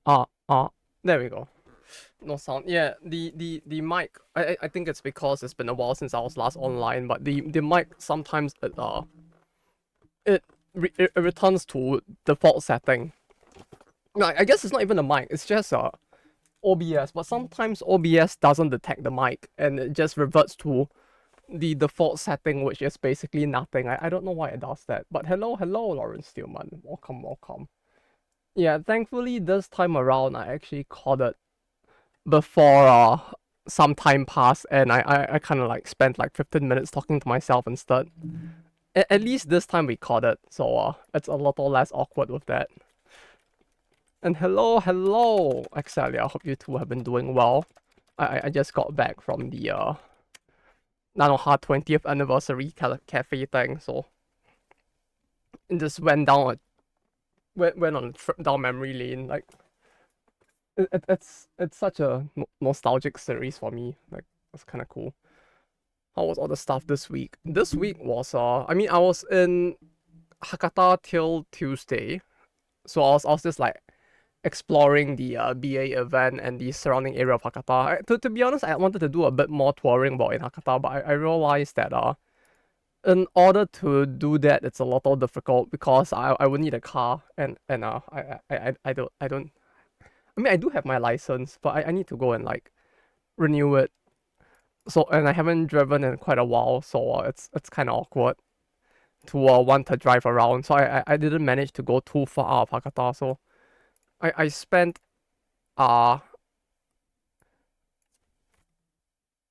Ah, ah, there we go. No sound. Yeah, the mic. I think it's because it's been a while since I was last online, but the mic sometimes it returns to default setting. Like I guess it's not even a mic. It's just OBS. But sometimes OBS doesn't detect the mic and it just reverts to the default setting, which is basically nothing. I don't know why it does that. But hello, Lawrence Stillman. Welcome. Yeah, thankfully this time around I actually caught it before some time passed and I kind of like spent like 15 minutes talking to myself instead. At least this time we caught it, so it's a little less awkward with that. And hello, Excelia. I hope you two have been doing well. I just got back from the Nanoha 20th anniversary cafe thing, so just went on a trip down memory lane. Like it's such a nostalgic series for me. Like it's kind of cool. How was all the stuff this week? This week was I mean I was in Hakata till Tuesday, so I was just like exploring the BA event and the surrounding area of Hakata. To be honest, I wanted to do a bit more touring about in Hakata, but I realized that in order to do that, it's a little difficult because I would need a car and I don't. I mean, I do have my license, but I need to go and like renew it. So and I haven't driven in quite a while, so it's kind of awkward to want to drive around. So I didn't manage to go too far out of Hakata. So I spent uh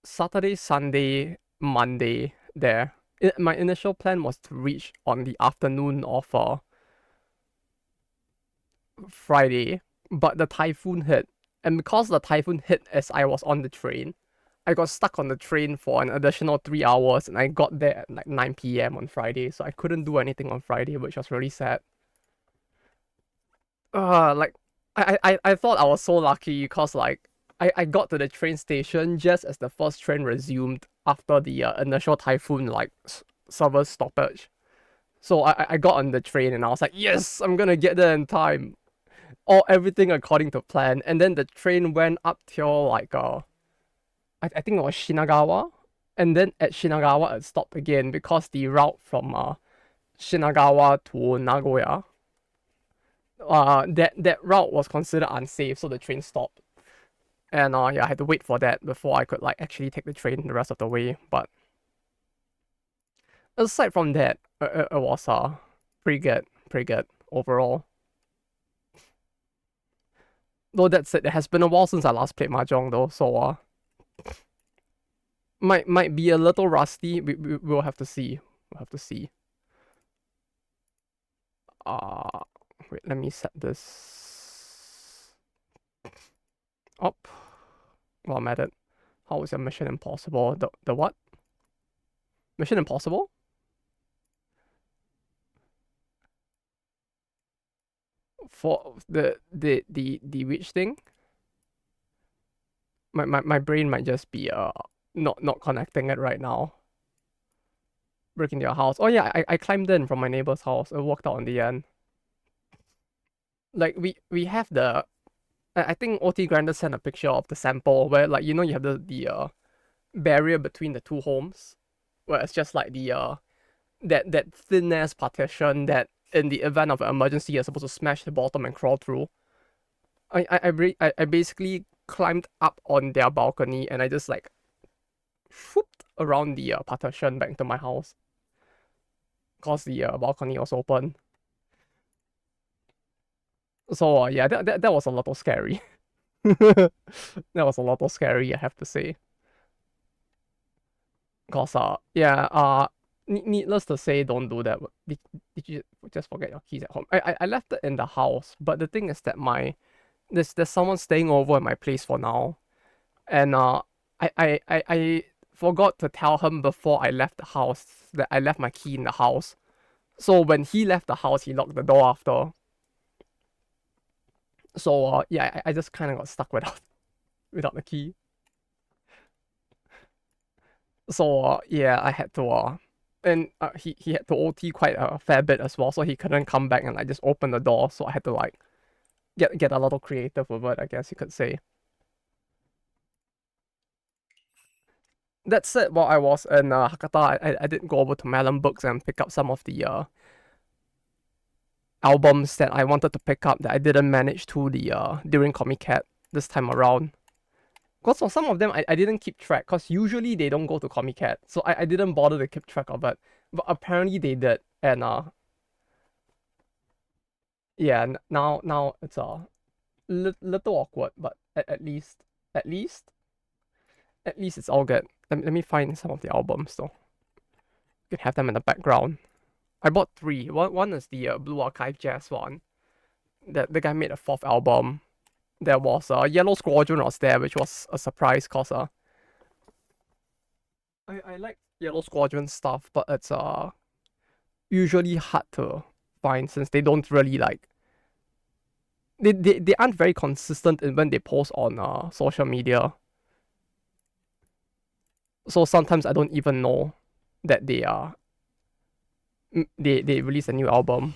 Saturday, Sunday, Monday there. My initial plan was to reach on the afternoon of Friday, but the typhoon hit. And because the typhoon hit as I was on the train, I got stuck on the train for an additional 3 hours and I got there at like 9 p.m. on Friday. So I couldn't do anything on Friday, which was really sad. Like I thought I was so lucky because like I got to the train station just as the first train resumed after the initial typhoon like service stoppage. So I got on the train and I was like, yes, I'm gonna get there in time. All everything according to plan. And then the train went up till like I think it was Shinagawa. And then at Shinagawa it stopped again because the route from Shinagawa to Nagoya that route was considered unsafe, so the train stopped. And yeah, I had to wait for that before I could like actually take the train the rest of the way. But aside from that, it was pretty good overall. Though that said, it has been a while since I last played Mahjong though, so might be a little rusty. We'll have to see. We'll have to see. Uh Wait, let me set this up while I'm at it. How was your Mission Impossible? The what? Mission Impossible? For the which thing? My brain might just be not connecting it right now. Breaking their house. Oh yeah, I climbed in from my neighbor's house. I walked out in the end. Like we have the I think OT Grander sent a picture of the sample where like you know you have the barrier between the two homes, where it's just like the that thin ass partition that in the event of an emergency you're supposed to smash the bottom and crawl through. I basically climbed up on their balcony and I just like whooped around the partition back to my house because the balcony was open. So yeah, that was a little scary. That was a little scary, I have to say. Cause yeah needless to say, don't do that. Did you just forget your keys at home? I left it in the house, but the thing is that there's someone staying over at my place for now, and I forgot to tell him before I left the house that I left my key in the house. So when he left the house, he locked the door after. So yeah, I just kind of got stuck without the key. So yeah, I had to and he had to OT quite a fair bit as well, so he couldn't come back and like just open the door. So I had to like get a little creative with it, I guess you could say. That said, while I was in Hakata, I did go over to Melon Books and pick up some of the albums that I wanted to pick up that I didn't manage to the during Comic Cat this time around. Because for some of them, I didn't keep track, because usually they don't go to Comic Cat, so I didn't bother to keep track of it. But apparently they did, and yeah, now it's little awkward, but at least at least it's all good. Let me find some of the albums though. You can have them in the background. I bought three. One is the Blue Archive Jazz one. That the guy made a fourth album. There was Yellow Squadron was there, which was a surprise cause I like Yellow Squadron stuff, but it's usually hard to find since they don't really like they aren't very consistent in when they post on social media. So sometimes I don't even know that they are they release a new album.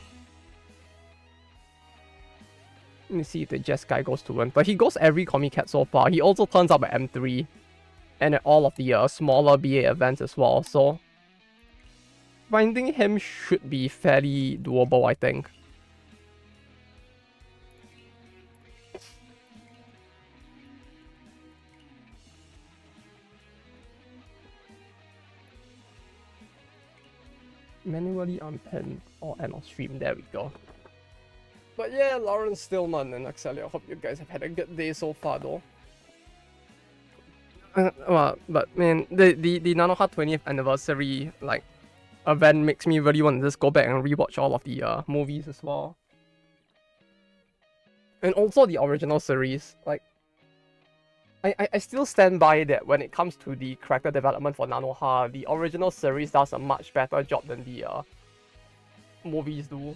Let me see if the Jazz guy goes to win. But he goes every Comic Cat so far. He also turns up at M3 and at all of the smaller BA events as well. So finding him should be fairly doable, I think. Manually unpin or end of stream. There we go. But yeah, Lawrence Stillman and Axelia, I hope you guys have had a good day so far though. Well, but man, the Nanoha 20th anniversary like event makes me really want to just go back and rewatch all of the movies as well. And also the original series. Like I still stand by that when it comes to the character development for Nanoha, the original series does a much better job than the movies do.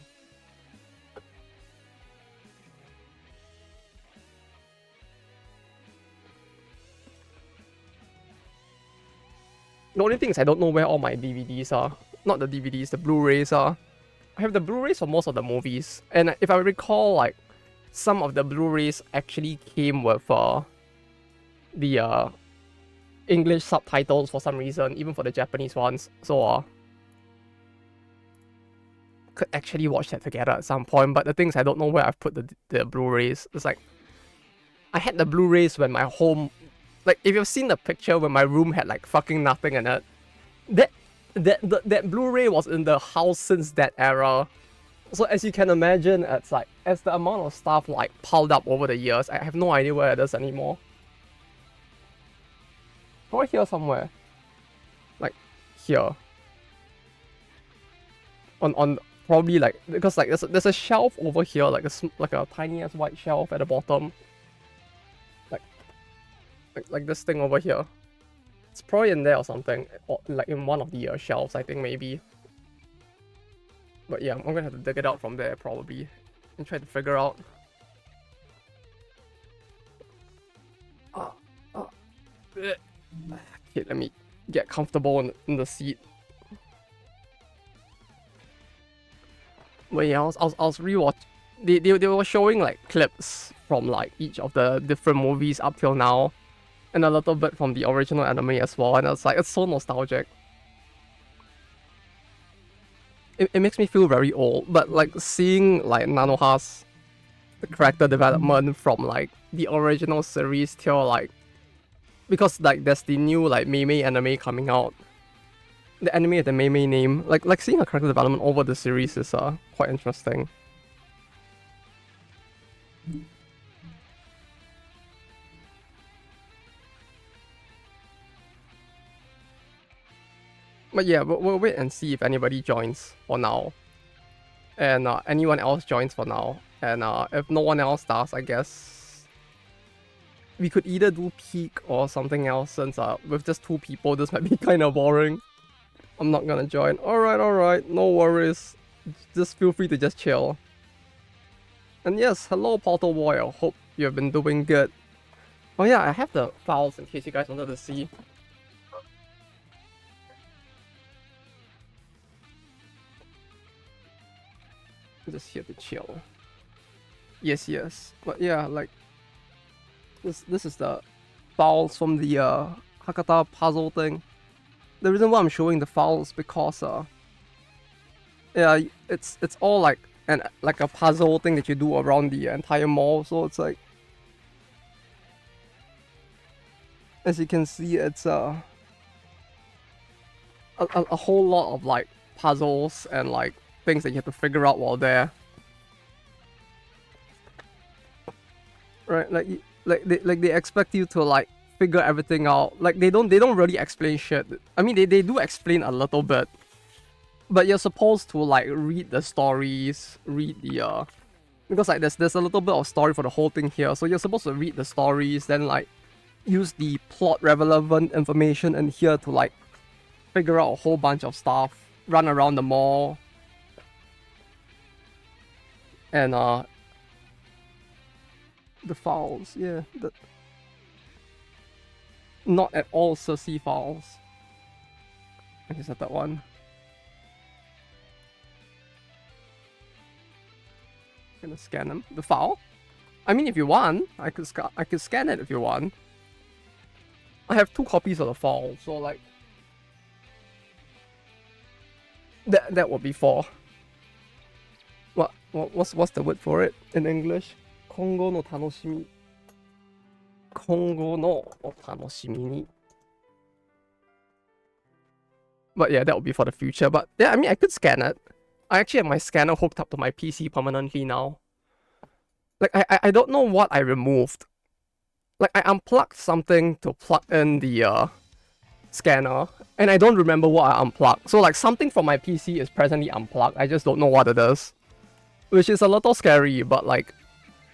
The only thing is I don't know where all my DVDs are. Not the DVDs, the Blu-rays are. I have the Blu-rays for most of the movies. And if I recall, like, some of the Blu-rays actually came with the English subtitles for some reason, even for the Japanese ones. So could actually watch that together at some point. But the thing is I don't know where I've put the Blu-rays. It's like I had the Blu-rays when my home, like if you've seen the picture when my room had like fucking nothing in it, that Blu-ray was in the house since that era. So as you can imagine, it's like as the amount of stuff like piled up over the years, I have no idea where it is anymore. Right here somewhere, like here. On probably like because like there's a shelf over here, like a tiny ass white shelf at the bottom. Like this thing over here. It's probably in there or something, or like in one of the shelves, I think maybe. But yeah, I'm gonna have to dig it out from there probably and try to figure out. Okay, let me get comfortable in the seat. But yeah, I was rewatch. They were showing like clips from like each of the different movies up till now, and a little bit from the original anime as well. And it's like it's so nostalgic. It makes me feel very old, but like seeing like Nanoha's character development from like the original series till like, because like there's the new like Meimei anime coming out. The anime with the Meimei name, like seeing a character development over the series is quite interesting. But yeah, we'll wait and see if anybody joins for now. And anyone else joins for now. And if no one else does, I guess we could either do peak or something else, since with just two people this might be kind of boring. I'm not gonna join. Alright, no worries. Just feel free to just chill. And yes, hello Portal Boy, I hope you have been doing good. Oh yeah, I have the files in case you guys wanted to see. I'm just here to chill. Yes. But yeah, like this is the files from the Hakata puzzle thing. The reason why I'm showing the files because yeah, it's all like a puzzle thing that you do around the entire mall. So it's like, as you can see, it's a whole lot of like puzzles and like things that you have to figure out while there. Right, like they expect you to like figure everything out. Like they don't really explain shit. I mean they do explain a little bit, but you're supposed to like read the stories, read the because like there's a little bit of story for the whole thing here. So you're supposed to read the stories, then like use the plot relevant information in here to like figure out a whole bunch of stuff, run around the mall, and the files, yeah, not at all sussy files. I just had that one. Gonna scan them. The file? I mean, if you want, I could scan it if you want. I have 2 copies of the file, so like that would be 4. What's the word for it in English? 今後の楽しみ。今後のお楽しみに。But yeah, that would be for the future. But yeah, I mean, I could scan it. I actually have my scanner hooked up to my PC permanently now. Like, I don't know what I removed. Like, I unplugged something to plug in the scanner, and I don't remember what I unplugged. So, like, something from my PC is presently unplugged. I just don't know what it is. Which is a little scary, but like,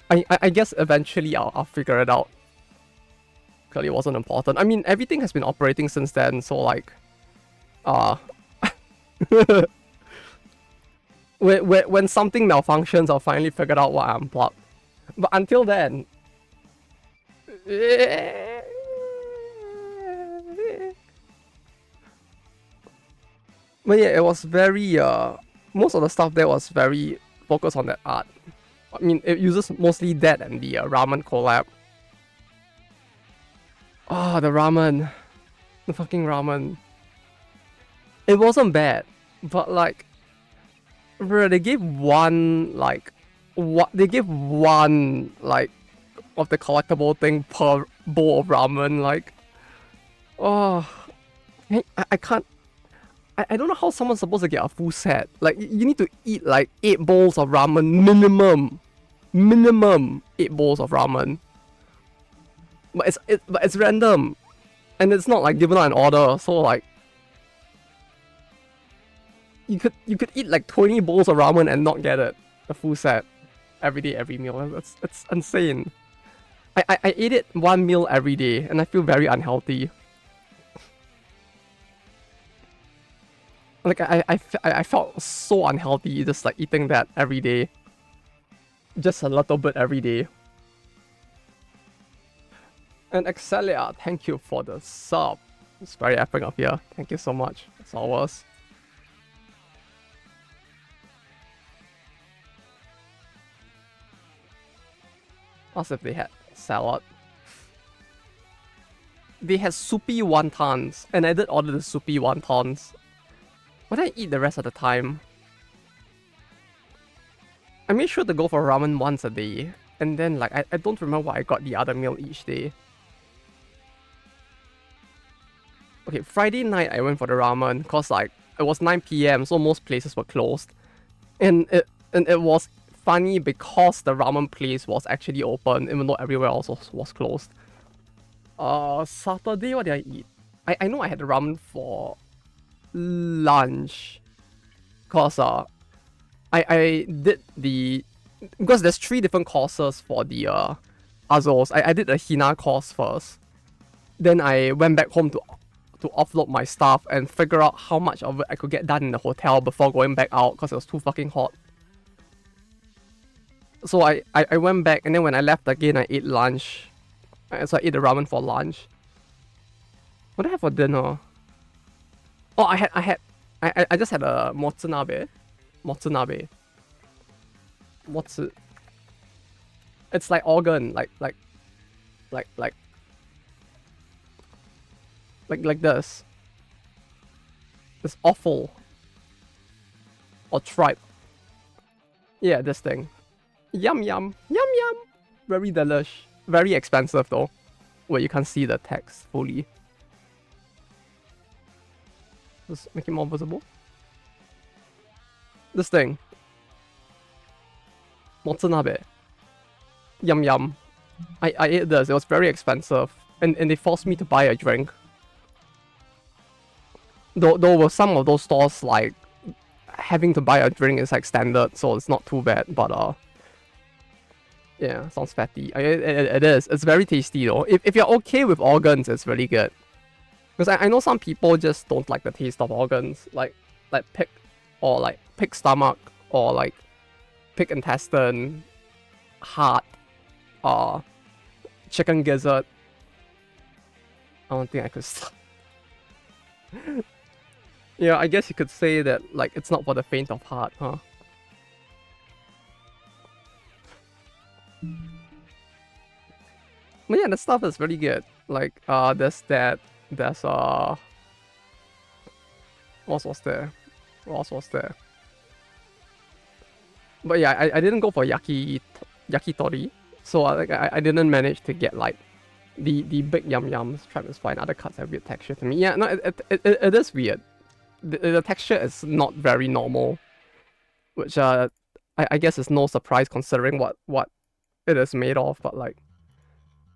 I guess eventually I'll figure it out. Clearly it wasn't important. I mean, everything has been operating since then, so like, when something malfunctions, I'll finally figure out what I unplugged. But until then, but yeah, it was very most of the stuff there was very focused on that art. I mean, it uses mostly that and the ramen collab. Oh, the ramen. The fucking ramen. It wasn't bad, but like, bro, they gave one, like, they gave one, like, of the collectible thing per bowl of ramen, like, oh, I can't, I don't know how someone's supposed to get a full set. Like, you need to eat, like, 8 bowls of ramen, minimum 8 bowls of ramen. But it's random, and it's not like given on an order. So like, you could eat like 20 bowls of ramen and not get it, a full set, every day, every meal. It's insane. I ate it 1 meal every day, and I feel very unhealthy. Like I felt so unhealthy just like eating that every day, just a little bit every day. And Excelia, thank you for the sub. It's very epic of you. Thank you so much, as always. Ask if they had salad. They had soupy wontons, and I did order the soupy wontons. What did I eat the rest of the time? I made sure to go for ramen once a day, and then like I don't remember what I got the other meal each day. Okay, Friday night I went for the ramen because like it was 9 p.m. so most places were closed, and it was funny because the ramen place was actually open even though everywhere else was closed. Saturday, what did I eat? I know I had the ramen for lunch, cause I did the, because there's 3 different courses for the Azos. I did the Hina course first, then I went back home to offload my stuff and figure out how much of it I could get done in the hotel before going back out because it was too fucking hot. So I went back, and then when I left again I ate lunch. So I ate the ramen for lunch. What did I have for dinner? Oh, I just had a motsunabe. Motsu. It's like organ, like this. It's awful. Or tripe. Yeah, this thing. Yum yum. Yum yum. Very delish. Very expensive though. Where you can't see the text fully. Just make it more visible. This thing. Motsanabe. Yum yum. I ate this. It was very expensive. And they forced me to buy a drink. Though with some of those stores, like, having to buy a drink is like standard, so it's not too bad. But yeah, sounds fatty. It is. It's very tasty though. If you're okay with organs, it's really good. Because I know some people just don't like the taste of organs, like pig, or like pig stomach, or like pig intestine, heart, chicken gizzard. I don't think I could stop. Yeah, I guess you could say that, like, it's not for the faint of heart, huh? But yeah, the stuff is really good. Like, there's that, there's, what was there? What was there? But yeah, I didn't go for yakitori, so I didn't manage to get, like, the big yum yums. Tripe is fine, other cuts have weird texture to me. Yeah, no, it is weird. The texture is not very normal, which I guess is no surprise considering what it is made of. But like,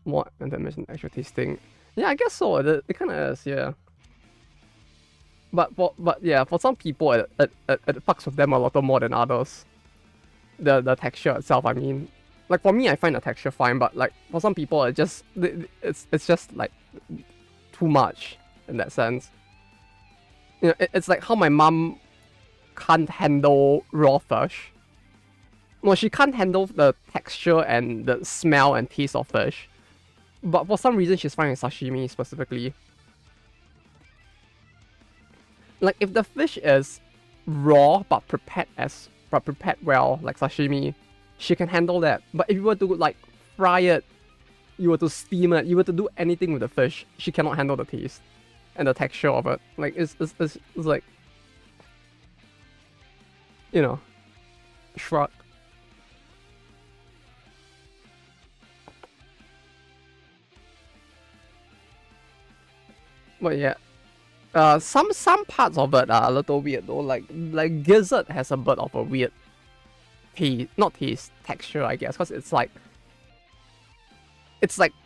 what and then mention actual tasting. Yeah, I guess so. It kind of is, yeah. But yeah, for some people it fucks with them a lot more than others. The texture itself, I mean, like for me, I find the texture fine, but like for some people, it's just like too much in that sense. You know, it's like how my mom can't handle raw fish. Well, she can't handle the texture and the smell and taste of fish. But for some reason, she's fine with sashimi specifically. Like, if the fish is raw but prepared well, like sashimi, she can handle that. But if you were to, like, fry it, you were to steam it, you were to do anything with the fish, she cannot handle the taste and the texture of it. Like, it's like, you know, shrug. But yeah, some parts of it are a little weird though. Like gizzard has a bit of a weird taste, not taste, texture, I guess, because it's like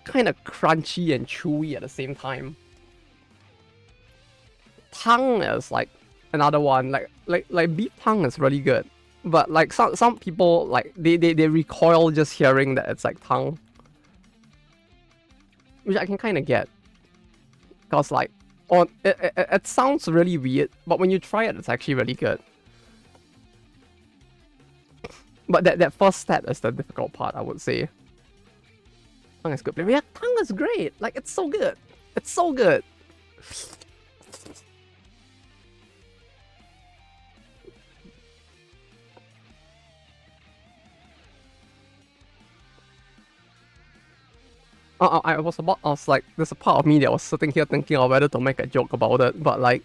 kind of crunchy and chewy at the same time. Tongue is like another one. Like beef tongue is really good, but like some people, like they recoil just hearing that it's like tongue, which I can kind of get. Because like, it sounds really weird, but when you try it, it's actually really good. But that first step is the difficult part, I would say. Tongue is good. But yeah, tongue is great. Like, it's so good. It's so good. I was like, there's a part of me that was sitting here thinking of whether to make a joke about it, but like,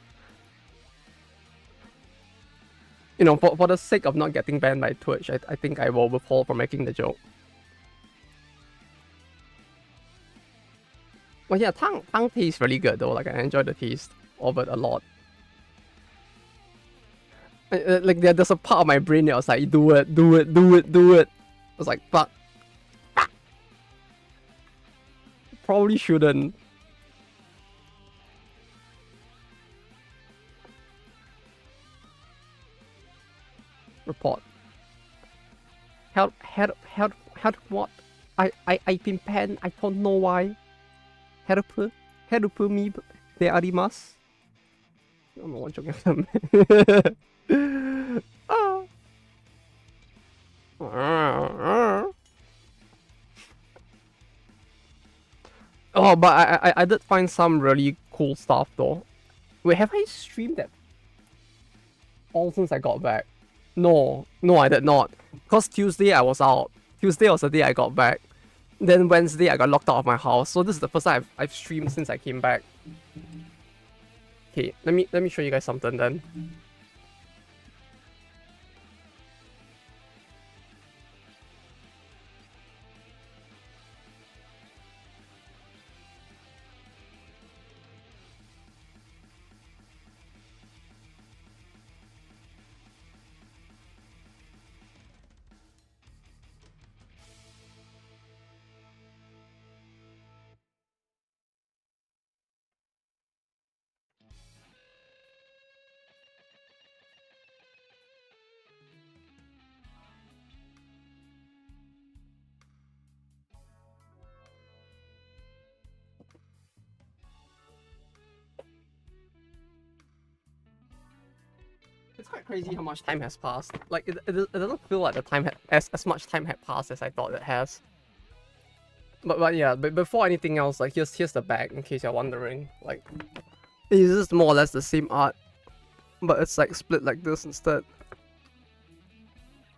you know, for the sake of not getting banned by Twitch, I think I will withhold from making the joke. Well, yeah, tongue tastes really good though. Like, I enjoy the taste of it a lot. Like, there's a part of my brain that was like, do it, do it, do it, do it. I was like, fuck. Probably shouldn't. Report. Help what? I've been banned. I don't know why. Help me de arimasu. I don't know what joking them. Oh, but I did find some really cool stuff though. Wait, have I streamed that all since I got back? No, I did not. Because Tuesday I was out. Tuesday was the day I got back. Then Wednesday I got locked out of my house. So this is the first time I've streamed since I came back. Okay, let me show you guys something then. It's quite crazy how much time has passed. Like, it doesn't feel like the time had as much time had passed as I thought it has. But yeah, but before anything else, like here's the bag in case you're wondering. Like, it uses more or less the same art, but it's like split like this instead.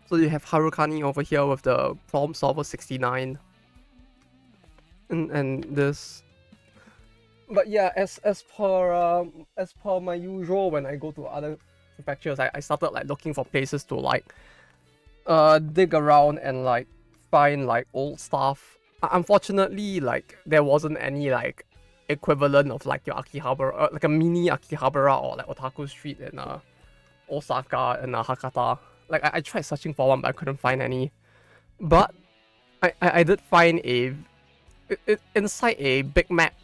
So you have Harukani over here with the Problem Solver 69, and this. But yeah, as per my usual, when I go to other prefectures, I started like looking for places to like dig around and like find like old stuff. Unfortunately, like there wasn't any like equivalent of like your Akihabara, like a mini Akihabara or like Otaku Street in Osaka and Hakata. Like I tried searching for one, but I couldn't find any. But I did find inside a big map,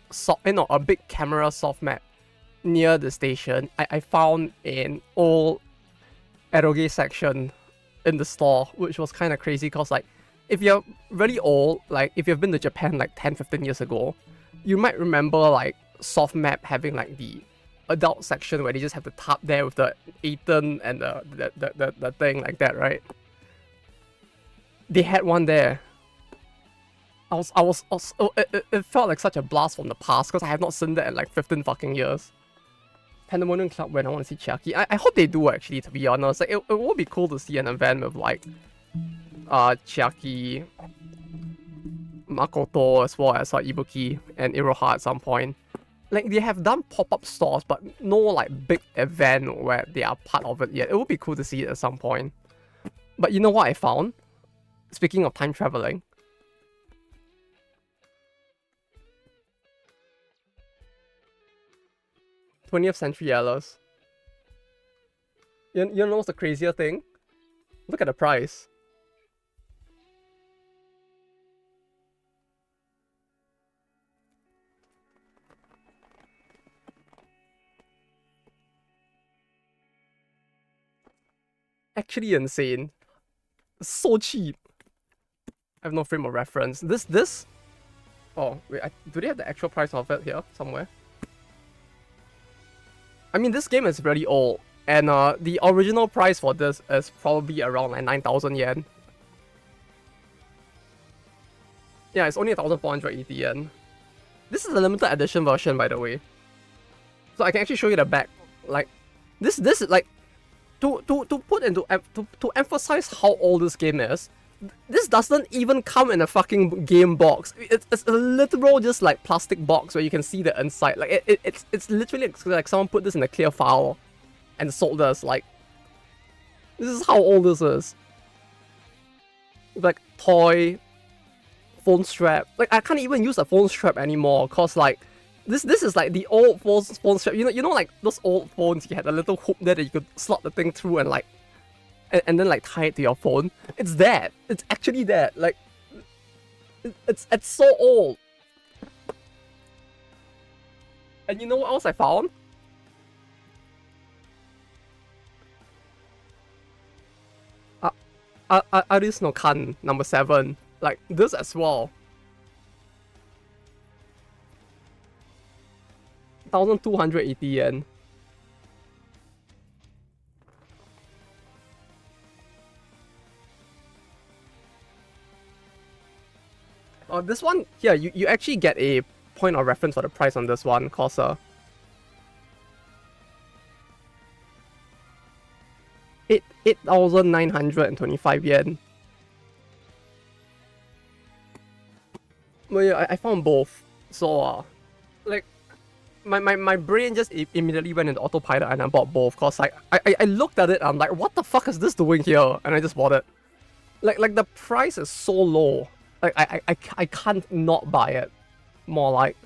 a big camera soft map near the station. I found an old eroge section in the store, which was kind of crazy because like if you're really old, like if you've been to Japan like 10-15 years ago, you might remember like soft map having like the adult section where they just have the tab there with the Aten and the thing like that, right? They had one there. It felt like such a blast from the past because I have not seen that in like 15 fucking years. Pandemonium Club when I want to see Chiaki. I hope they do actually, to be honest. Like it would be cool to see an event with like Chiaki, Makoto, as well as Ibuki and Iroha at some point. Like they have done pop-up stores, but no like big event where they are part of it yet. It would be cool to see it at some point. But you know what I found? Speaking of time traveling. 20th century Alice. You know what's the crazier thing? Look at the price. Actually insane. So cheap. I have no frame of reference. This? Oh, wait, do they have the actual price of it here somewhere? I mean, this game is really old, and the original price for this is probably around like 9,000 yen. Yeah, it's only 1,480 yen. This is a limited edition version, by the way. So I can actually show you the back. Like, this is like to put into to emphasize how old this game is. This doesn't even come in a fucking game box. It's a literal just like plastic box where you can see the inside. Like it's literally like someone put this in a clear file and sold us. Like, this is how old this is. Like toy, phone strap. Like I can't even use a phone strap anymore cause like this is like the old phone strap. You know like those old phones you had a little hook there that you could slot the thing through and like and then like tie it to your phone. It's that. It's actually that. Like it's so old. And you know what else I found? Aris no Kan number 7. Like this as well. 1,280 yen. This one here, you actually get a point of reference for the price on this one, cause 8,925 yen. But yeah, I found both. So like my brain just immediately went into autopilot and I bought both. Cause like I looked at it, I'm like, what the fuck is this doing here? And I just bought it. Like the price is so low. Like I can't not buy it. More like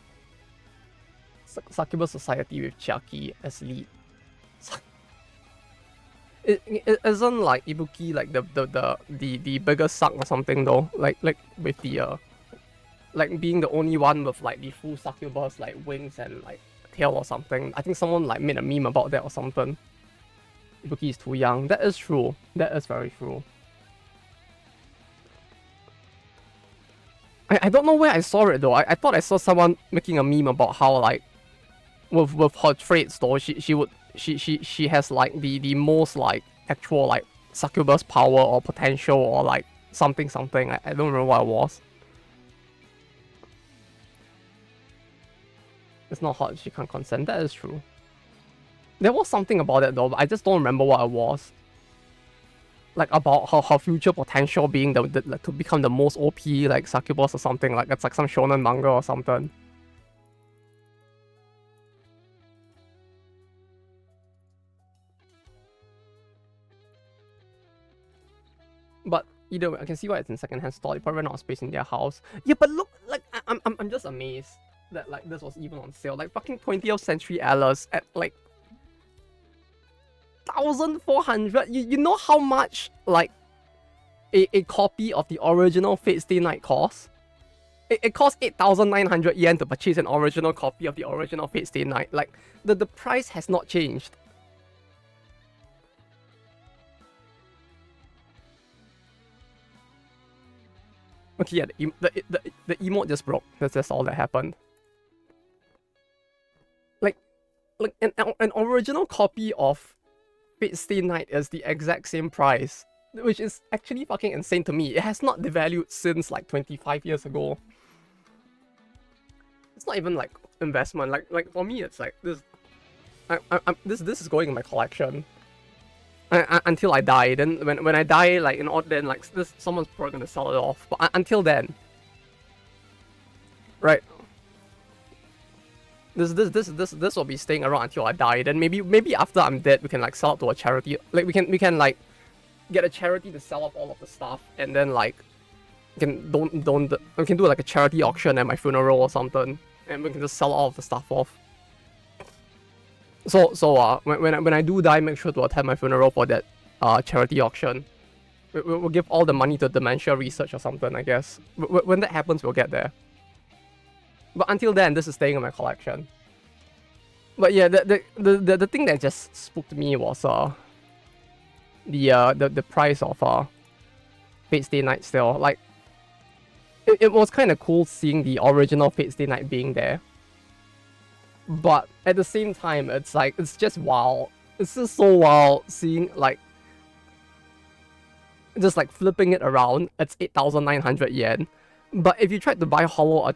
Succubus Society with Chiaki as lead. It isn't like Ibuki like the biggest suck or something though. Like with the like being the only one with like the full succubus like wings and like tail or something. I think someone like made a meme about that or something. Ibuki is too young. That is true. That is very true. I don't know where I saw it though. I thought I saw someone making a meme about how like with her traits though, she has like the most like actual like succubus power or potential or like something. I don't remember what it was. It's not hot, she can't consent. That is true. There was something about it though, but I just don't remember what it was. Like about her future potential being like, to become the most OP like succubus or something. Like it's like some shonen manga or something. But either way, I can see why it's in secondhand store. They probably ran out of space in their house. Yeah, but look, like I'm just amazed that like this was even on sale. Like fucking 20th century Alice at like 1,400. You know how much like a copy of the original Fate Stay Night costs? It costs 8,900 yen to purchase an original copy of the original Fate Stay Night. Like the price has not changed. Okay, yeah, the emote just broke. That's all that happened. Like an original copy of Fate Stay Night is the exact same price, which is actually fucking insane to me. It has not devalued since like 25 years ago. It's not even like investment. Like for me, it's like this. This is going in my collection. Until I die. Then when I die, like then like this someone's probably gonna sell it off. But until then, right? This will be staying around until I die. Then maybe after I'm dead, we can like sell it to a charity. Like we can like get a charity to sell off all of the stuff, and then like we can do like a charity auction at my funeral or something, and we can just sell all of the stuff off. So when I do die, make sure to attend my funeral for that charity auction. We'll give all the money to dementia research or something, I guess. When that happens, we'll get there. But until then, this is staying in my collection. But yeah, the thing that just spooked me was the price of Fate Stay Night still. Like it was kind of cool seeing the original Fate Stay Night being there. But at the same time, it's like it's just wild. It's just so wild seeing like just like flipping it around. It's 8,900 yen. But if you tried to buy Hollow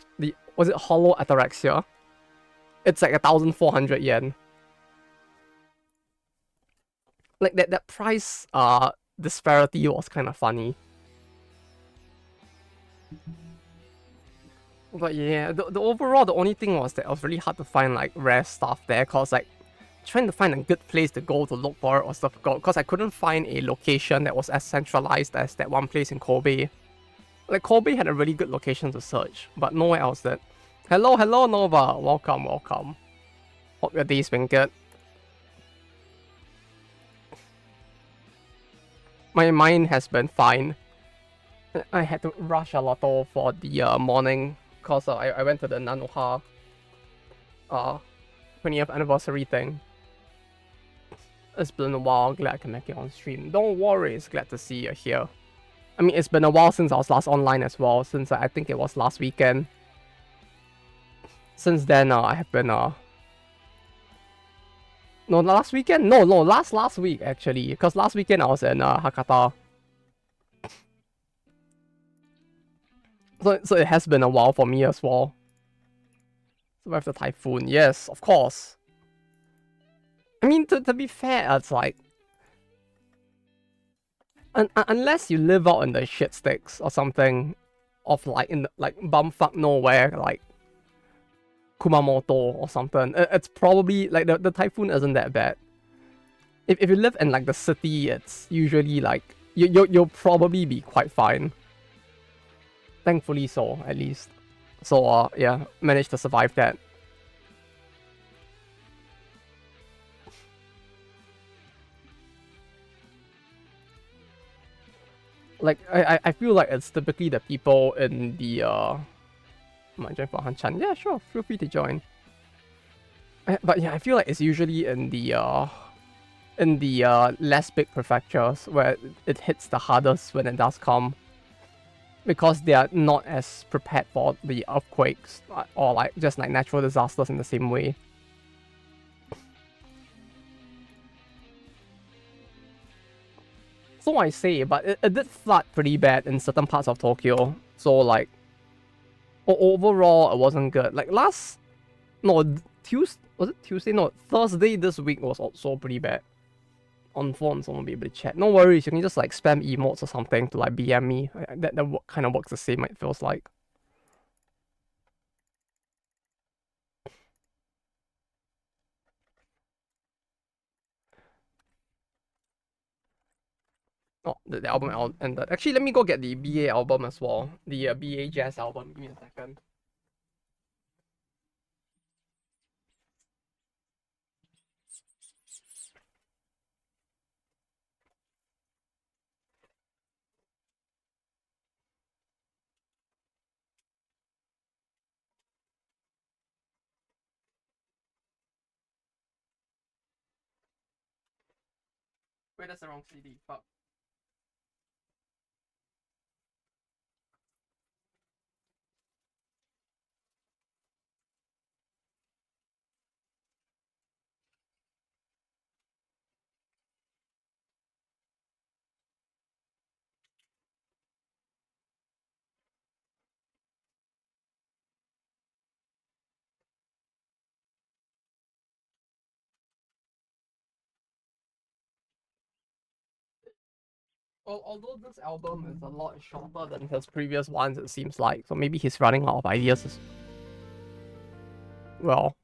was it Hollow Ataraxia? It's like 1,400 yen. Like that price disparity was kind of funny. But yeah, the overall, the only thing was that it was really hard to find like rare stuff there, cause like trying to find a good place to go to look for it was difficult, cause I couldn't find a location that was as centralized as that one place in Kobe. Like Kobe had a really good location to search, but nowhere else did. Hello Nova, welcome. Hope your day's been good. My mind has been fine. I had to rush a lot for the morning. Cause I went to the Nanoha 20th anniversary thing. It's been a while, glad I can make it on stream. Don't worry, it's glad to see you here. I mean, it's been a while since I was last online as well, since I think it was last weekend. Since then, I have been no, last weekend? No, last week actually, because last weekend I was in Hakata. So it has been a while for me as well. Survive the typhoon, yes, of course. I mean, to be fair, it's like unless you live out in the shit sticks or something, of like in like bumfuck nowhere, like Kumamoto or something, it's probably like the typhoon isn't that bad. If you live in like the city, it's usually like you'll probably be quite fine. Thankfully so, at least. So yeah, managed to survive that. Like I feel like it's typically the people in the might join for Han-chan. Yeah, sure, feel free to join. But yeah, I feel like it's usually in the less big prefectures where it hits the hardest when it does come, because they are not as prepared for the earthquakes or like just like natural disasters in the same way. So I say, but it did flood pretty bad in certain parts of Tokyo. So like, overall, it wasn't good. Like Tuesday, was it Tuesday? No, Thursday this week was also pretty bad. On phone, someone will be able to chat. No worries, you can just like spam emotes or something to like BM me. That kind of works the same, it feels like. Oh, the album ended. Actually, let me go get the BA album as well. The BA Jazz album. Give me a second. Wait, that's the wrong CD. Fuck. Well, although this album is a lot shorter than his previous ones, it seems like. So maybe he's running out of ideas as well.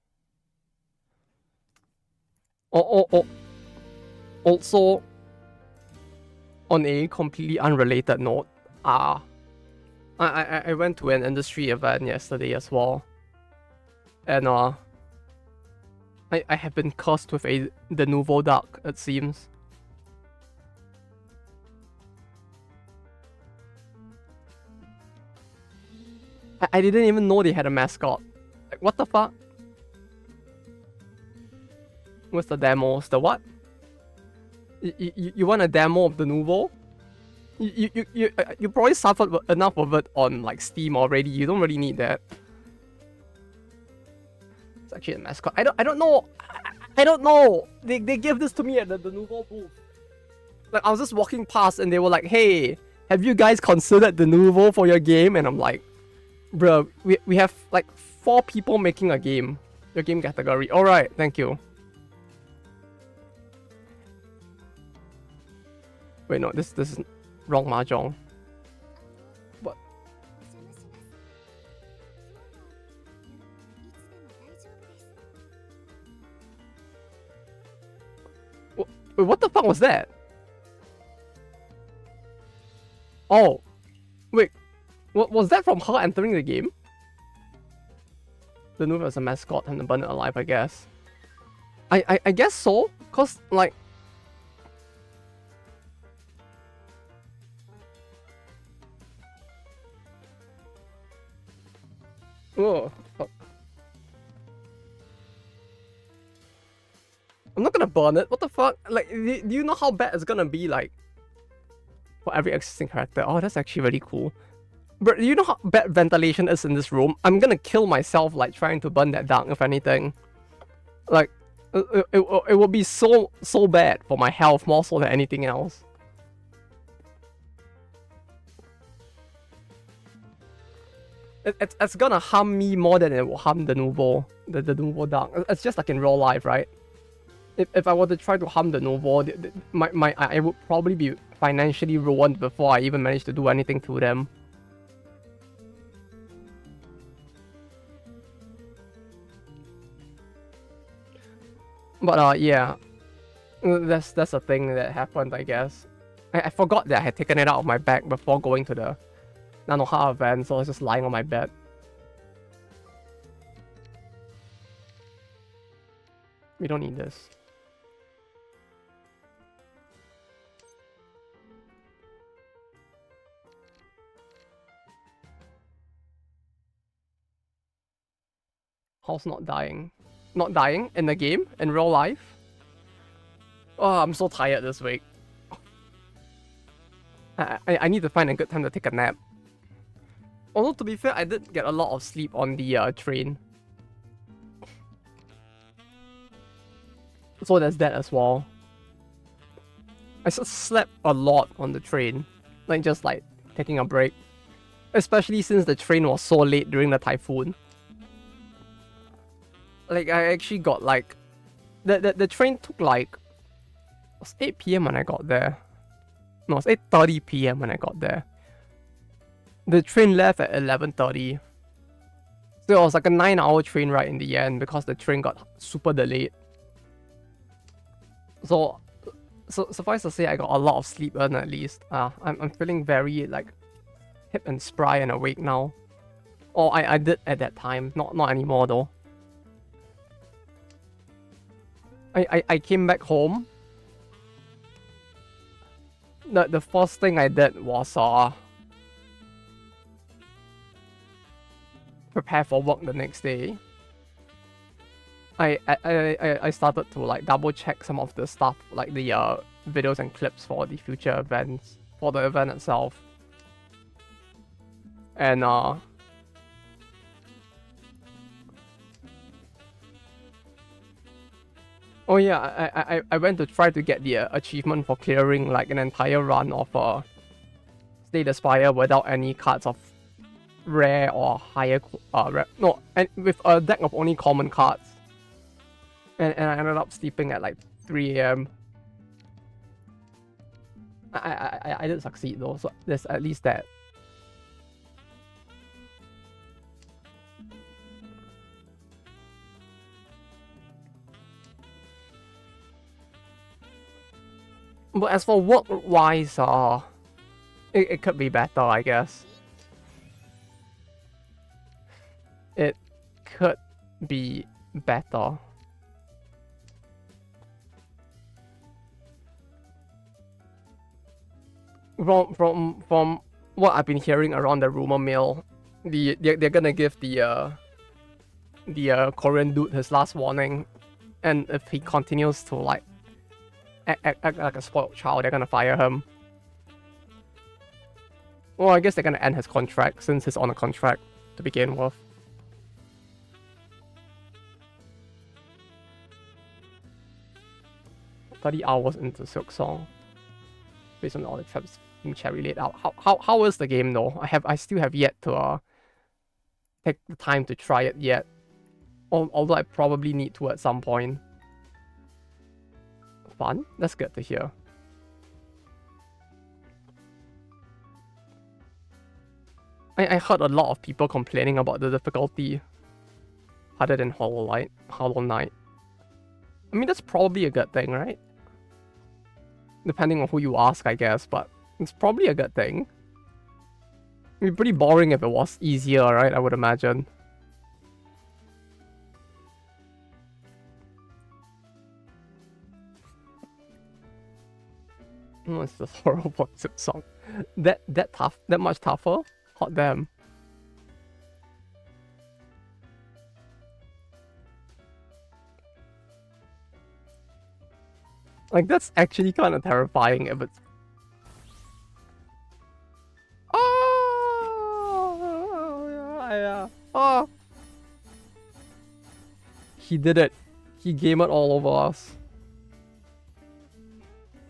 Also, on a completely unrelated note, I went to an industry event yesterday as well, and I have been cursed with the nouveau duck, it seems. I didn't even know they had a mascot. Like, what the fuck? What's the demos? The what? You want a demo of the nouveau? You probably suffered enough of it on like Steam already. You don't really need that. It's actually a mascot. I don't know. I don't know. They gave this to me at the nouveau booth. Like, I was just walking past and they were like, "Hey, have you guys considered the nouveau for your game?" And I'm like, "Bro, we have like 4 people making a game. Your game category. All right, thank you." Wait, no, this is wrong Mahjong. What? Wait, what the fuck was that? Oh, wait, what was that from her entering the game? The nouveau is a mascot and burn it alive, I guess. I guess so, cause like. Oh, fuck. I'm not gonna burn it. What the fuck? Like, do you know how bad it's gonna be, like, for every existing character? Oh, that's actually really cool. But do you know how bad ventilation is in this room? I'm gonna kill myself, like, trying to burn that down, if anything. Like, it would be so bad for my health, more so than anything else. It's gonna harm me more than it will harm the nouveau, the nouveau duck. It's just like in real life, right? If I were to try to harm the nouveau, I would probably be financially ruined before I even manage to do anything to them. But yeah, that's a thing that happened, I guess. I forgot that I had taken it out of my bag before going to the Nanoha event, so I was just lying on my bed. We don't need this. How's not dying? Not dying in the game, in real life? Oh, I'm so tired this week. I need to find a good time to take a nap. Although, to be fair, I did get a lot of sleep on the train. So there's that as well. I slept a lot on the train. Like, just like taking a break. Especially since the train was so late during the typhoon. Like, I actually got like... The train took like... It was 8 PM when I got there. No, it was 8:30 PM when I got there. The train left at 11:30. So it was like a 9-hour train ride in the end because the train got super delayed. So suffice to say, I got a lot of sleep in at least. I'm feeling very like hip and spry and awake now. Or I did at that time, not anymore though. I came back home. The first thing I did was prepare for work the next day. I started to like double check some of the stuff, like the videos and clips for the future events, for the event itself. And oh yeah, I went to try to get the achievement for clearing like an entire run of Slay the Spire without any cards of rare or higher and with a deck of only common cards. And I ended up sleeping at like 3 AM. I did succeed though, so there's at least that. But as for work-wise, it could be better, I guess. It could be better. From what I've been hearing around the rumor mill, they're gonna give the Korean dude his last warning, and if he continues to like act like a spoiled child, they're gonna fire him. Well, I guess they're gonna end his contract since he's on a contract to begin with. "30 hours into Silk Song, based on all the traps being cherry laid out." How is the game though? I still have yet to take the time to try it yet. Although I probably need to at some point. Fun? That's good to hear. I heard a lot of people complaining about the difficulty harder than Hollow Knight. I mean, that's probably a good thing, right? Depending on who you ask, I guess, but it's probably a good thing. It'd be pretty boring if it was easier, right? I would imagine. Oh, it's just horrible song. That tough? That much tougher? Hot damn. Like, that's actually kind of terrifying if it's... Oh, yeah. Oh. He did it. He gamed all over us.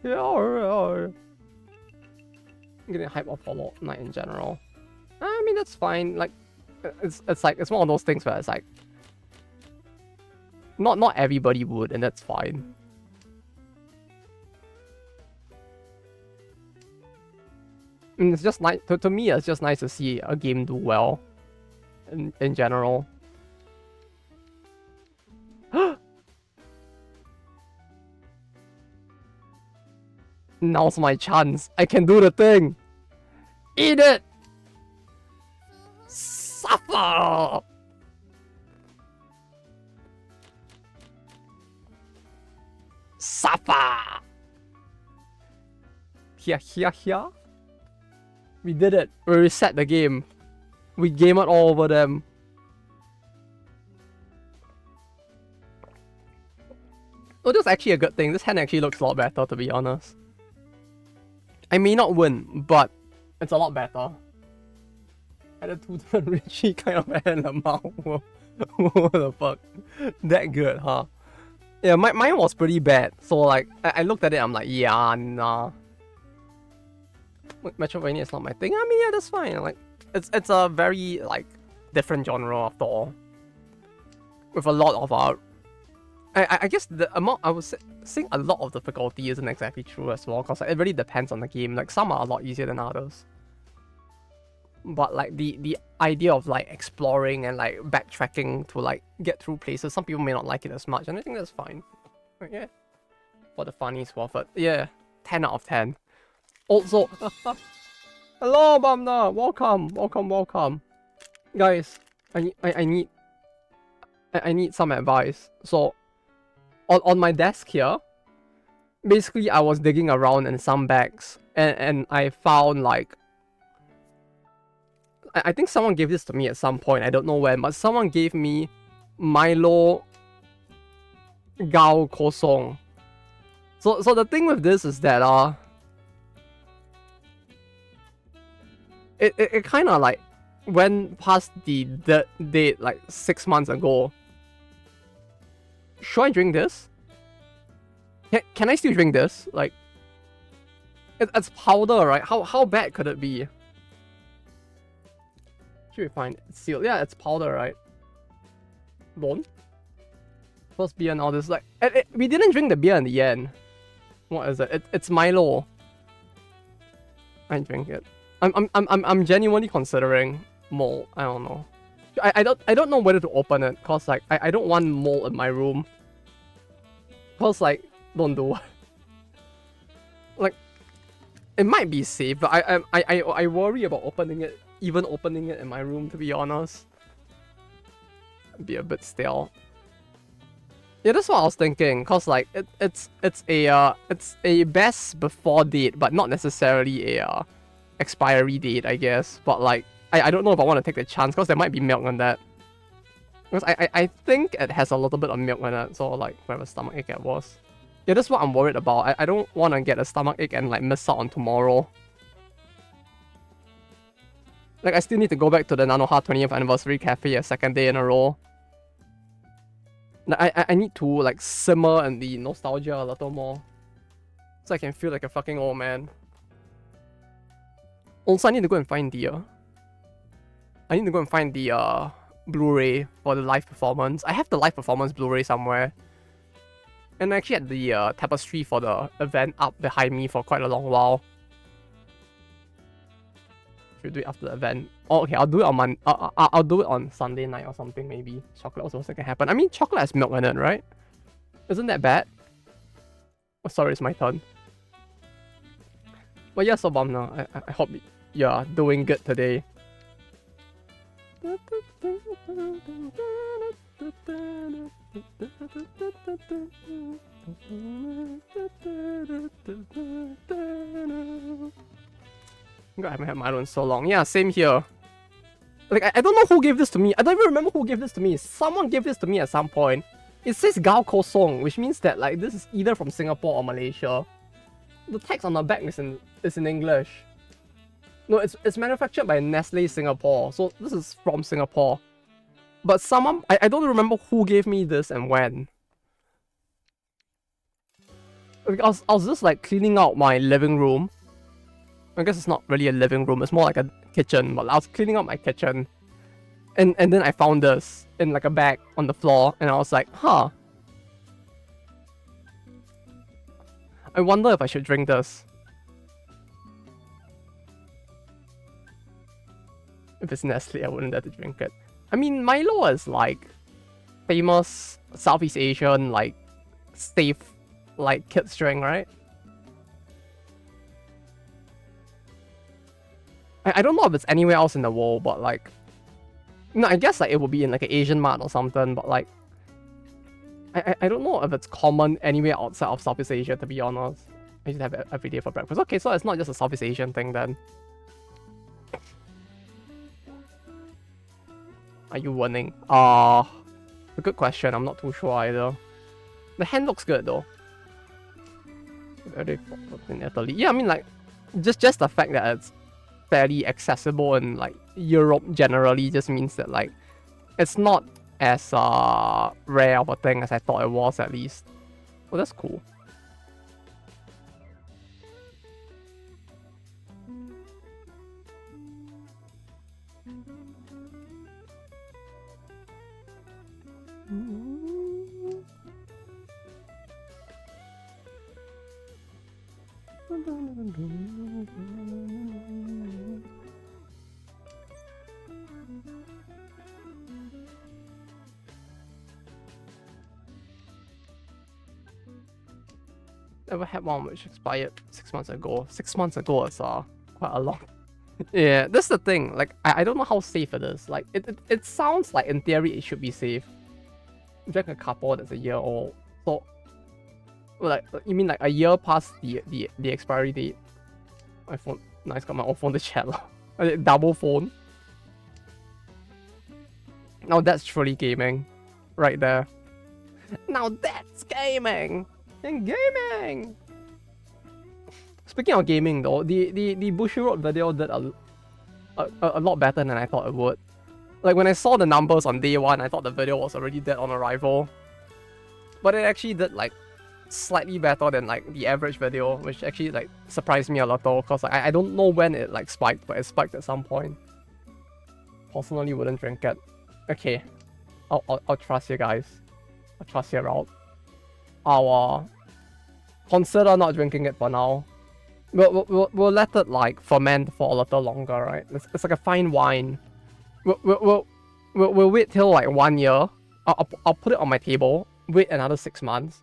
Yeah, I'm getting hype of Hollow Knight in general. I mean, that's fine. Like, it's like, it's one of those things where it's like... Not everybody would, and that's fine. And it's just nice to me. It's just nice to see a game do well, in general. Now's my chance. I can do the thing. Eat it. Suffer. Suffer. Here. We did it. We reset the game. We game it all over them. Oh, that's actually a good thing. This hand actually looks a lot better, to be honest. I may not win, but it's a lot better. Had a 2-turn Richie kind of hand amount. What the fuck? That good, huh? Yeah, mine was pretty bad. So like, I looked at it, I'm like, yeah, nah. Metroidvania is not my thing. I mean, yeah, that's fine. Like, it's a very like different genre after all. With a lot of I guess the amount, I was saying a lot of difficulty isn't exactly true as well, because it really depends on the game. Like, some are a lot easier than others. But like the idea of like exploring and like backtracking to like get through places, some people may not like it as much, and I think that's fine. But yeah, for the fun is worth it. Yeah, 10 out of 10. Also, hello Bamna, welcome. Guys, I need some advice. So on my desk here, basically I was digging around in some bags and I found like, I think someone gave this to me at some point, I don't know when, but someone gave me Milo Gao Kosong. So the thing with this is that it kind of like went past the date like 6 months ago. Should I drink this? Can I still drink this? Like, it's powder, right? How bad could it be? Should we find it sealed? Yeah, it's powder, right? Don't. First beer and all this. Like, we didn't drink the beer in the end. What is it? It's Milo. I drink it. I'm genuinely considering mold. I don't know. I don't know whether to open it, cause like I don't want mold in my room. Cause like, don't do. Like, it might be safe, but I worry about opening it in my room, to be honest. It'd be a bit stale. Yeah, that's what I was thinking, cause like it's a best before date, but not necessarily a expiry date, I guess. But like, I don't know if I want to take the chance, cause there might be milk on that. Because I think it has a little bit of milk in it, so like whatever stomachache it was. Yeah, that's what I'm worried about. I don't want to get a stomachache and like miss out on tomorrow. Like, I still need to go back to the Nanoha 20th anniversary cafe a second day in a row. Like, I need to like simmer in the nostalgia a little more, so I can feel like a fucking old man. Also, I need to go and find the Blu-ray for the live performance. I have the live performance Blu-ray somewhere. And I actually had the tapestry for the event up behind me for quite a long while. Should we do it after the event? Oh, okay, I'll do it on I'll do it on Sunday night or something, maybe. Chocolate also can happen. I mean, chocolate has milk in it, right? Isn't that bad? Oh, sorry, it's my turn. But yeah, so Bamna, I hope you're doing good today. I haven't had Milo in so long. Yeah, same here. Like, I don't know who gave this to me. I don't even remember who gave this to me. Someone gave this to me at some point. It says Gao Kosong, which means that like this is either from Singapore or Malaysia. The text on the back is in English. No, it's manufactured by Nestle Singapore, so this is from Singapore. But someone, I don't remember who gave me this and when. Like, I was just like cleaning out my living room. I guess it's not really a living room, it's more like a kitchen, but I was cleaning out my kitchen. And then I found this in like a bag on the floor, and I was like, huh. I wonder if I should drink this. If it's Nestle, I wouldn't dare to drink it. I mean, Milo is like famous Southeast Asian, like safe, like kids drink, right? I don't know if it's anywhere else in the world, but like, no, I guess like it would be in like an Asian mart or something, but like, I don't know if it's common anywhere outside of Southeast Asia, to be honest. I used to have it every day for breakfast. Okay, so it's not just a Southeast Asian thing then. Are you winning? A good question. I'm not too sure either. The hand looks good though. In Italy. Yeah, I mean like, just the fact that it's fairly accessible in like Europe generally just means that like it's not as rare of a thing as I thought it was, at least. Well, that's cool. Never had one which expired 6 months ago. 6 months ago is quite a long. Yeah, that's the thing. Like, I don't know how safe it is. Like, it sounds like in theory it should be safe. Drank a couple that's a year old. So, like, you mean like a year past the expiry date? My phone, nice, got my own phone to chat. Double phone. Now that's truly gaming, right there. Now that's gaming. And gaming. Speaking of gaming though, the Bushy Road video did a lot better than I thought it would. Like when I saw the numbers on day one, I thought the video was already dead on arrival. But it actually did like slightly better than like the average video, which actually like surprised me a little because like, I don't know when it like spiked, but it spiked at some point. Personally wouldn't drink it. Okay, I'll trust you guys. I'll trust you out. I'll consider not drinking it for now. We'll let it like ferment for a little longer, right? It's like a fine wine. We'll wait till like 1 year. I'll put it on my table. Wait another 6 months,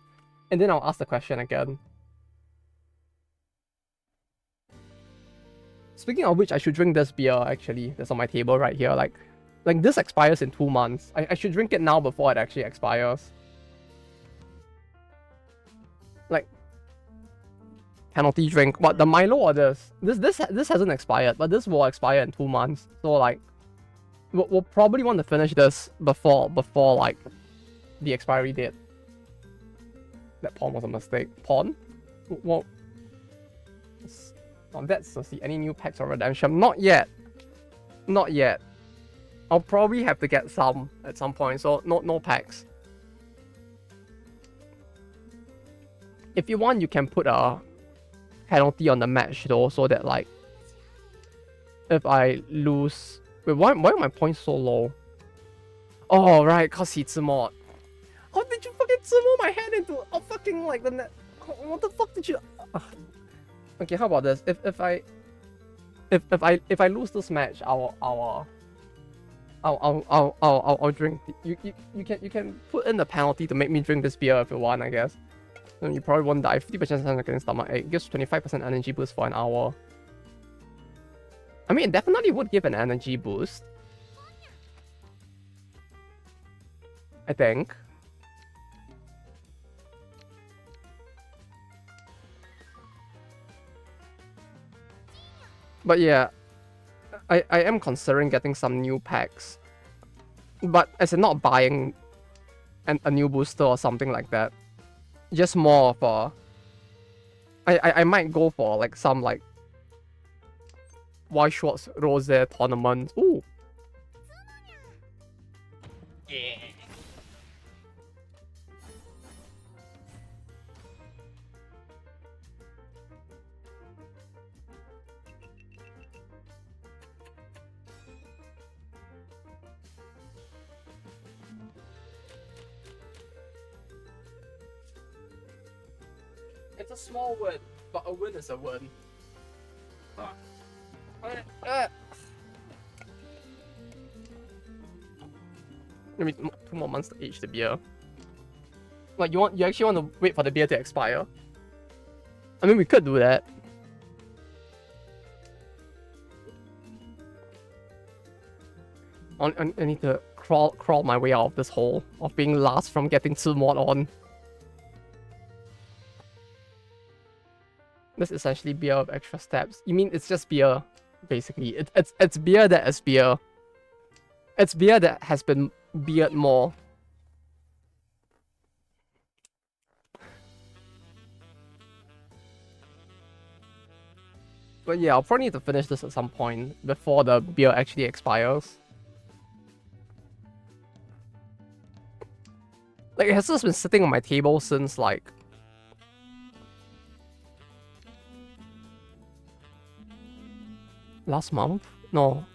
and then I'll ask the question again. Speaking of which, I should drink this beer actually. That's on my table right here. Like this expires in 2 months. I should drink it now before it actually expires. Like penalty drink. What, the Milo or this? This hasn't expired, but this will expire in 2 months. So like, we'll probably want to finish this before like the expiry date. That pawn was a mistake. Pawn? Well, that's to see any new packs or redemption. Not yet. Not yet. I'll probably have to get some at some point. So no packs. If you want, you can put a penalty on the match though, so that like if I lose, wait, why are my points so low? Oh right, cause he mod. How did you fucking sumo my head into a fucking like the net? What the fuck did you? Okay, how about this? If I lose this match, I'll drink. You can put in the penalty to make me drink this beer if you want, I guess. And you probably won't die. 50% chance of getting stomach ache. It gives 25% energy boost for an hour. I mean, it definitely would give an energy boost. I think. But yeah, I am considering getting some new packs. But as in not buying a new booster or something like that. Just more of a... I might go for like some like White Schwartz Rose tournament. Ooh. Yeah. It's a small win, but a win is a win. Maybe 2 more months to age the beer. Like you actually want to wait for the beer to expire? I mean, we could do that. I need to crawl my way out of this hole of being last from getting 2 mod on. This is essentially beer with extra steps. You mean it's just beer, basically. It's beer that is beer. It's beer that has been beered more. But yeah, I'll probably need to finish this at some point before the beer actually expires. Like, it has just been sitting on my table since, like... last month? No.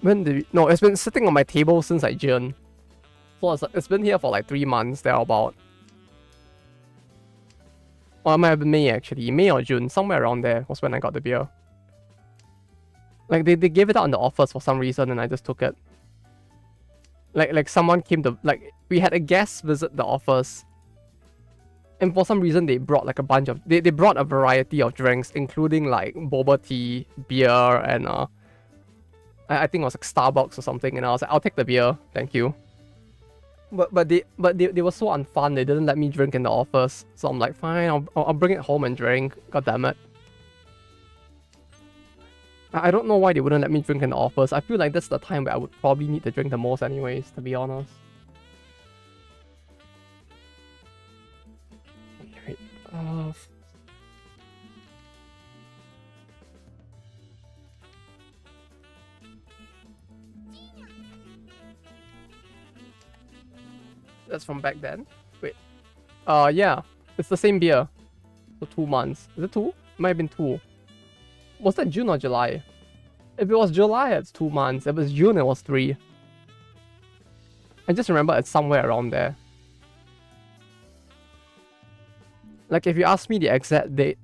When did we... No, it's been sitting on my table since, like, June. So it's been here for, like, 3 months, thereabout. Or it might have been May, actually. May or June, somewhere around there was when I got the beer. Like, they gave it out in the offers for some reason, and I just took it. Like someone came to... Like, we had a guest visit the office. And for some reason, they brought, like, a bunch of... They brought a variety of drinks, including, like, boba tea, beer, and, I think it was, like, Starbucks or something. And I was like, I'll take the beer. Thank you. But they were so unfun. They didn't let me drink in the office. So I'm like, fine, I'll bring it home and drink. God damn it. I don't know why they wouldn't let me drink in the office. I feel like that's the time where I would probably need to drink the most anyways, to be honest. Alright, that's from back then? Wait. Yeah. It's the same beer. For 2 months. Is it 2? Might have been 2. Was that June or July? If it was July, it's 2 months. If it was June, it was 3. I just remember it's somewhere around there. Like, if you ask me the exact date,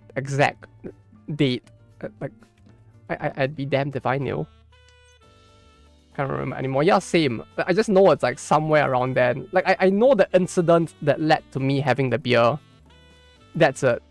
like, I'd be damned if I knew. Can't remember anymore. Yeah, same. I just know it's like somewhere around then. Like, I know the incident that led to me having the beer. That's it.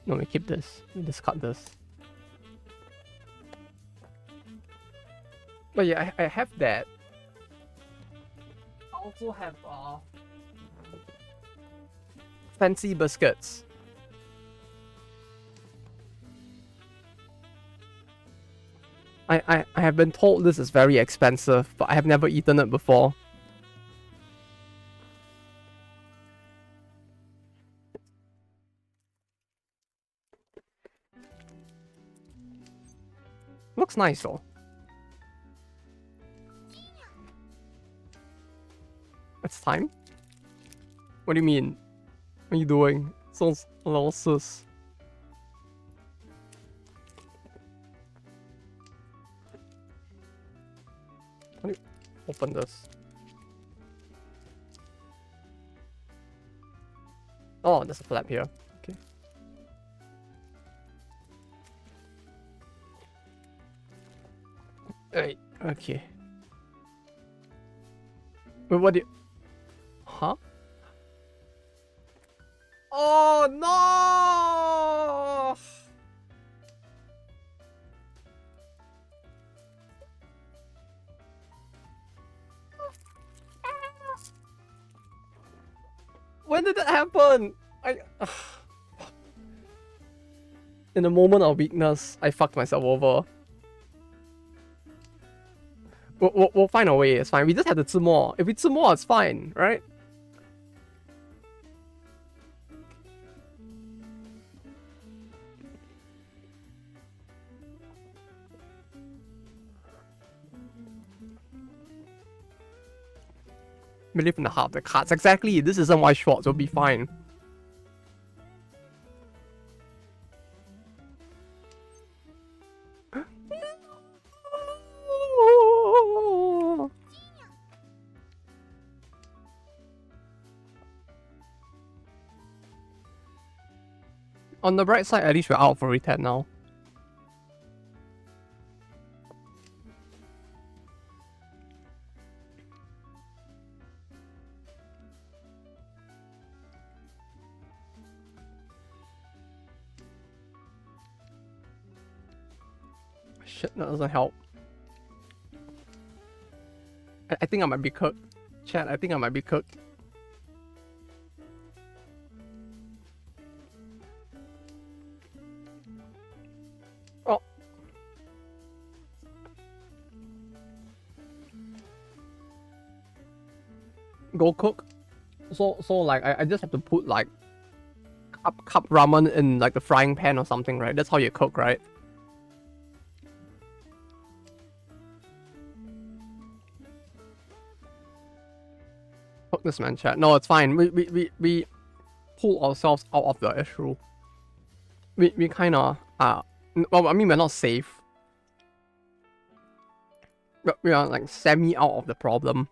No, we keep this. We discard this. But yeah, I have that. I also have fancy biscuits. I have been told this is very expensive, but I have never eaten it before. Looks nice though. It's time? What do you mean? What are you doing? Sounds a little sus. How do you open this? Oh, there's a flap here. Okay. Right. Okay. Wait, what do you... Huh? Oh, no! When did that happen? In a moment of weakness, I fucked myself over. We'll find a way, it's fine. We just have to 吃 more. If we 吃 more, it's fine, right? Believe in the heart of the cards. Exactly. This isn't White Schwartz. We'll be fine. On the bright side, at least we're out for return now. Shit, that doesn't help. I think I might be cooked. Chat, I think I might be cooked. Oh. Go cook. So like I just have to put like cup ramen in like the frying pan or something, right? That's how you cook, right? Fuck this man, chat. No, it's fine. We pull ourselves out of the issue. We kind of well, I mean, we're not safe, but we are like semi out of the problem.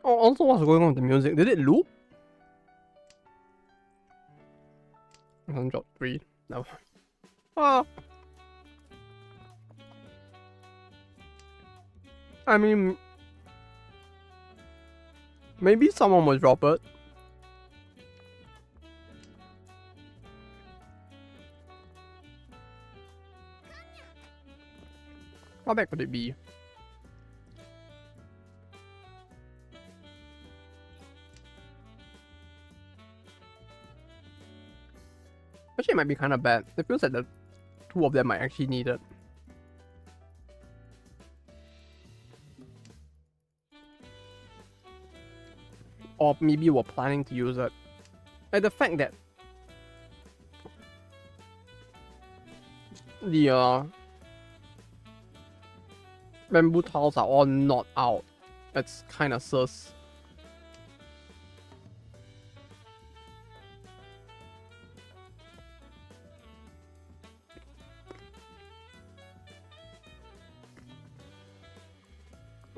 Oh, also, what's going on with the music? Did it loop? 103. No. Ah. I mean, maybe someone will drop it. How bad could it be? Actually, it might be kind of bad. It feels like the two of them might actually need it. Or maybe we're planning to use it. And the fact that the bamboo tiles are all not out, it's kind of sus.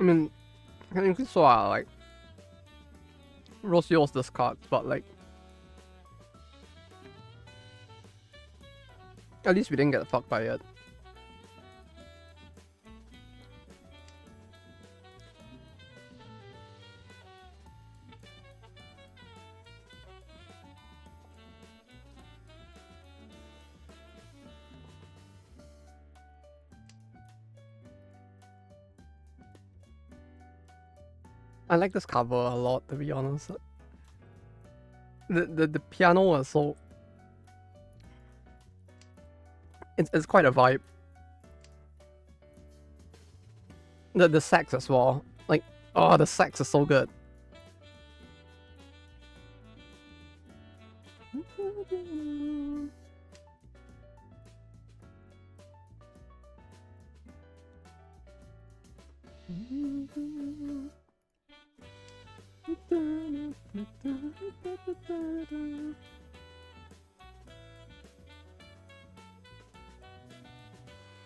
I mean, I think so like Rosio's discard, but like at least we didn't get fucked by it. I like this cover a lot, to be honest. The piano was so... It's quite a vibe. The sax as well. Like, oh, the sax is so good.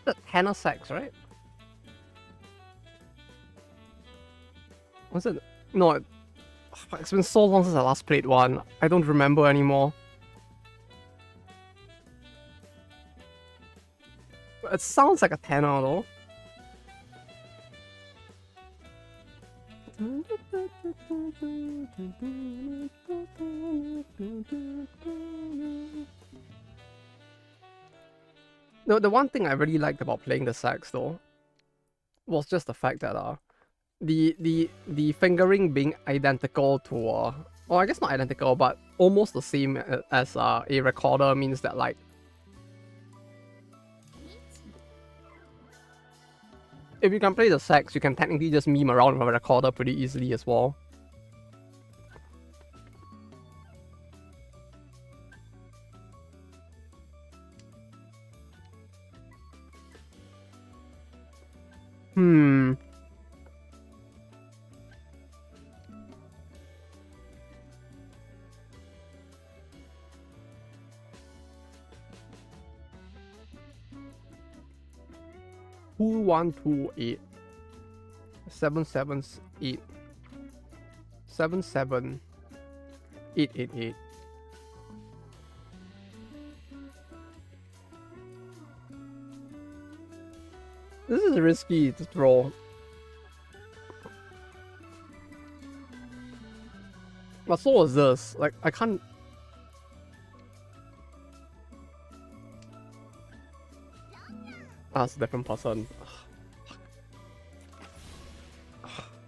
The tenor sax, right? Was it? No, it's been so long since I last played one. I don't remember anymore. It sounds like a tenor though. No, the one thing I really liked about playing the sax though was just the fact that the fingering being identical to well, I guess not identical, but almost the same as a recorder means that like if you can play the sax, you can technically just meme around with a recorder pretty easily as well. 2128 778 77888. This is risky to throw. But so was this. Like, I can't. Ah, it's a different person.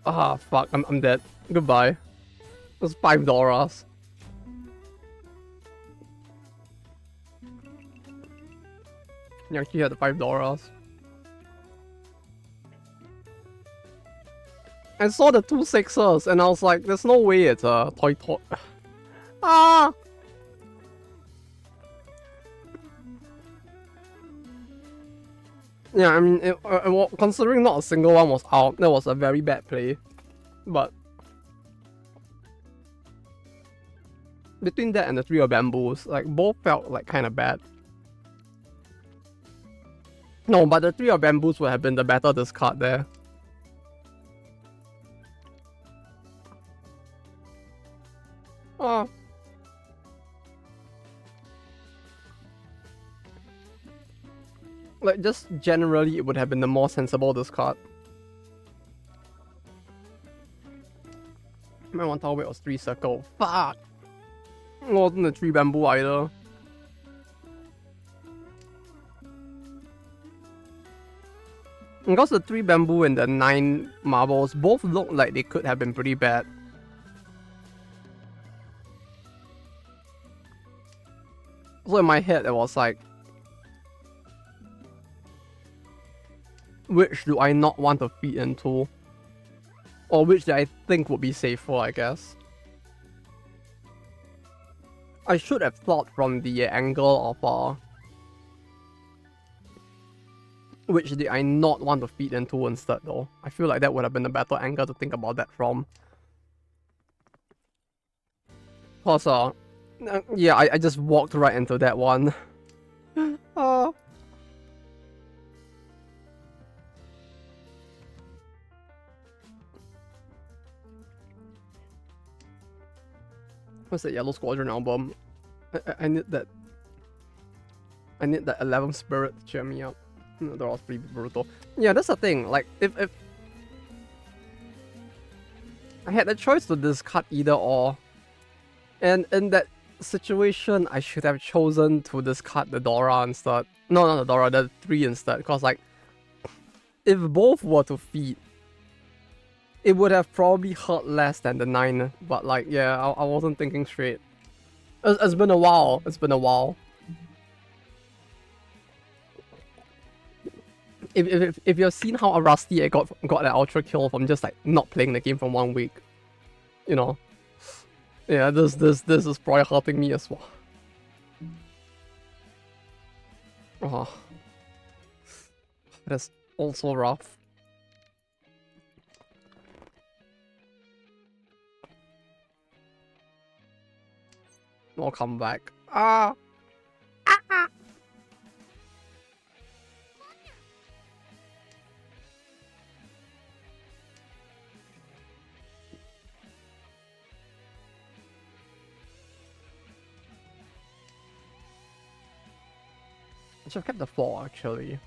Ah, fuck. I'm dead. Goodbye. It's $5. You actually had the $5. I saw the 2 6s and I was like, there's no way it's a toy. Ah! Yeah, I mean, considering not a single one was out, that was a very bad play. But between that and the 3 of bamboos, like, both felt like kind of bad. No, but the 3 of bamboos would have been the better discard there. Oh. Like, just generally, it would have been the more sensible discard. My 1 tower weight was 3 circle. Fuck! It wasn't the 3 bamboo either. Because the 3 bamboo and the 9 marbles both look like they could have been pretty bad. So in my head, it was like, which do I not want to feed into? Or which do I think would be safer, I guess? I should have thought from the angle of which did I not want to feed into instead though. I feel like that would have been a better angle to think about that from. Plus, yeah, I just walked right into that one. What's that Yellow Squadron album? I need that. I need that 11th spirit to cheer me up. That was pretty brutal. Yeah, that's the thing. Like, if I had the choice to discard either or, and in that situation, I should have chosen to discard the Dora instead. No, not the Dora, the 3 instead. Because, like, if both were to feed, it would have probably hurt less than the 9. But, like, yeah, I wasn't thinking straight. It's been a while. It's been a while. If you've seen how rusty I got that ultra kill from just like not playing the game for 1 week, you know, yeah, this is probably hurting me as well. Oh, that's also rough. I'll come back. Ah. I should have kept the 4 actually.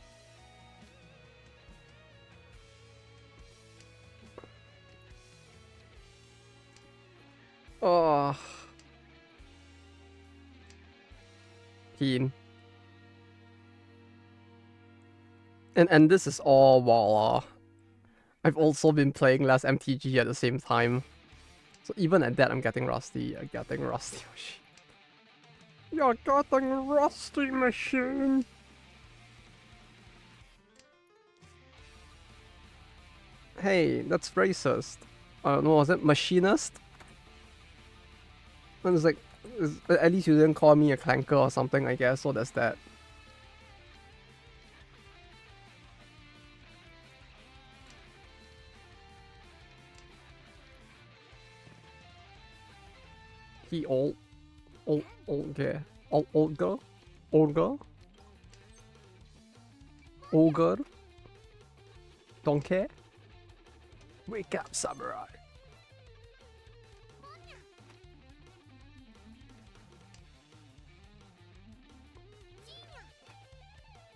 Oh. Keen. And this is all while I've also been playing less MTG at the same time. So even at that, I'm getting rusty. I'm getting rusty. You're getting rusty, machine. Hey, that's racist. No, was it machinist? And it's like, at least you didn't call me a clanker or something, I guess. So that's that. He old girl. Old girl? Ogre? Don't care. Wake up, samurai.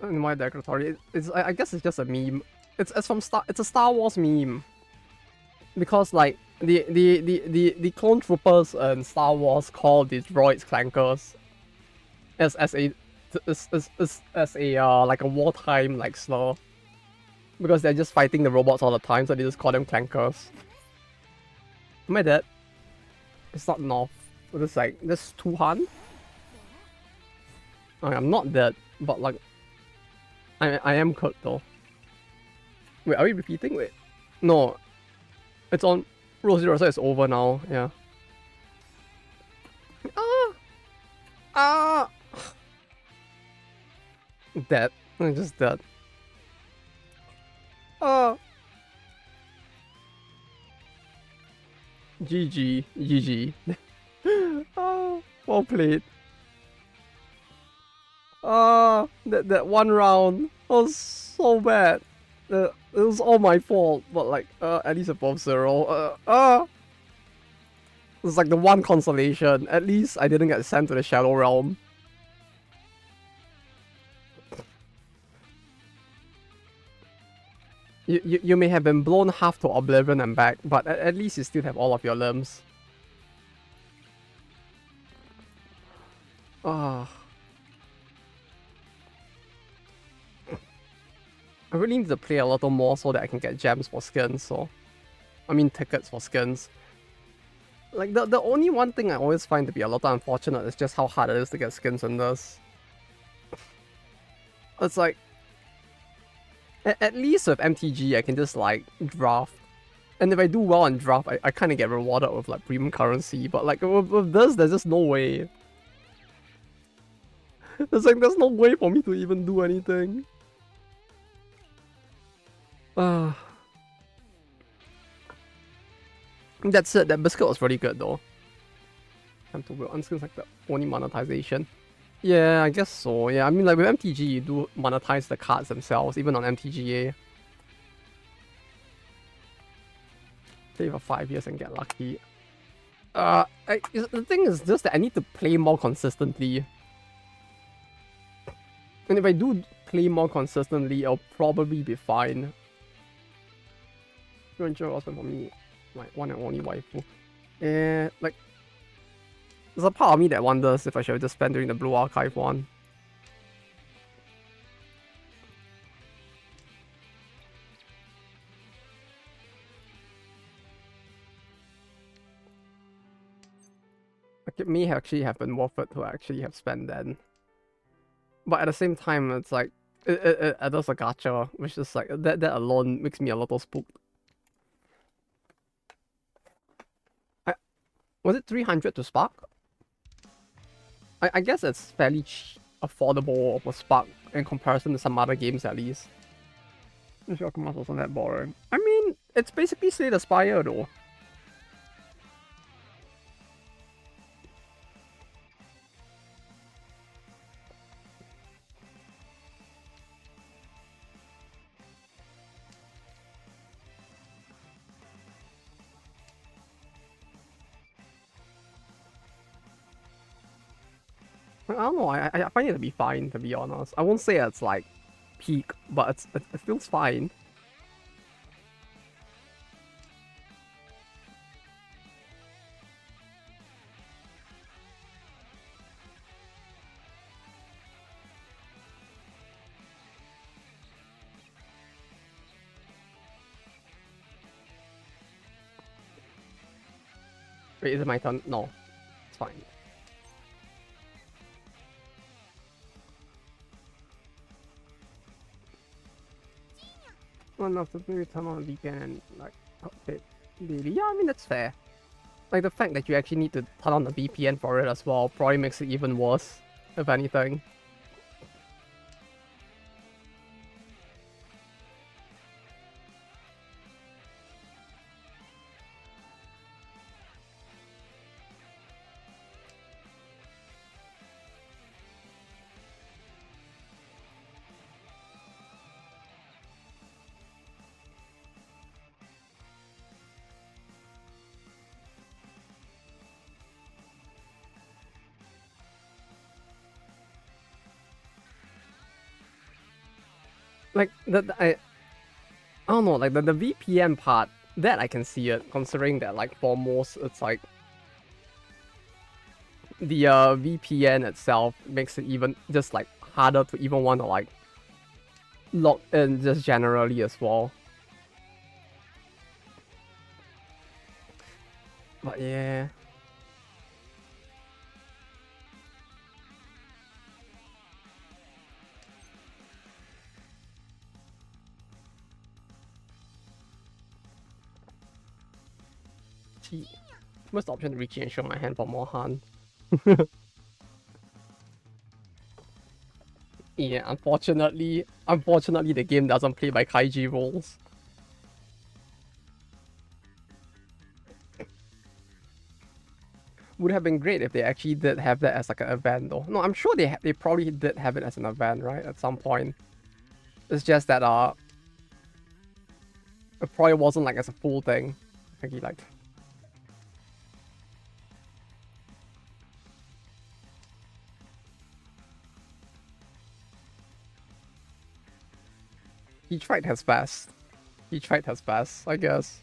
In my decoratory, I guess it's just a meme. It's a Star Wars meme. Because like the clone troopers in Star Wars call the droids clankers as a like a wartime like slur. Because they're just fighting the robots all the time, so they just call them clankers. Am I dead? It's not North. It's like this Tuhan. I'm not dead, but like I am cooked though. Wait, are we repeating? Wait. No. It's on Rose Zero, so it's over now, yeah. Ah! Ah! Dead. I'm just dead. Ah! GG. GG. Ah, well played. Ah, that one round was so bad. It was all my fault, but like, at least above 0. It's like the one consolation. At least I didn't get sent to the Shadow Realm. You may have been blown half to oblivion and back, but at least you still have all of your limbs. Ah. I really need to play a little more so that I can get gems for skins, so... I mean tickets for skins. Like, the only one thing I always find to be a little unfortunate is just how hard it is to get skins in this. It's like... At least with MTG, I can just, like, draft. And if I do well on draft, I kind of get rewarded with, like, premium currency. But, like, with this, there's just no way. It's like, there's no way for me to even do anything. That's it. That biscuit was really good, though. Time to build unskins like the only monetization. Yeah, I guess so. Yeah, I mean, like with MTG, you do monetize the cards themselves, even on MTGA. Play for 5 years and get lucky. The thing is just that I need to play more consistently. And if I do play more consistently, I'll probably be fine. 200 was for me, my one and only waifu. Like, there's a part of me that wonders if I should have just spent during the Blue Archive one. Like, it may actually have been worth it to actually have spent then. But at the same time, it's like, it does a gacha, which is like, that alone makes me a little spooked. Was it 300 to Spark? I guess it's fairly affordable for Spark in comparison to some other games at least. Shokumas wasn't that boring. I mean, it's basically Slay the Spire though. I don't know, I find it to be fine, to be honest. I won't say it's like peak, but it feels fine. Wait, is it my turn? No, it's fine. Well, enough to maybe turn on the weekend and like update daily. Yeah, I mean that's fair. Like the fact that you actually need to turn on the VPN for it as well probably makes it even worse, if anything. Like I don't know, like the VPN part, that I can see it, considering that like for most it's like the VPN itself makes it even just like harder to even want to like log in just generally as well. But yeah. Gee. What's the option to reach and show my hand for more Han? Yeah, unfortunately the game doesn't play by Kaiji rules. Would have been great if they actually did have that as like an event though. No, I'm sure they probably did have it as an event, right? At some point. It's just that it probably wasn't like as a full thing. I think he like he tried his best. He tried his best, I guess.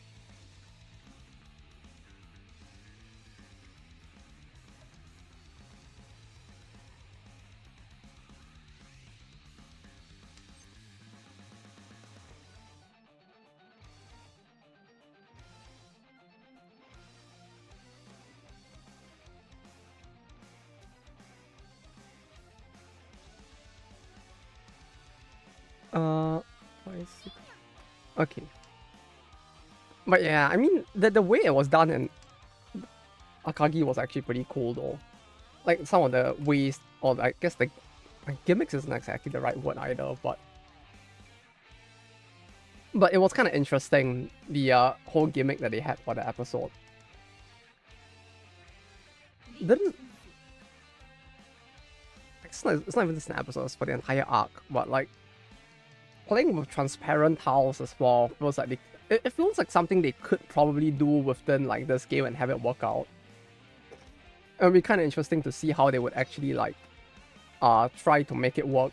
What is it? Okay. But yeah, I mean the way it was done in Akagi was actually pretty cool though. Like some of the ways, or I guess the like, gimmicks isn't exactly the right word either, but it was kind of interesting, the whole gimmick that they had for the episode. Didn't it's not even just an episode, it's for the entire arc, but like playing with transparent tiles as well feels like it feels like something they could probably do within like this game and have it work out. It would be kind of interesting to see how they would actually like try to make it work.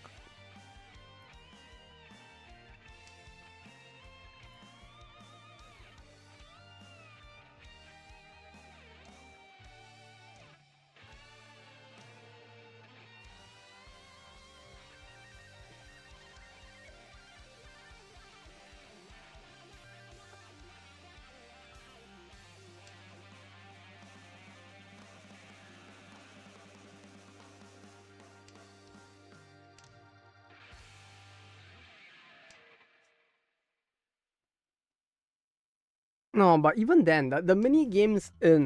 No, but even then, the mini games in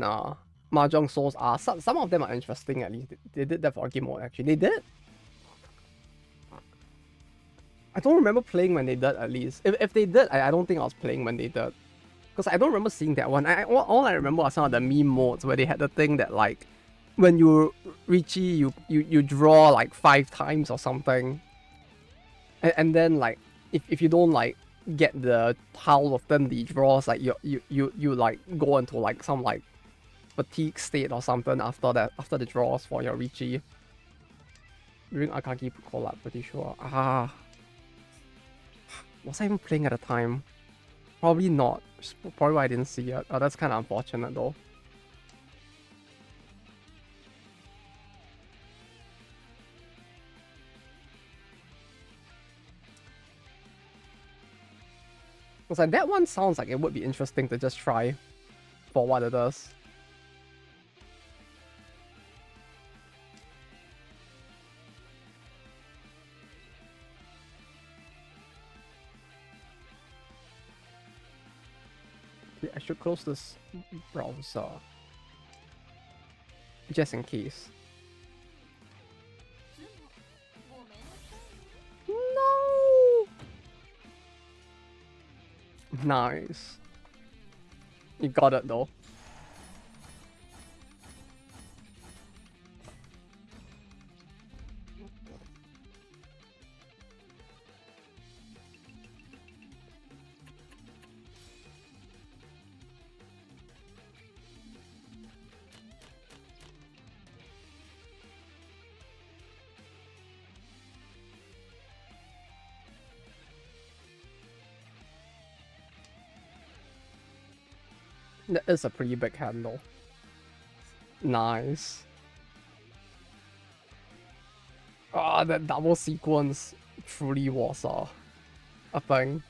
Mahjong Souls are some of them are interesting. At least they did that for a game mode. Actually, they did. I don't remember playing when they did. At least if they did, I don't think I was playing when they did, because I don't remember seeing that one. All I remember are some of the meme modes where they had the thing that like when you Richie you draw like 5 times or something, and then like if you don't like get the tile within the draws, like you like go into like some like fatigue state or something after the draws for your Richie. During Akagi collab, pretty sure. Was I even playing at the time? Probably not. Probably why I didn't see it. Oh, that's kind of unfortunate though. Because like that one sounds like it would be interesting to just try for what it does. Okay, I should close this browser just in case. No. Nice. You got it though. That is a pretty big handle. Nice. Ah, that double sequence truly was a thing.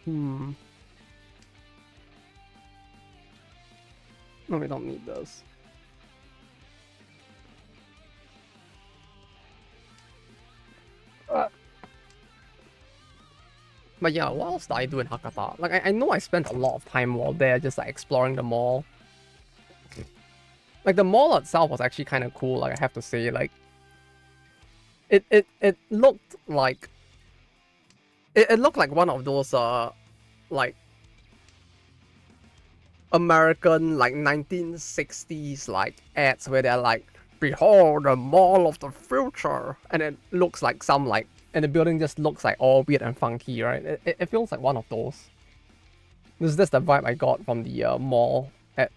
Hmm. No, we don't need this. But yeah, what else did I do in Hakata? Like, I know I spent a lot of time while there just like exploring the mall. Like, the mall itself was actually kind of cool, like, I have to say. Like, it looked like... It looked like one of those, like, American, like, 1960s, like, ads where they're like, behold, the mall of the future. And it looks like some, like, and the building just looks like all weird and funky, right? It feels like one of those. That's the vibe I got from the mall at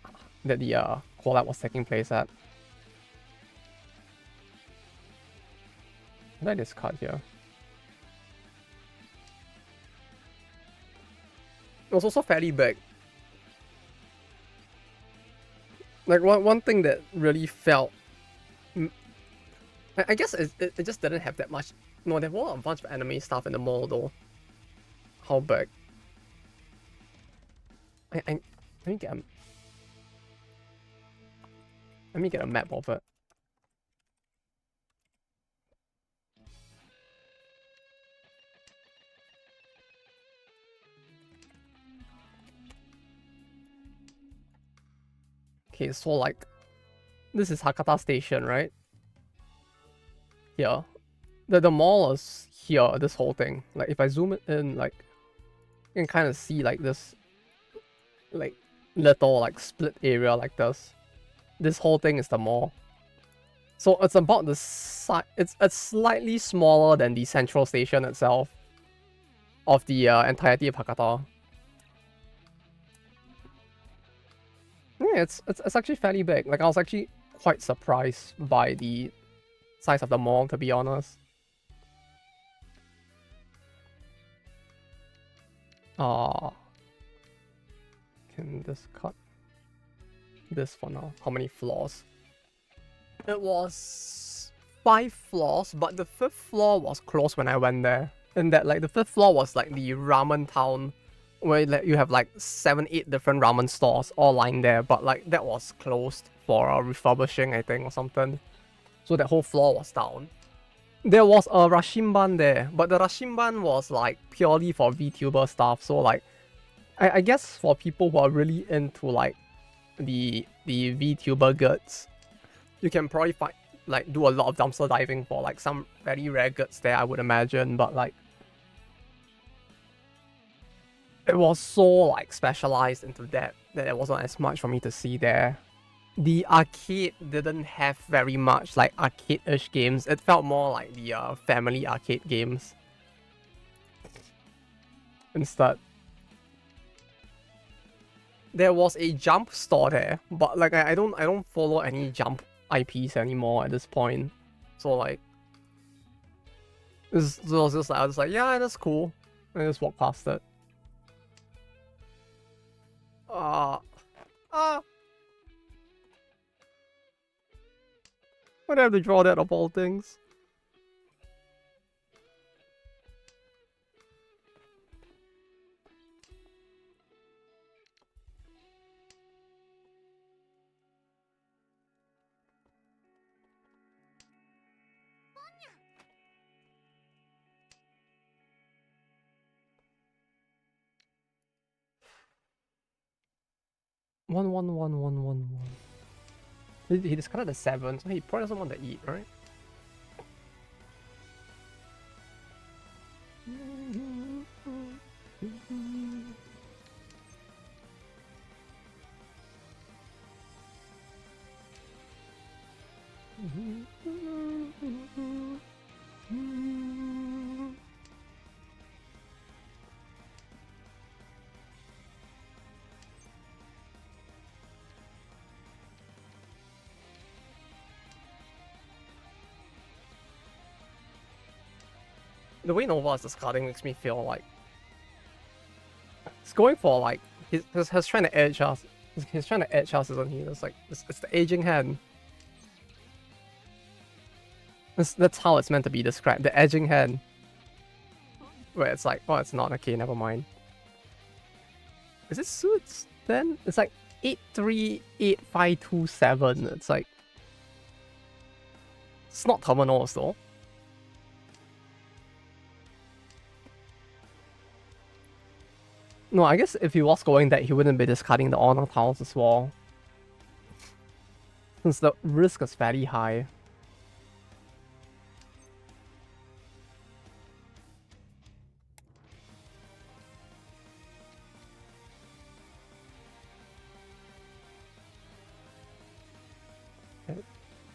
that the collab was taking place at. Did I discard here? It was also fairly big. Like one thing that really felt, I guess it just didn't have that much. No, there were a bunch of anime stuff in the mall though. How big? Let me get a map of it. Okay, so like, this is Hakata Station, right? Here. The mall is here, this whole thing. Like, if I zoom it in, like, you can kind of see, like, this, like, little, like, split area like this. This whole thing is the mall. So it's about the size, it's slightly smaller than the central station itself of the entirety of Hakata. Yeah, it's actually fairly big. Like, I was actually quite surprised by the size of the mall, to be honest. Can this cut this for now? How many floors? It was 5 floors, but the 5th floor was closed when I went there. And that, like, the 5th floor was like the ramen town, where like you have like 7-8 different ramen stores all lying there, but like that was closed for refurbishing, I think, or something. So that whole floor was down. There was a Rashimban there, but the Rashimban was like purely for VTuber stuff. So like, I guess for people who are really into like the VTuber goods, you can probably find like do a lot of dumpster diving for like some very rare goods there, I would imagine. But like, it was so like specialized into that there wasn't as much for me to see there. The arcade didn't have very much like arcade-ish games. It felt more like the family arcade games instead. There was a Jump store there, but like I don't follow any Jump IPs anymore at this point. So like, so I was like, yeah, that's cool. And I just walk past it. Uh, uh, why'd I have to draw that of all things? One. He discarded the 7, so he probably doesn't want to eat, right? The way Nova is discarding makes me feel like it's going for like he's trying to edge us. He's trying to edge us, isn't he? It's like it's the aging hand. That's how it's meant to be described. The edging hand. Where it's like, oh, it's not. Okay, never mind. Is it suits then? It's like 838527. It's like it's not terminals though. No, I guess if he was going that, he wouldn't be discarding the honor tiles as well. Since the risk is very high.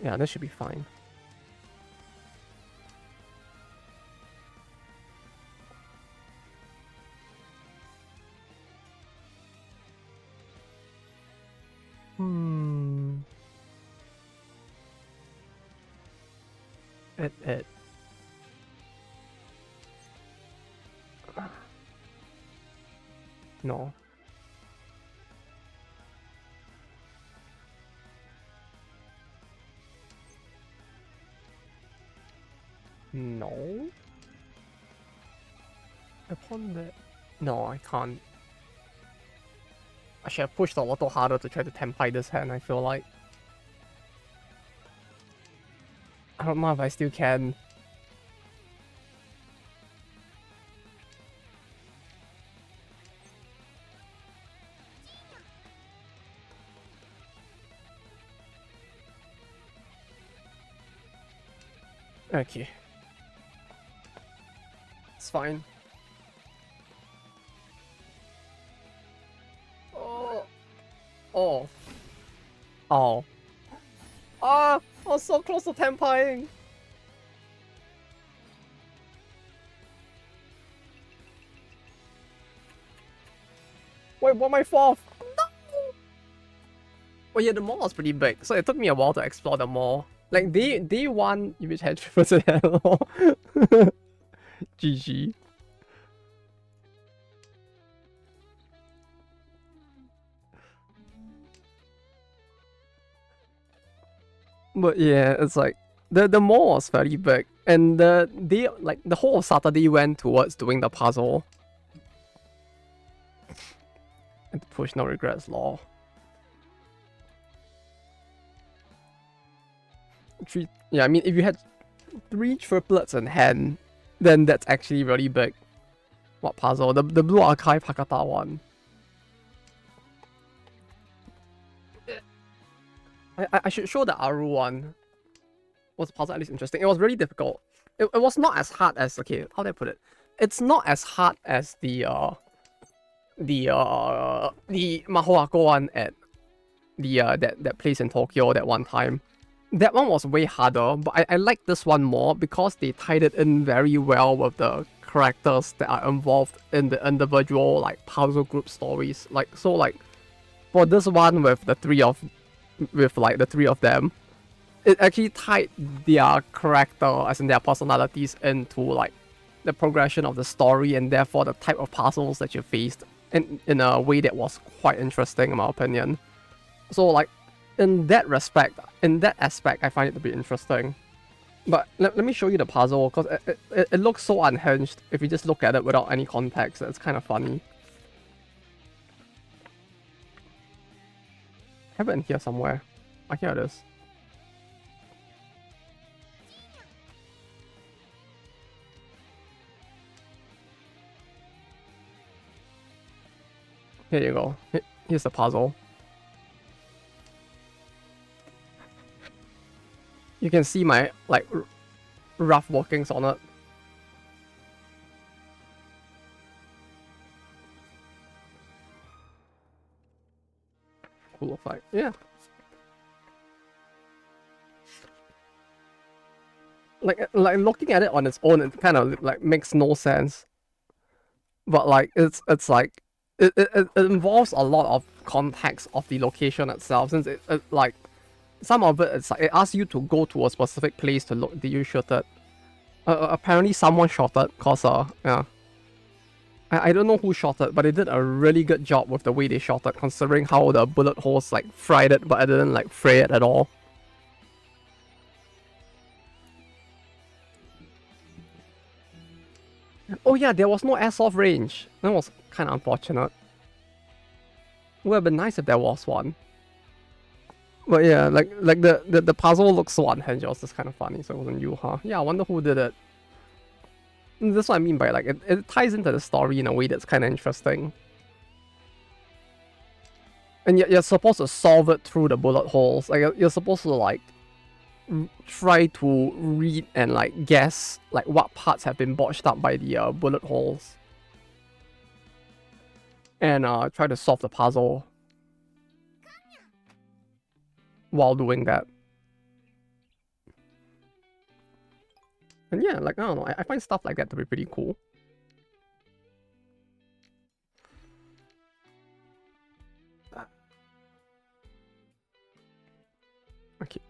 Yeah, this should be fine. It. No. No. Upon that. No, I can't. I should have pushed a little harder to try to tempai this hand, I feel like. I don't know if I still can. Okay. It's fine. Oh. Oh. Oh. Ah! I was so close to tempaiing! Wait, what my fourth? No! Well, yeah, the mall was pretty big, so it took me a while to explore the mall. Like, day one, image had 3%. GG. But yeah, it's like the mall was very big, and the whole of Saturday went towards doing the puzzle. And push no regrets law. Yeah, I mean, if you had 3 triplets in hand, then that's actually really big. What puzzle? The Blue Archive Hakata one. I should show the Aru one. Was the puzzle at least interesting? It was really difficult. It was not as hard as, okay, how do I put it? It's not as hard as the Mahoako one at the that place in Tokyo that one time. That one was way harder, but I like this one more because they tied it in very well with the characters that are involved in the individual like puzzle group stories. Like for this one with the three of them, it actually tied their character, as in their personalities, into like the progression of the story and therefore the type of puzzles that you faced in a way that was quite interesting in my opinion. So like in that aspect, I find it to be interesting. But let me show you the puzzle, because it looks so unhinged if you just look at it without any context. It's kind of funny. I have it in here somewhere. Here it is. Here you go. Here's the puzzle. You can see my like rough workings on it. Cool fight. Yeah. Like looking at it on its own, it kind of like makes no sense. But like it's like it involves a lot of context of the location itself, since it like some of it, it's like it asks you to go to a specific place to look. Did you shoot it? Apparently someone shot it, cause yeah. I don't know who shot it, but they did a really good job with the way they shot it, considering how the bullet holes like fried it, but I didn't like fray it at all. Oh yeah, there was no airsoft range. That was kind of unfortunate. Would have been nice if there was one. But yeah, like the puzzle looks so unhinged. It was just kind of funny. So it wasn't you, huh? Yeah, I wonder who did it. That's what I mean by like it ties into the story in a way that's kind of interesting. And you're supposed to solve it through the bullet holes. Like you're supposed to like try to read and like guess like what parts have been botched up by the bullet holes. And try to solve the puzzle while doing that. And yeah, like I don't know, I find stuff like that to be pretty cool. Okay.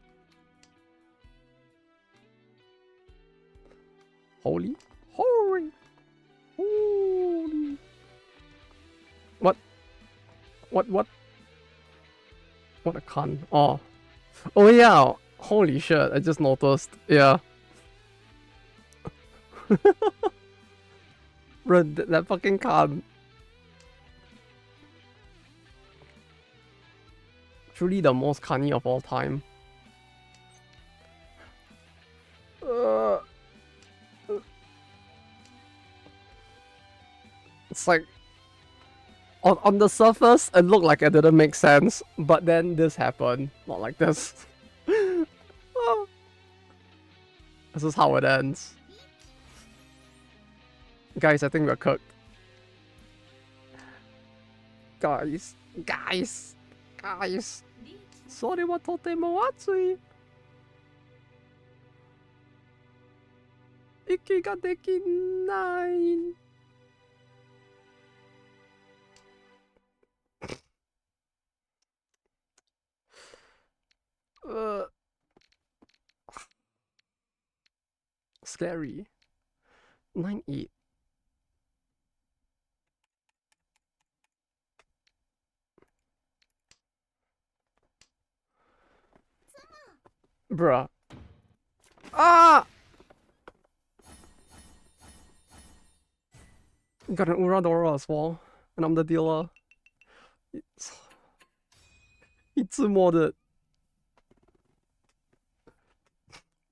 Holy. Holy. Holy. What? What a cunt. Oh. Oh yeah. Holy shit, I just noticed. Yeah. Bro, that fucking cunt. Truly the most cunny of all time. It's like on the surface it looked like it didn't make sense, but then this happened. Not like this. This is how it ends. Guys, I think we're cooked. Guys. それはとても熱い。息ができない。Scary. 9-8. Bruh. Ah! Got an Uradora as well. And I'm the dealer. It's modded.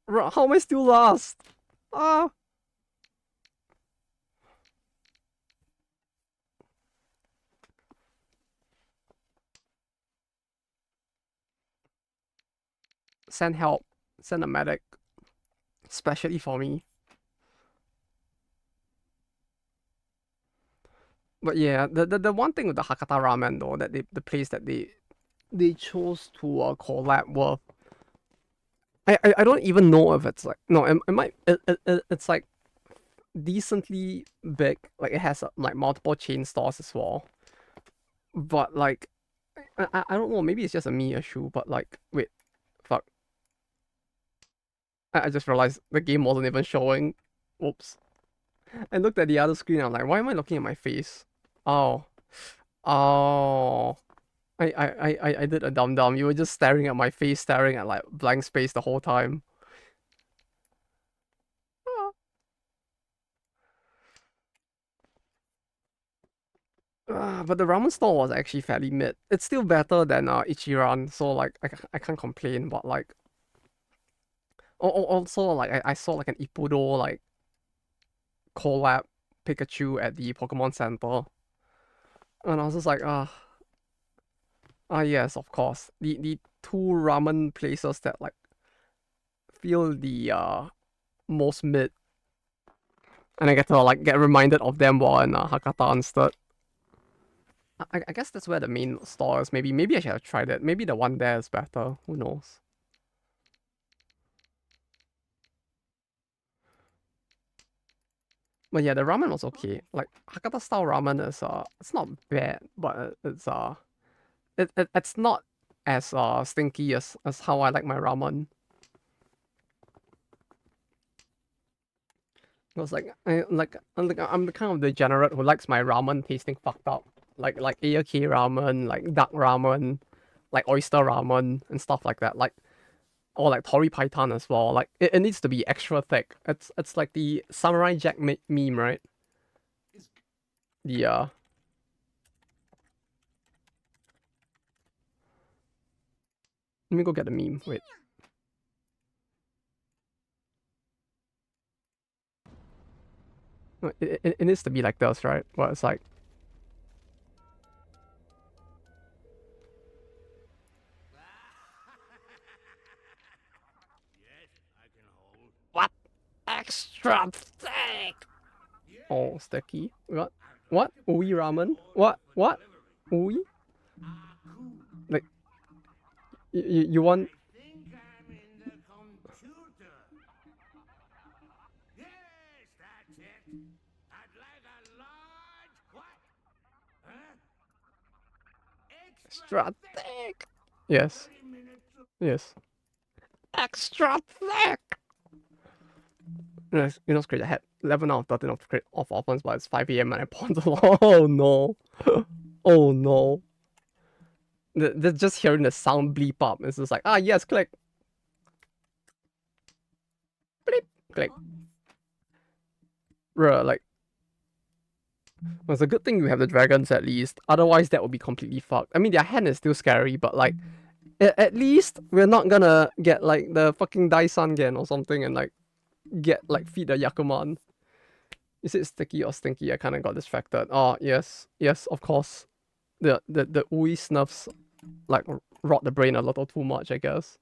Bruh, how am I still last? Ah! Send help. Send a medic. Especially for me. But yeah, the one thing with the Hakata ramen though, that the place that they chose to collab with, I don't even know if it's like no, it might it's like decently big, like it has like multiple chain stores as well. But like I don't know, maybe it's just a me issue, but like wait, fuck. I just realized the game wasn't even showing. Oops. I looked at the other screen, I'm like, why am I looking at my face? Oh. Oh. I did a dumb. You were just staring at my face, staring at like blank space the whole time. But the ramen store was actually fairly mid. It's still better than Ichiran, so like I can't complain. But like, also like I saw like an Ippudo like collab Pikachu at the Pokemon Center, and I was just like yes, of course, the two ramen places that like feel the most mid, and I get to like get reminded of them while in Hakata instead. I guess that's where the main store is. Maybe I should have tried it. Maybe the one there is better. Who knows? But yeah, the ramen was okay. Like Hakata style ramen is it's not bad, but it's it's not as stinky as how I like my ramen. I was I'm the kind of degenerate who likes my ramen tasting fucked up. Like AOK ramen, like duck ramen, like oyster ramen and stuff like that. Like or like tori python as well. Like it needs to be extra thick. It's like the samurai jack meme, right? Yeah. Let me go get the meme. Wait. No, it needs to be like this, right? Where it's like what? Extra thick. Oh, sticky. What? What? Ui ramen? What? What? Ui? Like you want? Extra thick. Yes. Yes. Extra thick. You know, it's great. I had 11 out of 13 of offense, but it's 5 a.m. and I pawned a lot. Oh no. Oh no. Just hearing the sound bleep up. It's just like, ah, yes, click. Bleep. Click. Bruh, like, well, it's a good thing we have the dragons at least. Otherwise, that would be completely fucked. I mean, their hand is still scary, but like, at least we're not gonna get like the fucking Daisan again or something and like get like feed the Yakuman. Is it sticky or stinky? I kind of got distracted. Oh yes, yes, of course. The Ui snuffs like rot the brain a little too much, I guess.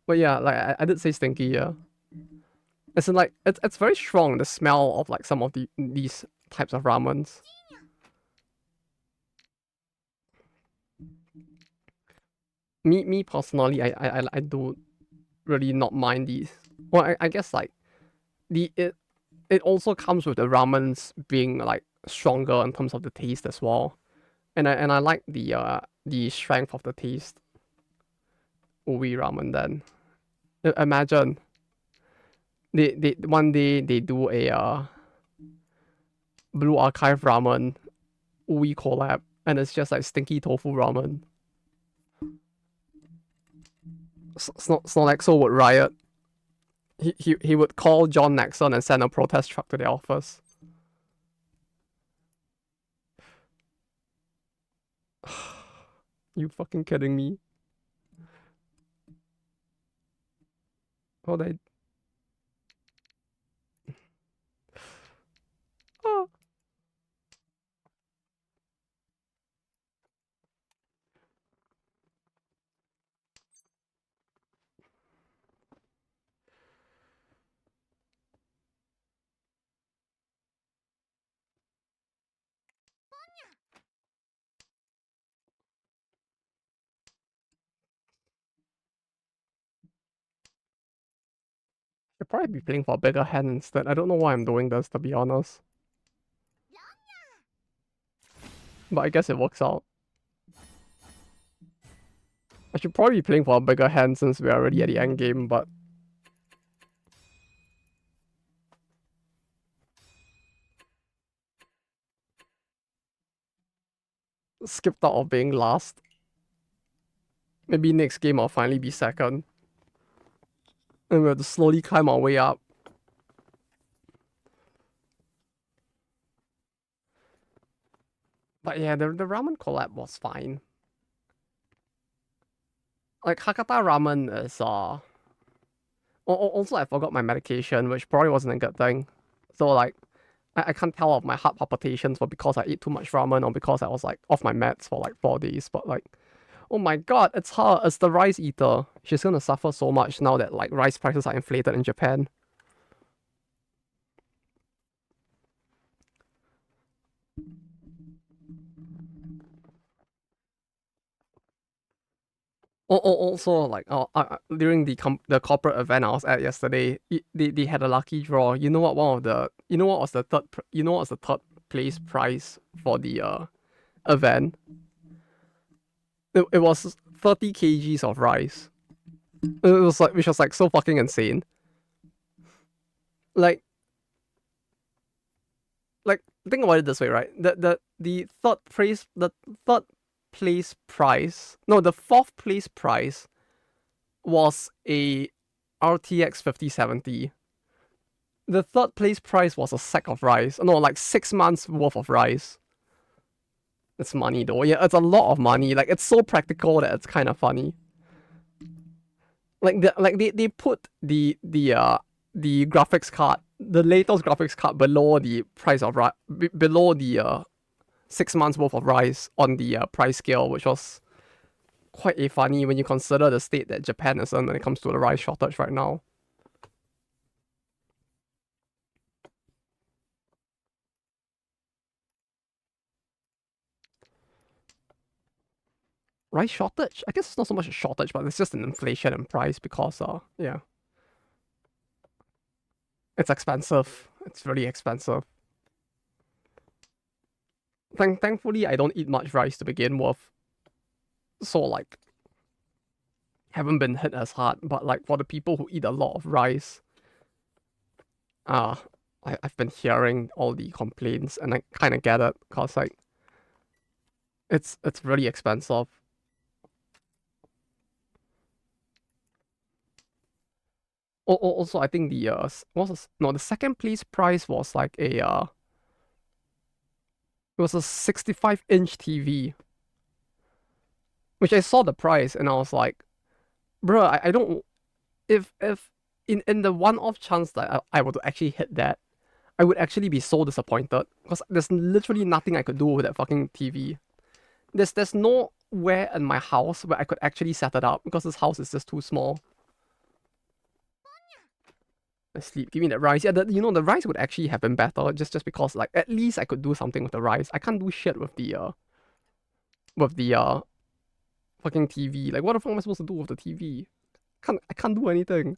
But yeah, like I did say stinky, yeah. It's in like it's very strong, the smell of like some of these types of ramens. Me personally, I do really not mind these. Well, I guess like the it also comes with the ramens being like stronger in terms of the taste as well. And I like the strength of the taste. Ui ramen then. Imagine they one day they do a Blue Archive ramen Ui collab and it's just like stinky tofu ramen. Snorlaxo would riot. He would call John Nexon and send a protest truck to the office. You fucking kidding me? Oh, they. Oh. Should probably be playing for a bigger hand instead. I don't know why I'm doing this, to be honest. But I guess it works out. I should probably be playing for a bigger hand since we're already at the end game, but skipped out of being last. Maybe next game I'll finally be second. And we have to slowly climb our way up. But yeah, the ramen collab was fine. Like Hakata ramen is also I forgot my medication, which probably wasn't a good thing. So like I can't tell if my heart palpitations were because I ate too much ramen or because I was like off my meds for like 4 days. But like, oh my god, it's her, it's the rice eater. She's gonna suffer so much now that like rice prices are inflated in Japan. Also, like during the corporate event I was at yesterday, they had a lucky draw. You know what? You know what was the third? You know what was the third place prize for the event? It was 30 kgs of rice. It was like which was like so fucking insane. Like think about it this way, right? The third place prize, no, the fourth place prize was a RTX 5070. The third place prize was a sack of rice. No, like 6 months worth of rice. It's money though. Yeah, it's a lot of money. Like it's so practical that it's kind of funny. They put the graphics card, the latest graphics card below the price of below the 6 months worth of rice on the price scale, which was quite a funny when you consider the state that Japan is in when it comes to the rice shortage right now. Rice shortage? I guess it's not so much a shortage, but it's just an inflation in price because yeah, it's expensive. It's really expensive. Thankfully, I don't eat much rice to begin with, so like haven't been hit as hard. But like for the people who eat a lot of rice, uh I've been hearing all the complaints, and I kind of get it because like it's really expensive. Also, I think the no, the second place prize was like a it was a 65-inch TV, which I saw the price and I was like, bruh, I don't, if in the one off chance that I were to actually hit that, I would actually be so disappointed because there's literally nothing I could do with that fucking TV. There's nowhere in my house where I could actually set it up because this house is just too small. Sleep, give me that rice. Yeah, the rice would actually have been better just because like at least I could do something with the rice. I can't do shit with the fucking TV. Like what the fuck am I supposed to do with the TV? I can't do anything.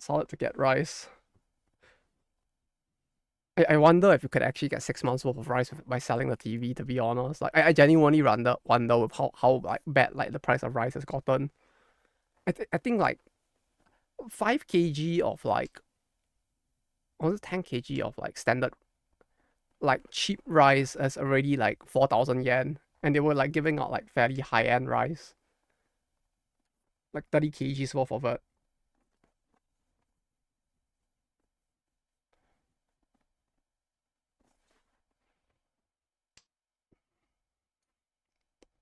Solid to get rice. I wonder if you could actually get 6 months worth of rice by selling the TV. To be honest, like I genuinely wonder with how like bad like the price of rice has gotten. I think like 5 kg of like, or was it 10 kg of like standard like cheap rice is already like 4,000 yen, and they were like giving out like fairly high end rice, like 30 kgs worth of it.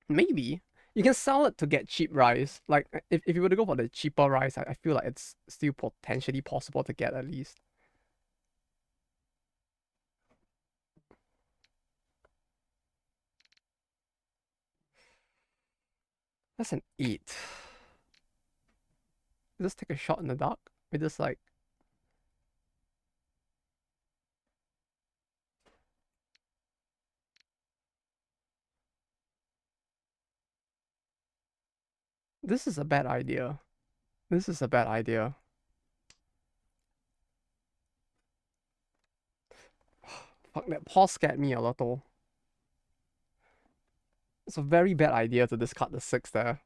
Maybe you can sell it to get cheap rice. Like if you were to go for the cheaper rice, I feel like it's still potentially possible to get at least. That's an 8. Just take a shot in the dark. We just like this is a bad idea. This is a bad idea. Fuck, that pause scared me a little. It's a very bad idea to discard the 6 there.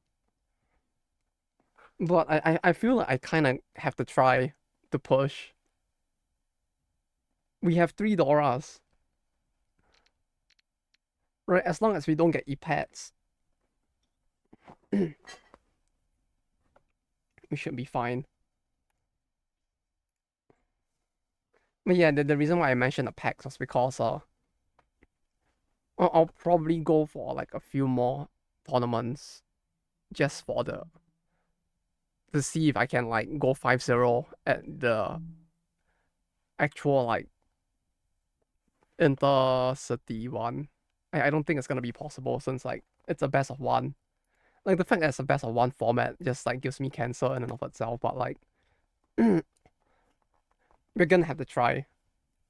But I feel like I kind of have to try to push. We have 3 Doras. Right, as long as we don't get E-pads, we should be fine. But yeah, the reason why I mentioned the packs was because I'll probably go for like a few more tournaments just for the to see if I can like go 5-0 at the actual like intercity one. I don't think it's gonna be possible since like it's a best of one. Like the fact that it's a best of one format just like gives me cancer in and of itself, but like we're gonna have to try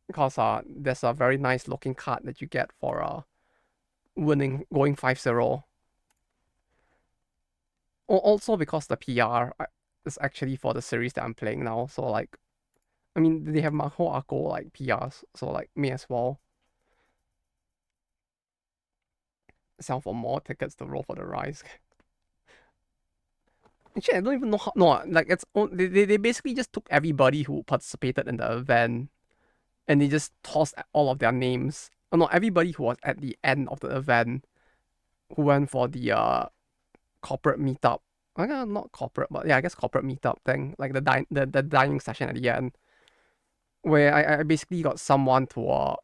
because there's a very nice looking card that you get for winning going 5-0. Also because the PR is actually for the series that I'm playing now, so like I mean they have Mahjong Arco like PRs, so like may as well sell for more tickets to roll for the rise. Actually, I don't even know how. No, like they basically just took everybody who participated in the event and they just tossed all of their names. Oh, no, everybody who was at the end of the event who went for the corporate meetup. Not corporate, but yeah, I guess corporate meetup thing, like the dining session at the end, where I basically got someone to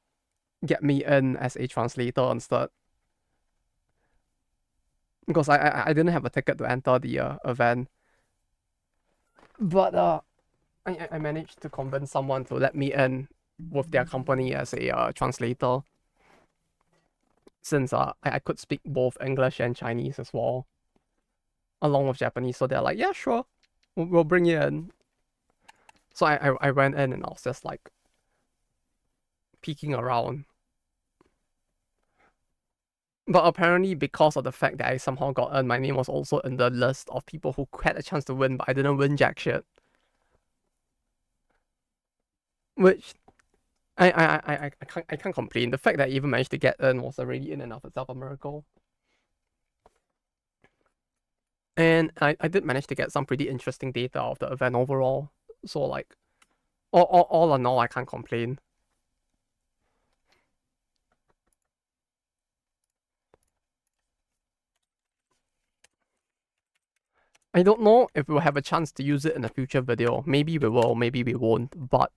get me in as a translator instead because I didn't have a ticket to enter the event, but I managed to convince someone to let me in with their company as a translator since I could speak both English and Chinese as well, along with Japanese. So they're like, yeah, sure, we'll bring you in. So I went in and I was just like peeking around. But apparently, because of the fact that I somehow got in, my name was also in the list of people who had a chance to win, but I didn't win jack shit. Which I can't complain. The fact that I even managed to get in was already in and of itself a miracle. And I did manage to get some pretty interesting data of the event overall. So like all in all, I can't complain. I don't know if we'll have a chance to use it in a future video. Maybe we will, maybe we won't, but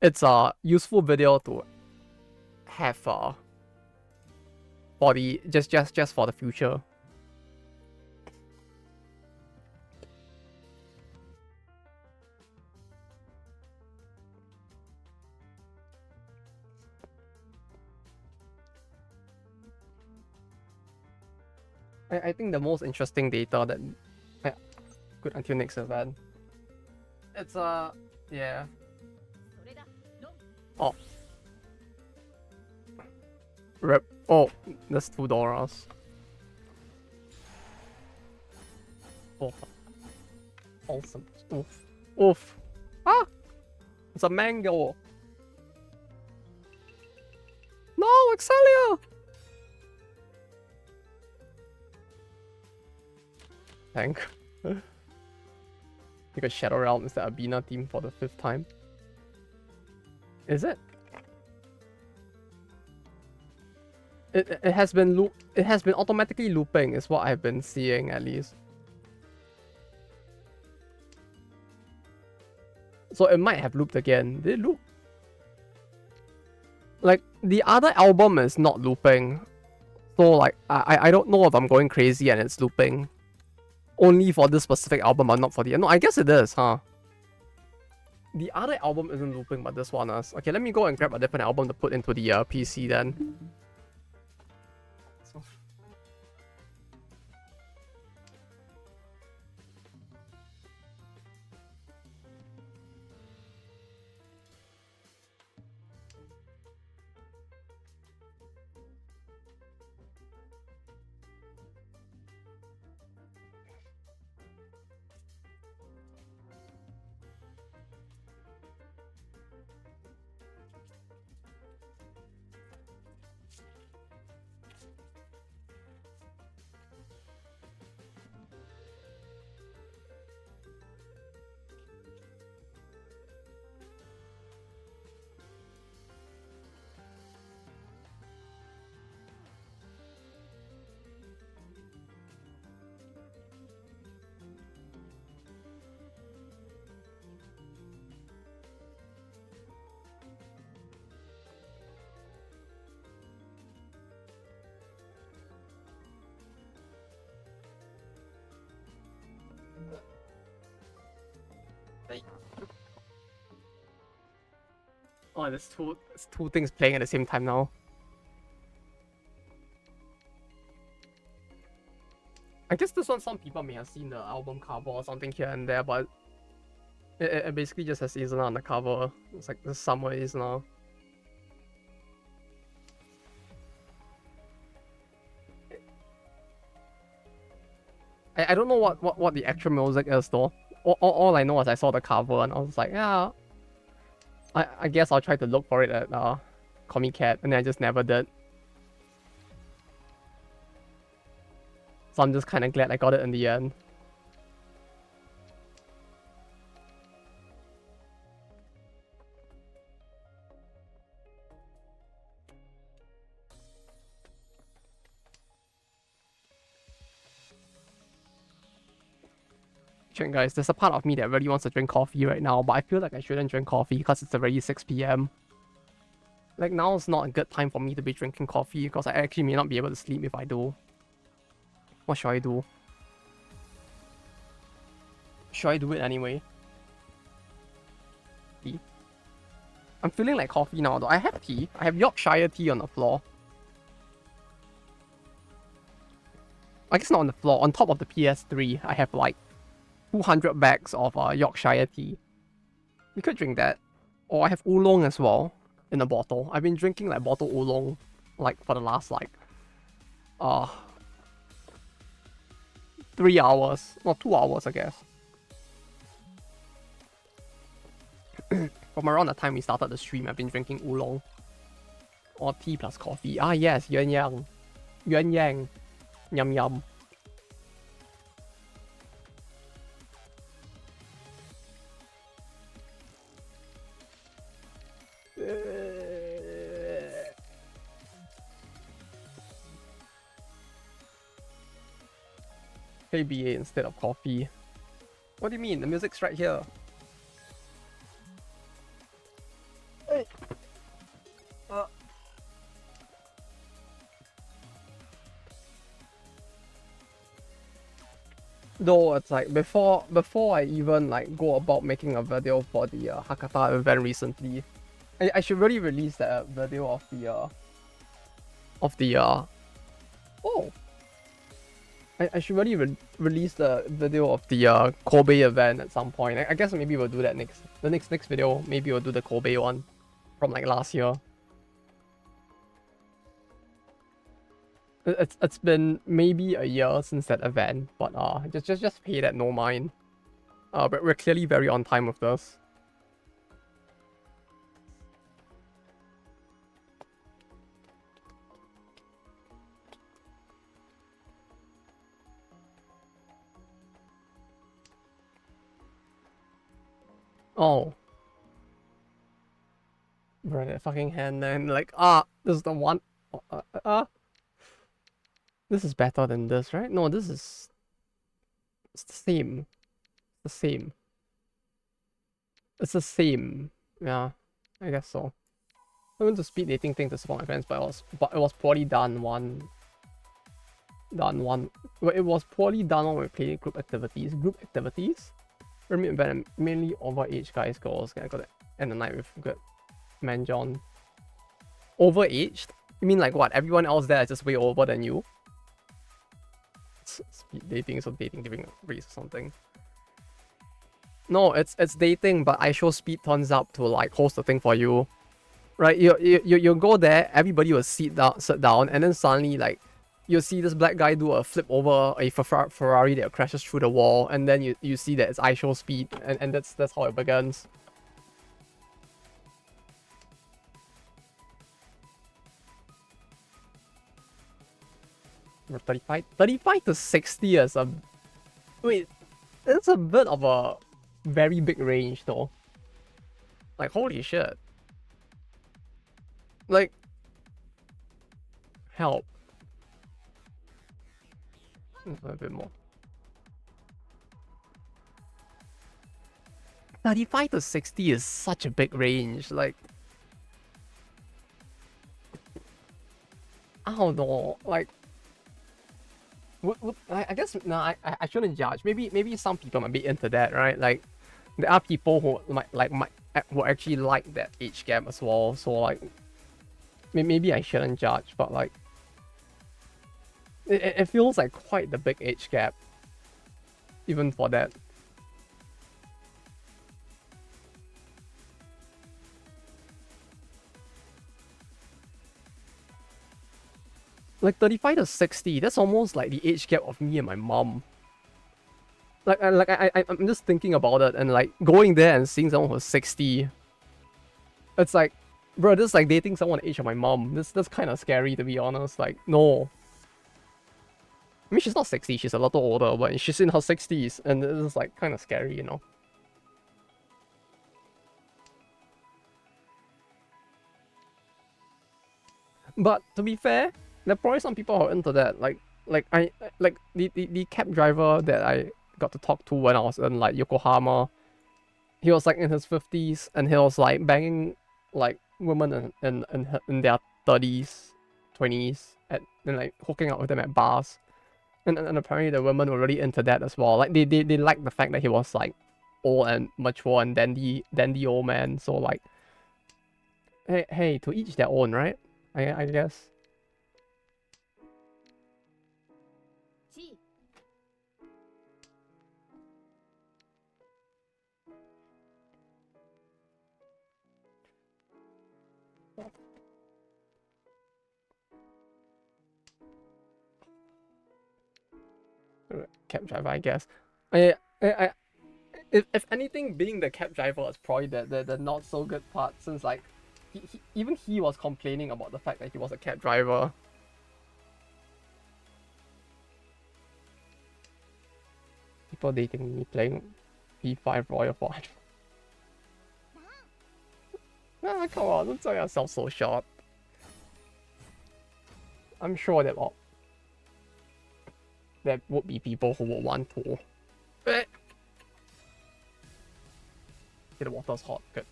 it's a useful video to have for the just for the future. I think the most interesting data that good until next event. It's yeah. Oh. Rep. Oh, that's $2. Oh, awesome. Oof. Oof. Ah! It's a mango. No, Excelia! Thank. You got Shadow Realm is the Abina team for the 5th time. Is it? It has been automatically looping is what I've been seeing at least. So it might have looped again. Did it loop? Like the other album is not looping. So like I don't know if I'm going crazy and it's looping. Only for this specific album, but not for the... No, I guess it is, huh? The other album isn't looping, but this one is. Okay, let me go and grab a different album to put into the PC then. Oh, there's two things playing at the same time now. I guess this one, some people may have seen the album cover or something here and there, but it basically just has Isna on the cover. It's like the summer Isna. I don't know what the actual music is though. All I know is I saw the cover and I was like, yeah. I guess I'll try to look for it at Comic Cat, and then I just never did. So I'm just kind of glad I got it in the end. question, guys. There's a part of me that really wants to drink coffee right now, but I feel like I shouldn't drink coffee because it's already 6 p.m. Like, now is not a good time for me to be drinking coffee because I actually may not be able to sleep if I do. What should I do? Should I do it anyway? Tea. I'm feeling like coffee now though. I have tea. I have Yorkshire tea on the floor. I guess not on the floor. On top of the PS3, I have like 200 bags of Yorkshire tea. We could drink that. Or I have oolong as well in a bottle. I've been drinking like bottle oolong like for the last like 3 hours. Or 2 hours, I guess. From around the time we started the stream, I've been drinking oolong. Or tea plus coffee. Ah yes, yuan yang. Yuan yang. Yum yum. KBA instead of coffee. What do you mean? The music's right here. Hey. Though it's like before I even like go about making a video for the Hakata event recently, I should really release that video of the oh, I should really release the video of the Kobe event at some point. I guess maybe we'll do that next video. Maybe we'll do the Kobe one from like last year. It's been maybe a year since that event, but just pay that no mind. But we're clearly very on time with this. Oh. Bro, that fucking hand then like this is the one. This is better than this, right? No, this is... It's the same. It's the same. It's the same. Yeah, I guess so. I went to speed dating thing to support my friends, but it was poorly done one. Well, it was poorly done when we played group activities. Group activities? Mainly overage guys, girls. I got to end the night with good Mahjong. Overaged? You mean like what? Everyone else there is just way over than you? Speed dating, so dating during a race or something. No, it's dating, but I show speed turns up to like host the thing for you. Right? You go there, everybody will sit down, and then suddenly like you see this black guy do a flip over a Ferrari that crashes through the wall, and then you see that it's I show speed, and that's how it begins. Or 35 to 60 is a... Wait, it's a bit of a very big range though. Like, holy shit. Like... Help. A bit more. 35 to 60 is such a big range, like... I don't know, like... I guess no, I shouldn't judge. Maybe some people might be into that, right? Like there are people who who actually like that age gap as well. So like maybe I shouldn't judge, but like it feels like quite the big age gap, even for that. Like 35 to 60, that's almost like the age gap of me and my mom. I'm just thinking about it, and like going there and seeing someone who's 60. It's like, bro, this is like dating someone the age of my mom. That's kind of scary, to be honest. Like, no. I mean, she's not 60, she's a little older, but she's in her 60s, and it's like kind of scary, you know. But to be fair, there are probably some people who are into that. Like the cab driver that I got to talk to when I was in like Yokohama. He was like in his 50s and he was like banging like women in their 30s, 20s, and like hooking up with them at bars. And apparently the women were really into that as well. Like they liked the fact that he was like old and mature and dandy old man. So like, hey, to each their own, right? I guess. Cab driver, I guess. I if anything, being the cab driver is probably the not so good part, since like even he was complaining about the fact that he was a cab driver. People dating me playing P5 Royal Forge. Ah, come on, don't sell yourself so short. I'm sure that there would be people who would want to. Okay, the water's hot, good.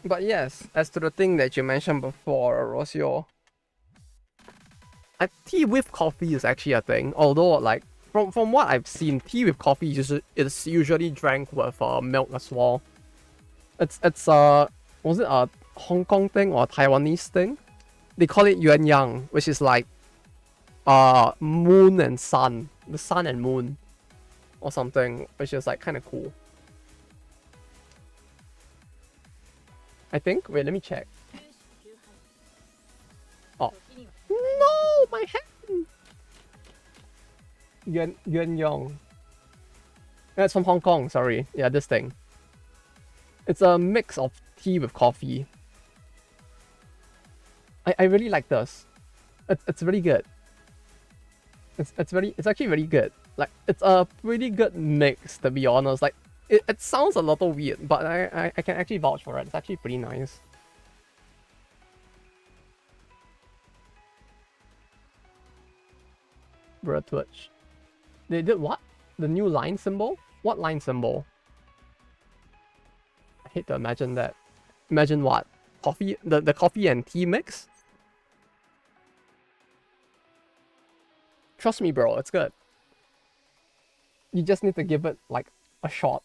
But yes, as to the thing that you mentioned before, Rocio, tea with coffee is actually a thing. Although, like, from what I've seen, tea with coffee is usually drank with milk as well. It's was it a Hong Kong thing or a Taiwanese thing? They call it yuan yang, which is like moon and sun, the sun and moon, or something, which is like kind of cool. I think. Wait, let me check. Oh no, my hand. Yuan Yang. That's from Hong Kong. Sorry. Yeah, this thing. It's a mix of tea with coffee. I really like this. It's really good. It's actually really good. Like, it's a pretty good mix, to be honest. Like, it sounds a little weird, but I can actually vouch for it. It's actually pretty nice. Bruh, Twitch. They did what? The new line symbol? What line symbol? I hate to imagine that. Imagine what? Coffee? The coffee and tea mix? Trust me, bro, it's good. You just need to give it, like, a shot.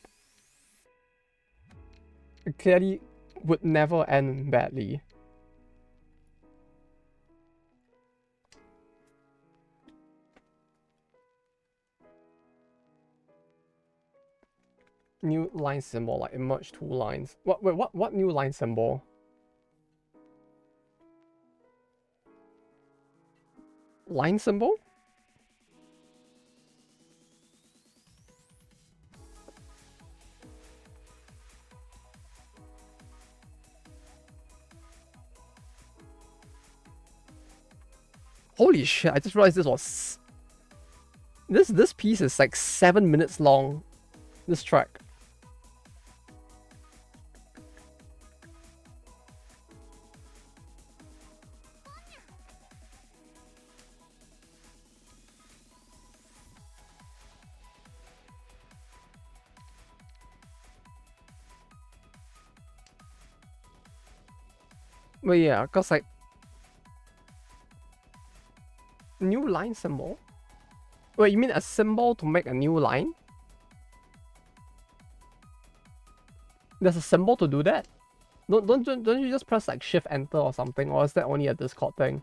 It clearly would never end badly. New line symbol, like, it merged two lines. What new line symbol? Line symbol? Holy shit, I just realized this was... This piece is like 7 minutes long. This track. But yeah, cause like... New line symbol? Wait, you mean a symbol to make a new line? There's a symbol to do that? Don't you just press like shift enter or something, or is that only a Discord thing?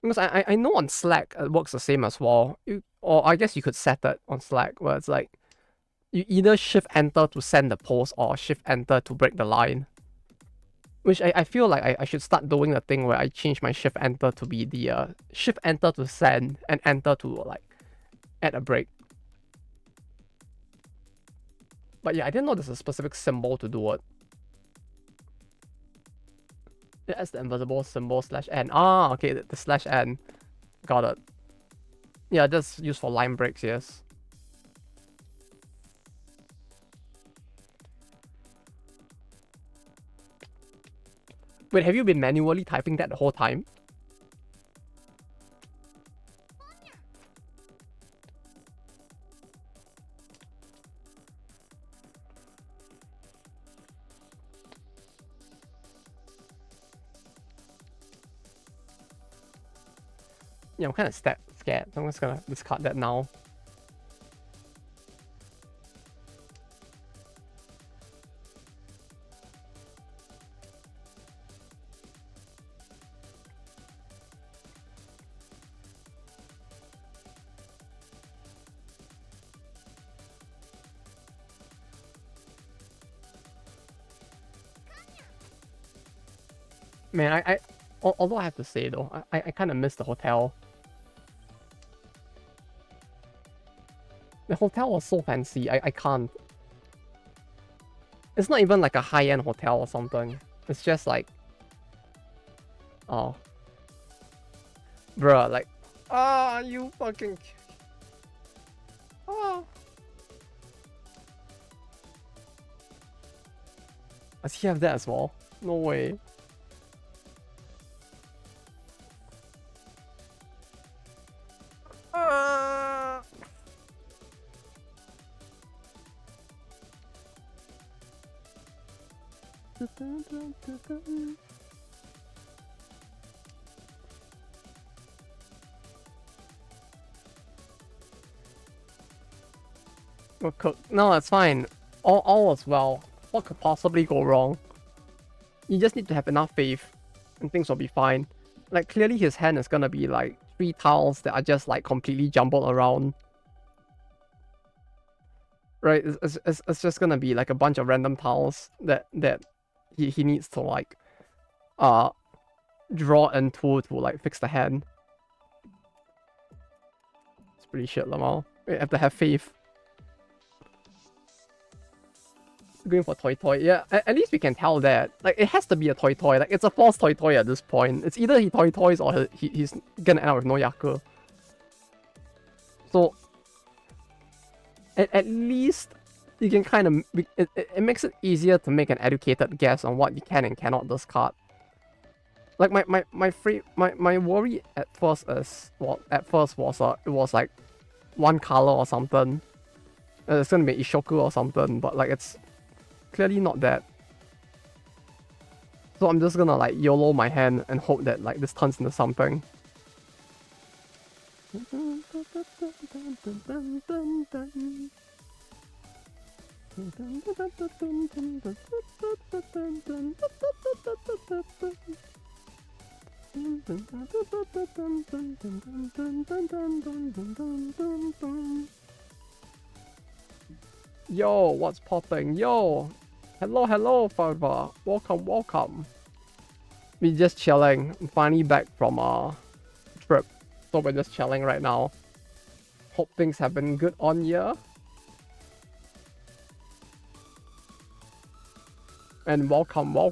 Because I know on Slack it works the same as well. Or I guess you could set it on Slack where it's like you either shift enter to send the post or shift enter to break the line. Which I feel like I should start doing the thing where I change my shift enter to be the shift enter to send and enter to like add a break. But yeah, I didn't know there's a specific symbol to do it. That's the invisible symbol /n. Ah, okay, the /n. Got it. Yeah, that's used for line breaks, yes. Wait, have you been manually typing that the whole time? Yeah, I'm kind of scared. I'm just gonna discard that now. Man, although I have to say though, I kind of miss the hotel. The hotel was so fancy. I can't. It's not even like a high-end hotel or something. It's just like, oh, bruh, like, you fucking, oh. Does he have that as well? No way. No, it's fine. All is well. What could possibly go wrong? You just need to have enough faith, and things will be fine. Like, clearly his hand is gonna be like 3 tiles that are just like completely jumbled around. Right? It's just gonna be like a bunch of random tiles that he needs to like draw into to like fix the hand. It's pretty shit, Lamal. You have to have faith. Going for toy. Yeah, at least we can tell that. Like, it has to be a toy. Like, it's a false toy at this point. It's either he toys or he's gonna end up with no Yaku. So, at least you can kind of... It makes it easier to make an educated guess on what you can and cannot discard. Like, my worry at first is... Well, at first was it was like one color or something. It's gonna be Ishoku or something, but like it's clearly not that. So I'm just gonna like YOLO my hand and hope that like this turns into something. Yo, what's popping? Yo, hello, father. Welcome. We just chilling. I'm finally back from a trip, so we're just chilling right now. Hope things have been good on ya. And welcome. Well,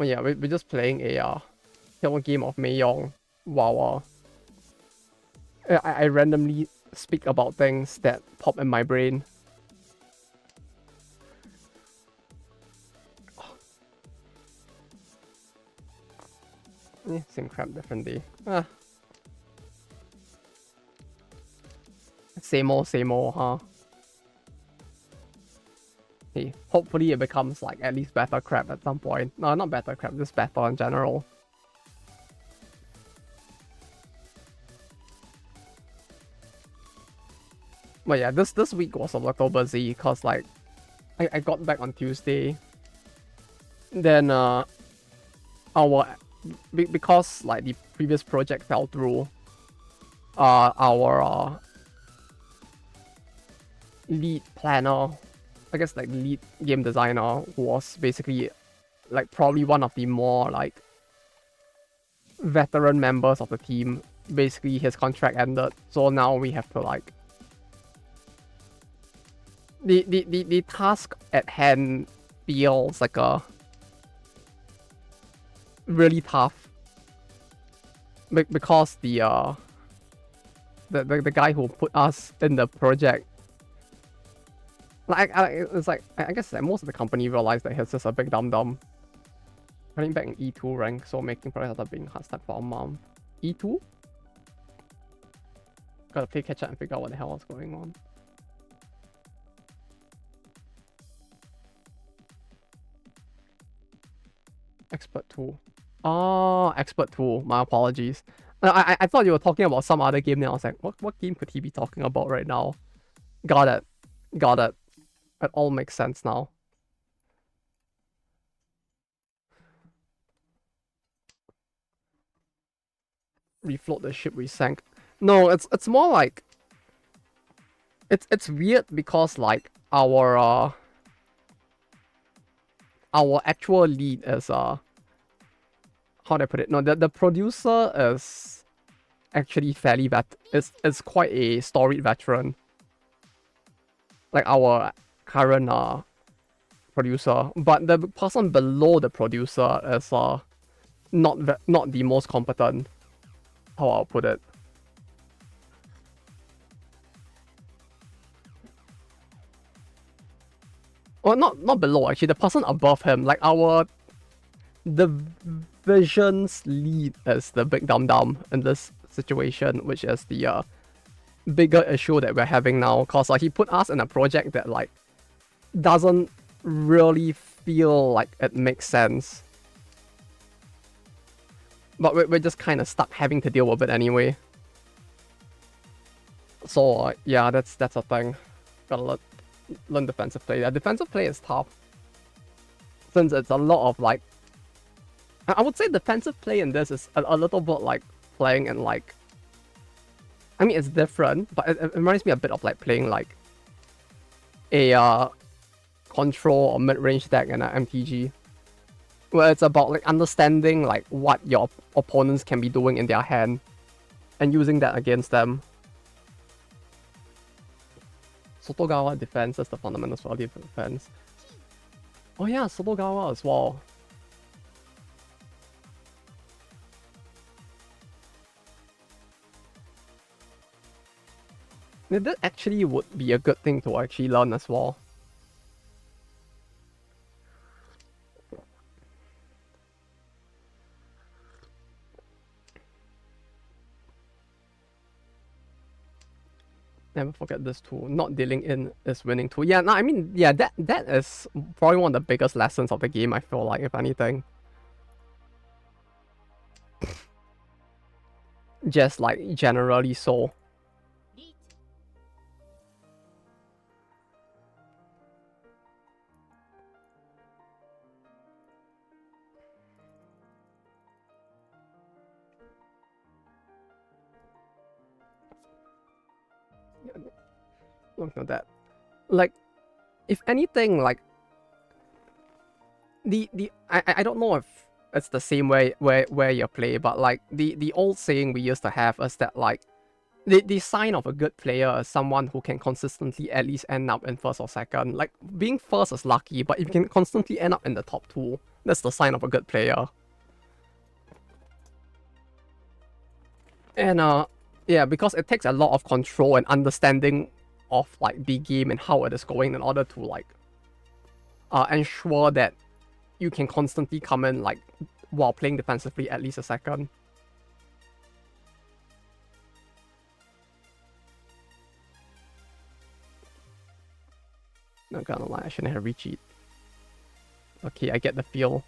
yeah, we're just playing a kill game of Mahjong. Wow. I randomly speak about things that pop in my brain. Same crap, different day. Same old, huh? Hey, hopefully it becomes like at least better crap at some point. No, not better crap, just better in general. But yeah, this week was a little busy because like I got back on Tuesday. Then because like the previous project fell through, our lead planner, I guess like lead game designer, who was basically like probably one of the more like veteran members of the team, basically his contract ended, so now we have to like the task at hand feels like a really tough because the guy who put us in the project It's like I guess that most of the company realized that he's just a big dum dum. Running back in E2 rank, so making progress after being hard stuck for a month. E2? Gotta play catch up and figure out what the hell was going on. Expert 2. Oh, Expert 2. My apologies. I thought you were talking about some other game, then I was like, what game could he be talking about right now? Got it. Got it. It all makes sense now. Refloat the ship we sank. No, it's more like it's weird because like our actual lead is how do I put it? No, the producer is actually fairly is quite a storied veteran. Like our current producer, but the person below the producer is not the most competent. How I'll put it. Well, not below actually. The person above him, like the vision's lead is the big dum dum in this situation, which is the bigger issue that we're having now. Cause he put us in a project that like doesn't really feel like it makes sense. But we're just kind of stuck having to deal with it anyway. So yeah, that's a thing. Gotta learn defensive play. Yeah, defensive play is tough. Since it's a lot of like... I would say defensive play in this is a little bit like playing in like... I mean, it's different, but it reminds me a bit of like playing like a control or mid-range deck in an MTG. Where it's about like understanding like what your opponents can be doing in their hand and using that against them. Sotogawa defense is the fundamentals for defense. Oh yeah, Sotogawa as well. That actually would be a good thing to actually learn as well. Never forget this too. Not dealing in is winning too. Yeah, no, I mean, yeah, that is probably one of the biggest lessons of the game, I feel like, if anything. Just like generally so. Look at that. Like, if anything, like I don't know if it's the same way where you play, but like the old saying we used to have is that like the sign of a good player is someone who can consistently at least end up in first or second. Like being first is lucky, but if you can constantly end up in the top two, that's the sign of a good player. And yeah, because it takes a lot of control and understanding of like the game and how it is going in order to like ensure that you can constantly come in like while playing defensively at least a second. Not gonna lie, I shouldn't have recheat. Okay, I get the feel.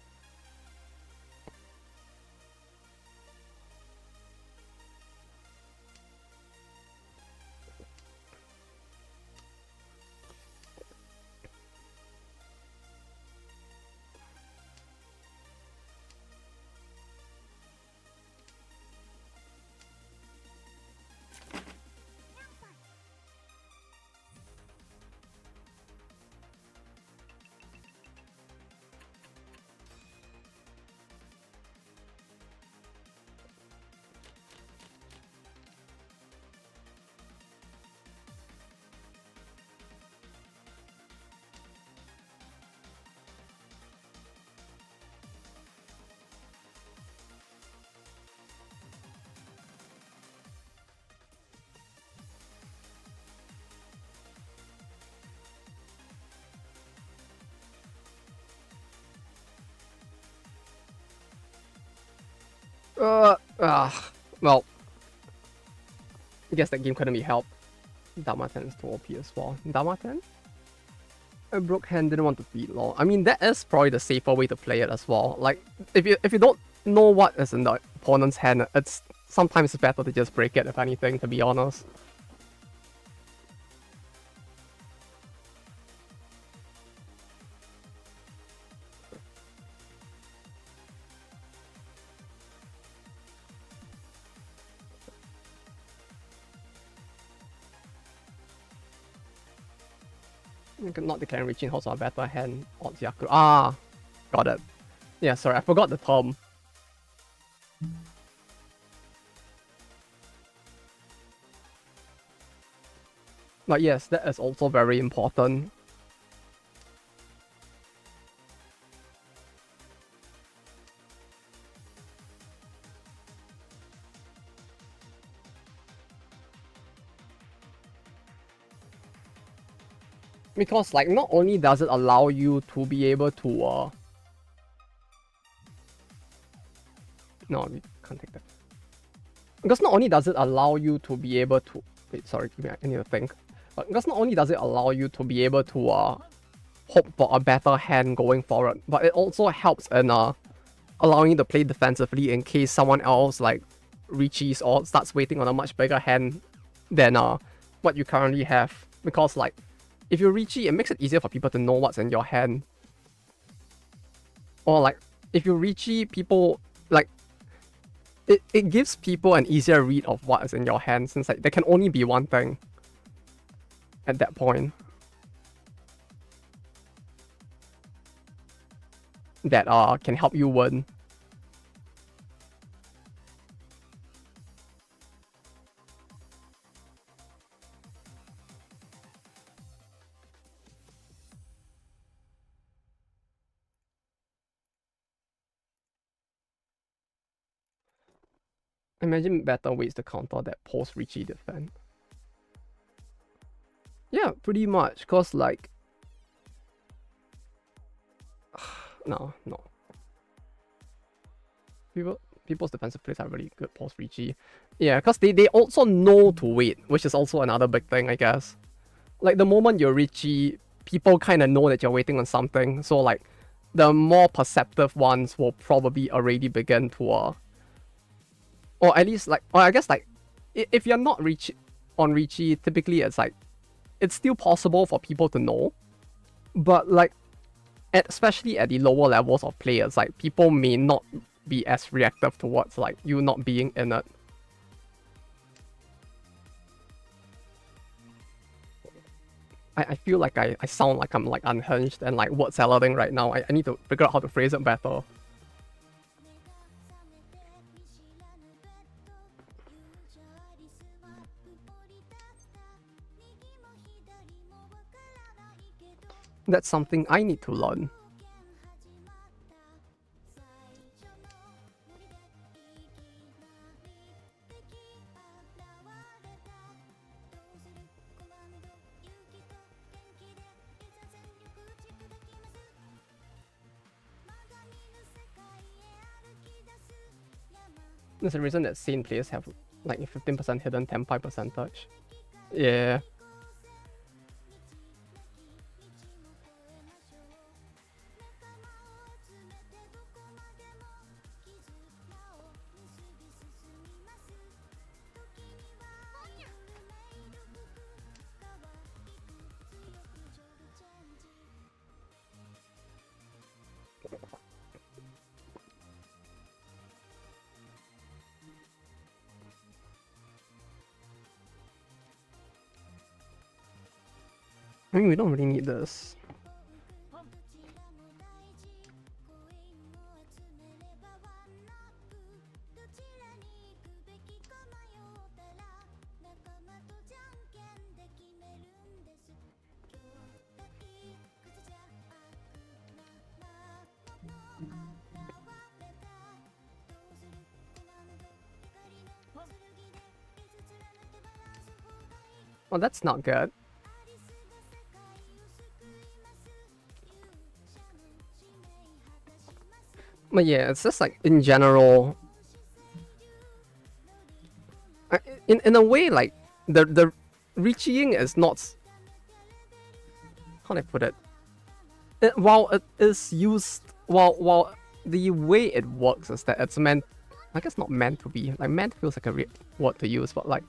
Well, I guess that game couldn't be helped. Dama 10 is too OP as well. Dama 10? A broke hand didn't want to beat lol. I mean, that is probably the safer way to play it as well. Like, if you don't know what is in the opponent's hand, it's sometimes better to just break it, if anything, to be honest. Not declaring reaching holds on a better hand. Odds Yaku. Ah, got it. Yeah, sorry, I forgot the term. But yes, that is also very important. Because, like, not only does it allow you to be able to, No, we can't take that. Because not only does it allow you to be able to... Wait, sorry, I need to think. Because not only does it allow you to be able to, hope for a better hand going forward, but it also helps in, allowing you to play defensively in case someone else, like, reaches or starts waiting on a much bigger hand than, what you currently have. Because, like, if you reachy, it makes it easier for people to know what's in your hand. Or, like, if you reachy, people, like, it gives people an easier read of what is in your hand, since, like, there can only be one thing at that point that can help you win. Imagine better ways to counter that post-reachy defense. Yeah, pretty much, cause like... no. People's defensive plays are really good post-reachy. Yeah, because they also know to wait, which is also another big thing, I guess. Like, the moment you're reachy, people kind of know that you're waiting on something, so, like, the more perceptive ones will probably already begin to, or at least, like, or I guess, like, if you're not on reachy, typically it's like, it's still possible for people to know, but, like, especially at the lower levels of players, like, people may not be as reactive towards, like, you not being in it. I feel like I sound like I'm, like, unhinged and, like, word salading right now. I need to figure out how to phrase it better. That's something I need to learn. There's a reason that sane players have, like, 15% hidden tempai percentage. Yeah. I mean, we don't really need this. Well, that's not good. But yeah, it's just like, in general, in a way, like the reaching is not, how do I put it? While it is used, while the way it works is that it's meant, I guess not meant to be, like meant feels like a word to use, but like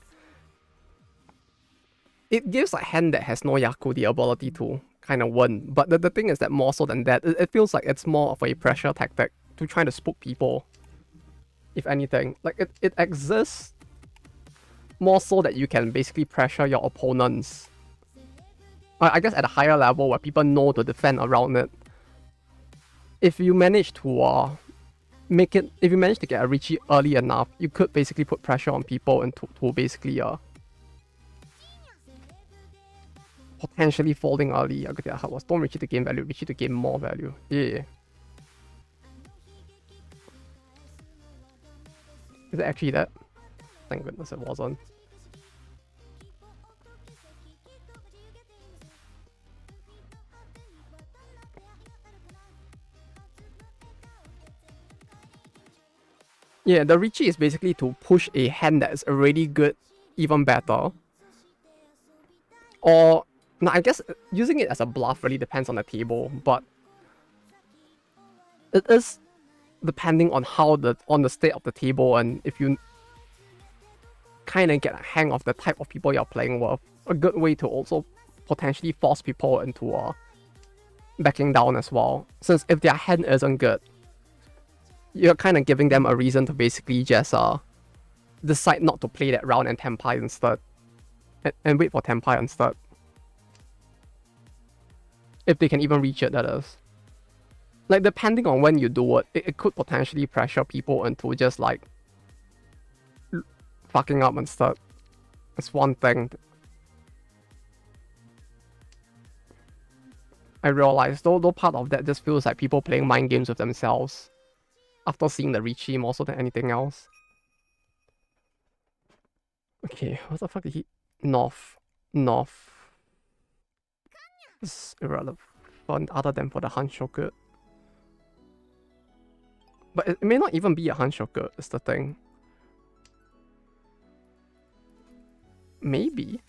it gives a hand that has no Yaku the ability to kind of win. But the thing is that more so than that, it feels like it's more of a pressure tactic to try to spook people. If anything, like it exists more so that you can basically pressure your opponents. I guess at a higher level where people know to defend around it. If you manage to make it, if you manage to get a Richie early enough, you could basically put pressure on people and to basically potentially folding early. Okay, that was don't Richie to gain value, Richie to gain more value. Yeah. Is it actually that? Thank goodness it wasn't. Yeah, the Richie is basically to push a hand that is already good even better. Or, now I guess using it as a bluff really depends on the table, but it is depending on how on the state of the table, and if you kind of get a hang of the type of people you're playing with, a good way to also potentially force people into backing down as well. Since if their hand isn't good, you're kind of giving them a reason to basically just decide not to play that round and Tempai instead. And wait for Tempai instead. If they can even reach it, that is. Like, depending on when you do it, it could potentially pressure people into just like fucking up instead. It's one thing. I realized, though part of that just feels like people playing mind games with themselves after seeing the Richie more so than anything else. Okay, what the fuck did he... North. It's irrelevant other than for the Hanshoku. But it may not even be a Hanshoku, is the thing. Maybe.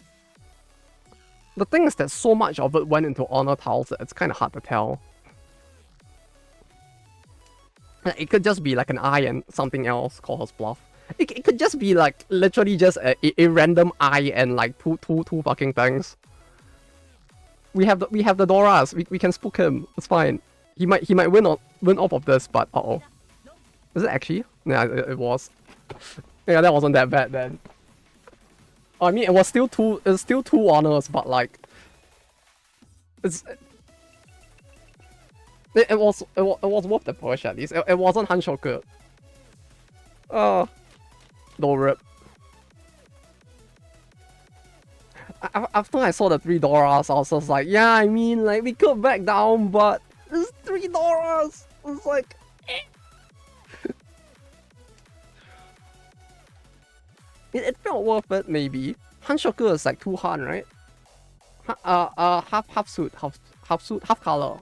The thing is that so much of it went into honor tiles that it's kind of hard to tell. It could just be like an eye and something else, call her bluff. It could just be like literally just a random eye and like two fucking things. We have the Doras. We can spook him. It's fine. He might win off of this, but uh-oh. Is it actually? Yeah, it was. Yeah, that wasn't that bad then. I mean, it was still two honors, but like, it was worth the push at least. It wasn't Hanshoku. No rip. After I saw the 3 Doras, I was just like, yeah, I mean, like, we could back down, but it's 3 Doras. It's like, it felt worth it, maybe. Hanshoku is like 2 Han, right? Half suit, half color.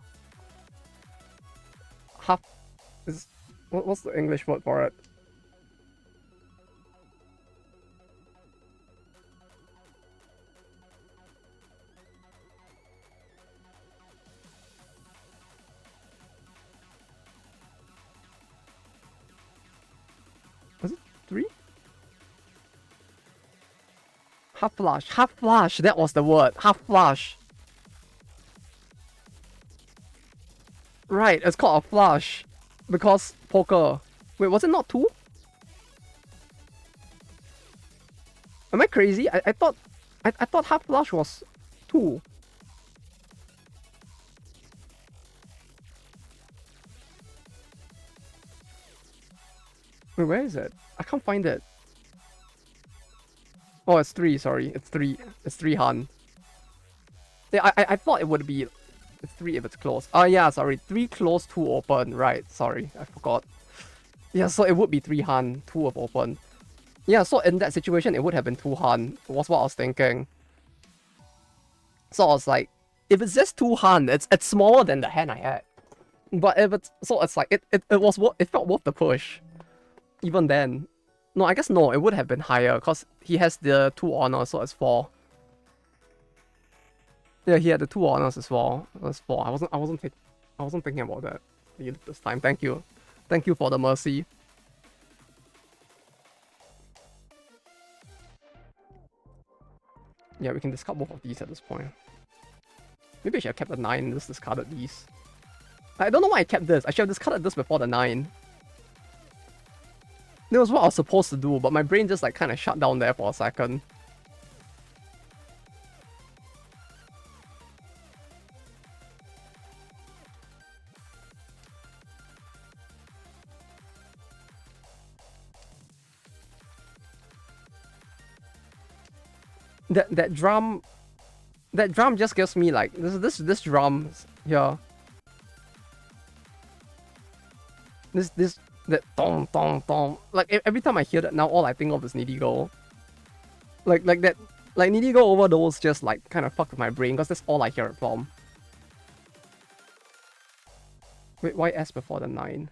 Half is what's the English word for it? Was it 3? Half flush, that was the word. Half flush. Right, it's called a flush. Because poker. Wait, was it not 2? Am I crazy? I thought half flush was 2. Wait, where is it? I can't find it. Oh, it's 3, sorry. It's 3. It's 3 Han. Yeah, I thought it would be 3 if it's close. Oh yeah, sorry. 3 close, 2 open. Right, sorry. I forgot. Yeah, so it would be 3 Han, 2 of open. Yeah, so in that situation, it would have been 2 Han. Was what I was thinking. So I was like, if it's just 2 Han, it's smaller than the hand I had. But if it's... So it's like, it felt worth the push. Even then. No, I guess no, it would have been higher because he has the 2 honors, so it's 4. Yeah, he had the 2 honors as well. That's 4. I wasn't thinking about that this time. Thank you. Thank you for the mercy. Yeah, we can discard both of these at this point. Maybe I should have kept the 9 and just discarded these. I don't know why I kept this. I should have discarded this before the 9. That was what I was supposed to do, but my brain just like kind of shut down there for a second. That drum just gives me like this drum here. That dong dong dong. Like every time I hear that now, all I think of is Needy Girl. Like that, like Needy Girl Overdose just like kind of fucked with my brain because that's all I hear it from. Wait, why S before the 9?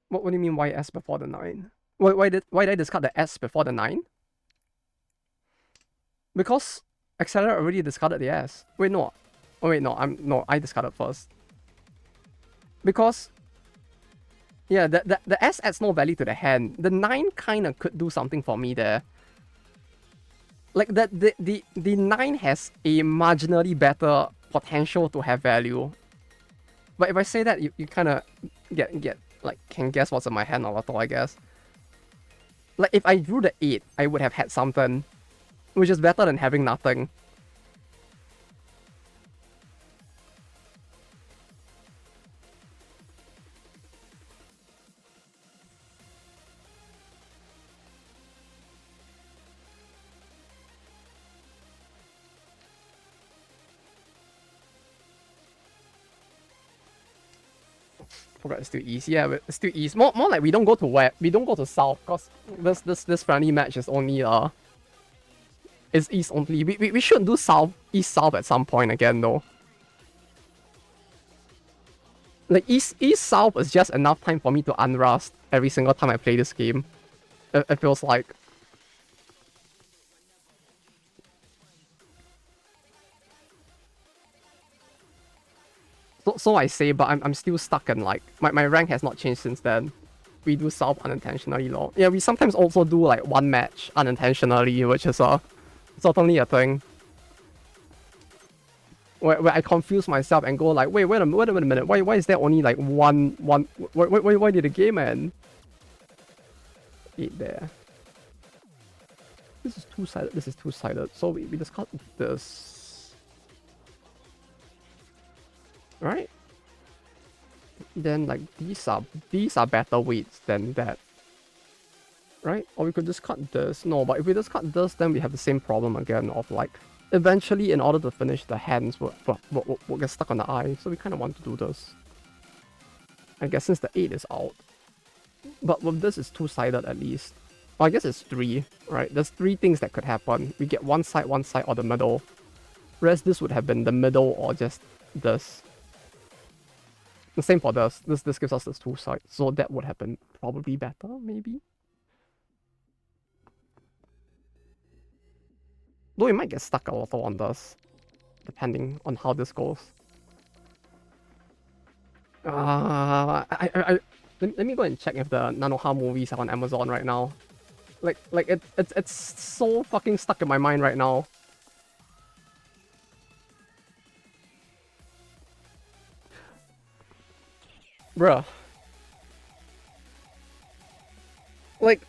What do you mean why S before the 9? Why did I discard the S before the 9? Because Accelerator already discarded the S. Wait, no. Oh wait, no, I discarded first. Because yeah, the S adds no value to the hand. The 9 kinda could do something for me there. Like the 9 has a marginally better potential to have value. But if I say that, you kinda get like can guess what's in my hand or what, I guess. Like if I drew the 8, I would have had something, which is better than having nothing. Forgot it's still east. Yeah, but it's still east. More like we don't go to west. We don't go to south because this friendly match is only is east only. We should do east south at some point again though. Like east south is just enough time for me to unrust every single time I play this game. It feels like. So I say, but I'm still stuck in like my rank has not changed since then. We do south unintentionally lol. Yeah, we sometimes also do like one match unintentionally, which is certainly a thing. Where I confuse myself and go like, wait a minute, why is there only like one why did the game end? 8 there. This is two-sided, so we discard this. Right? Then like these are better weights than that. Right? Or we could discard this. No, but if we discard this, then we have the same problem again of like eventually in order to finish the hands we'll get stuck on the eye, so we kinda want to do this. I guess since the 8 is out. But with this it's two-sided at least. Well, I guess it's 3, right? There's 3 things that could happen. We get one side, or the middle. Whereas this would have been the middle or just this. The same for this. This gives us this 2 sides. So that would have been probably better, maybe? Though we might get stuck a lot on this, depending on how this goes. Let me go and check if the Nanoha movies are on Amazon right now. Like it's so fucking stuck in my mind right now. Bruh. Like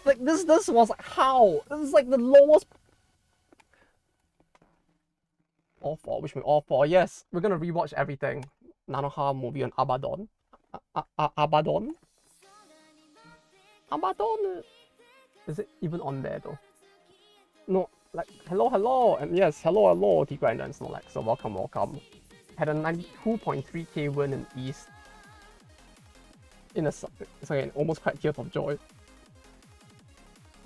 like this was like how? This is like the lowest. All 4, which means all 4. Yes, we're gonna rewatch everything. Nanoha movie on Abaddon. Abaddon? Abaddon! Is it even on there though? No, like, hello, and yes, hello, T-Grinder and Snorlax, so welcome. Had a 92.3k win in East. in a second, almost cried tears of joy.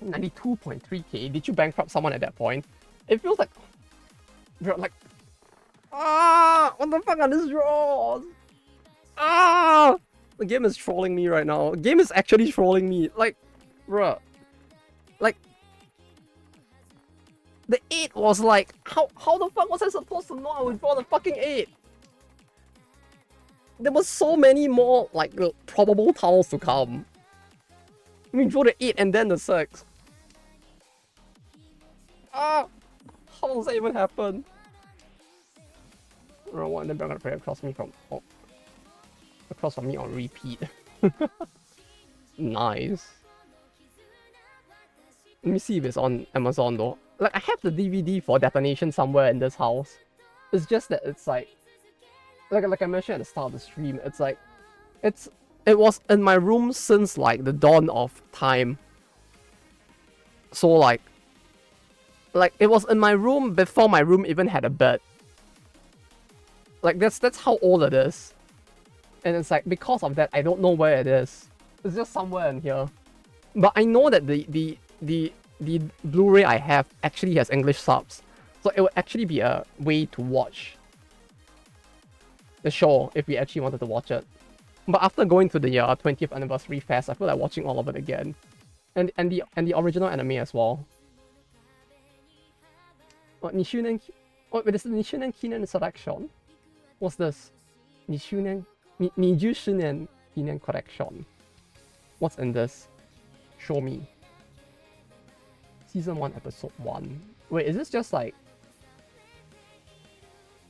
92.3k. Did you bankrupt someone at that point? It feels like, bro, like, what the fuck are these draws? The game is trolling me right now. The game is actually trolling me. Like, bruh, like, the 8 was like, how the fuck was I supposed to know I would draw the fucking 8? There was so many more, like, probable tiles to come. I mean, draw the 8 and then the 6. How does that even happen? I don't know what, then they're gonna play across me from me on repeat. Nice. Let me see if it's on Amazon though. Like, I have the DVD for Detonation somewhere in this house. It's just that it's like I mentioned at the start of the stream, it's like, it was in my room since like the dawn of time. So like it was in my room before my room even had a bed. Like that's how old it is. And it's like, because of that, I don't know where it is. It's just somewhere in here. But I know that the Blu-ray I have actually has English subs. So it would actually be a way to watch the show if we actually wanted to watch it. But after going to the 20th anniversary fest, I feel like watching all of it again. And the original anime as well. Oh, wait, this is the 2周年記念 selection. What's this? 20周年記念 collection. What's in this? Show me. Season 1, episode 1. Wait, is this just like...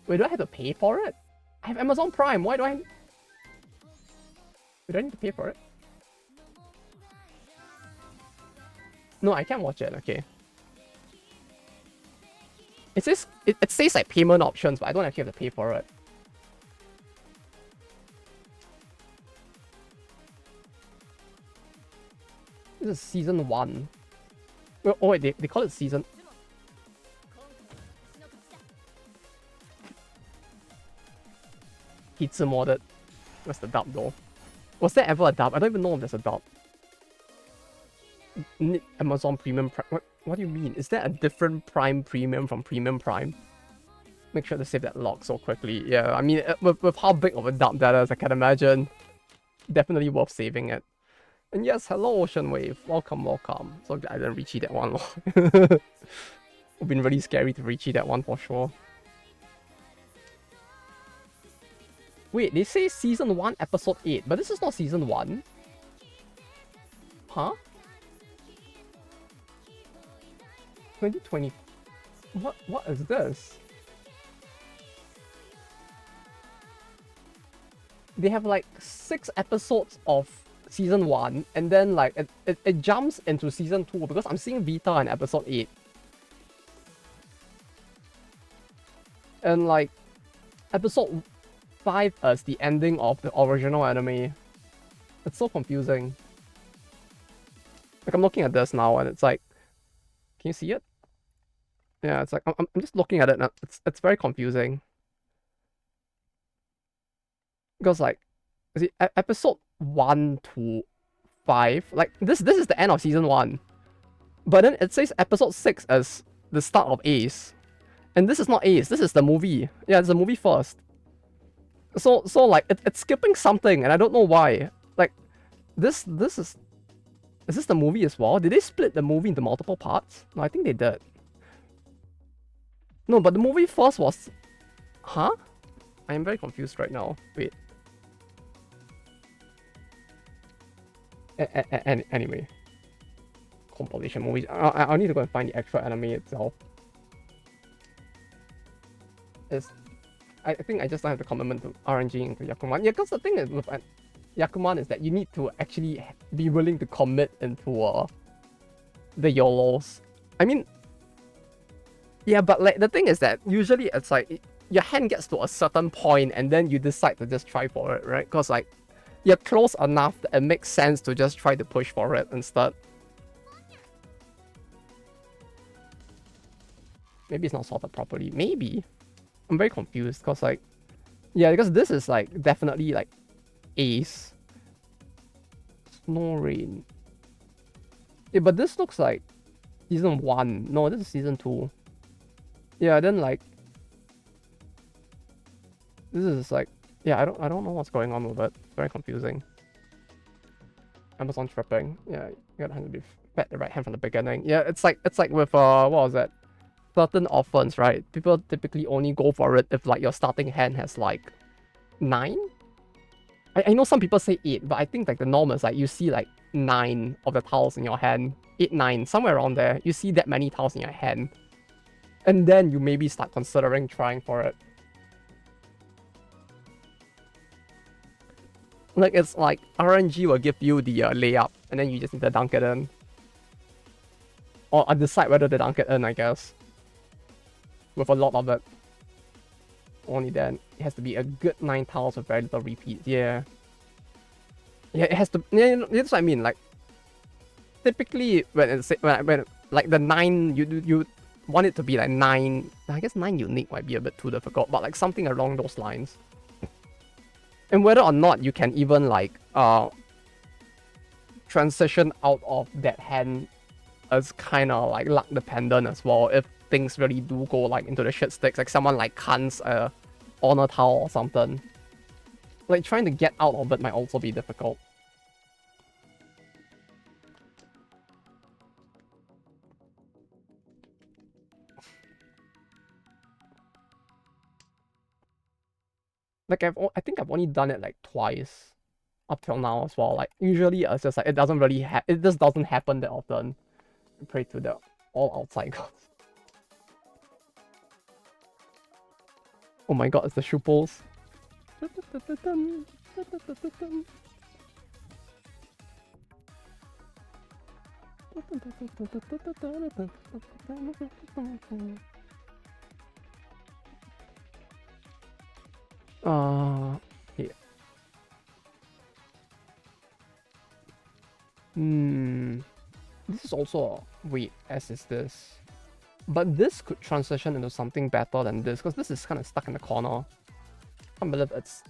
Wait, do I have to pay for it? I have Amazon Prime, why do I... Wait, do I need to pay for it? No, I can't watch it, okay. It says like payment options, but I don't actually have to pay for it. This is season 1. Oh wait, they call it season... Pizza modded. What's the dub though? Was there ever a dub? I don't even know if there's a dub. Amazon Premium Prime. What do you mean? Is there a different Prime Premium from Premium Prime? Make sure to save that log so quickly. Yeah, I mean, with how big of a dub that is, I can imagine. Definitely worth saving it. And yes, hello Ocean Wave. Welcome, welcome. So I didn't reach that one. It would been really scary to reach that one for sure. Wait, they say season 1, episode 8, but this is not season 1. Huh? 2020. What is this? They have like 6 episodes of season 1, and then like it jumps into season 2 because I'm seeing Vita in episode 8. And like episode 5 as the ending of the original anime. It's so confusing. Like, I'm looking at this now and it's like, can you see it? Yeah, it's like, I'm just looking at it and it's very confusing. Because like, see, episode 1 to 5, like this is the end of season 1. But then it says episode 6 as the start of Ace. And this is not Ace, this is the movie. Yeah, it's the movie first. So like it's skipping something and I don't know why. Like this is this the movie as well? Did they split the movie into multiple parts? No, I think they did. No, but the movie first was... Huh? I am very confused right now. Wait. Anyway. Compilation movies. I need to go and find the actual anime itself. I think I just don't have the commitment to RNG into Yakuman. Yeah, because the thing is with Yakuman is that you need to actually be willing to commit into the YOLOs. I mean, yeah, but like the thing is that usually it's like your hand gets to a certain point and then you decide to just try for it, right? Because like you're close enough that it makes sense to just try to push for it instead. Maybe it's not sorted properly. Maybe. I'm very confused because like, yeah, because this is like definitely like Ace. No rain. Yeah, but this looks like season 1. No, this is season 2. Yeah, then like this is like, yeah, I don't know what's going on with it. It's very confusing. Amazon tripping. Yeah, you gotta be bet the right hand from the beginning. Yeah, it's like with what was that? Certain offense, right? People typically only go for it if like your starting hand has like 9. I know some people say 8, but I think like the norm is like you see like 9 of the tiles in your hand. 8, 9, somewhere around there. You see that many tiles in your hand. And then you maybe start considering trying for it. Like, it's like RNG will give you the layup, and then you just need to dunk it in. Or decide whether to dunk it in, I guess. With a lot of it. Only then. It has to be a good 9 tiles with very little repeats. Yeah. Yeah, it has to. Yeah, that's what I mean. Like, typically, when like the 9, you want it to be like 9. I guess 9 unique might be a bit too difficult, but like something along those lines. And whether or not you can even like transition out of that hand is kind of like luck dependent as well. If things really do go like into the shit sticks, like someone like cans a honor tile or something, like trying to get out of it might also be difficult. Like I think I've only done it like twice up till now as well. Like usually it's just like it just doesn't happen that often. Pray to the all outside gods. Oh my god, it's the shoe poles. Here. This is also wait, as is this. But this could transition into something better than this, because this is kind of stuck in the corner. I can't believe it's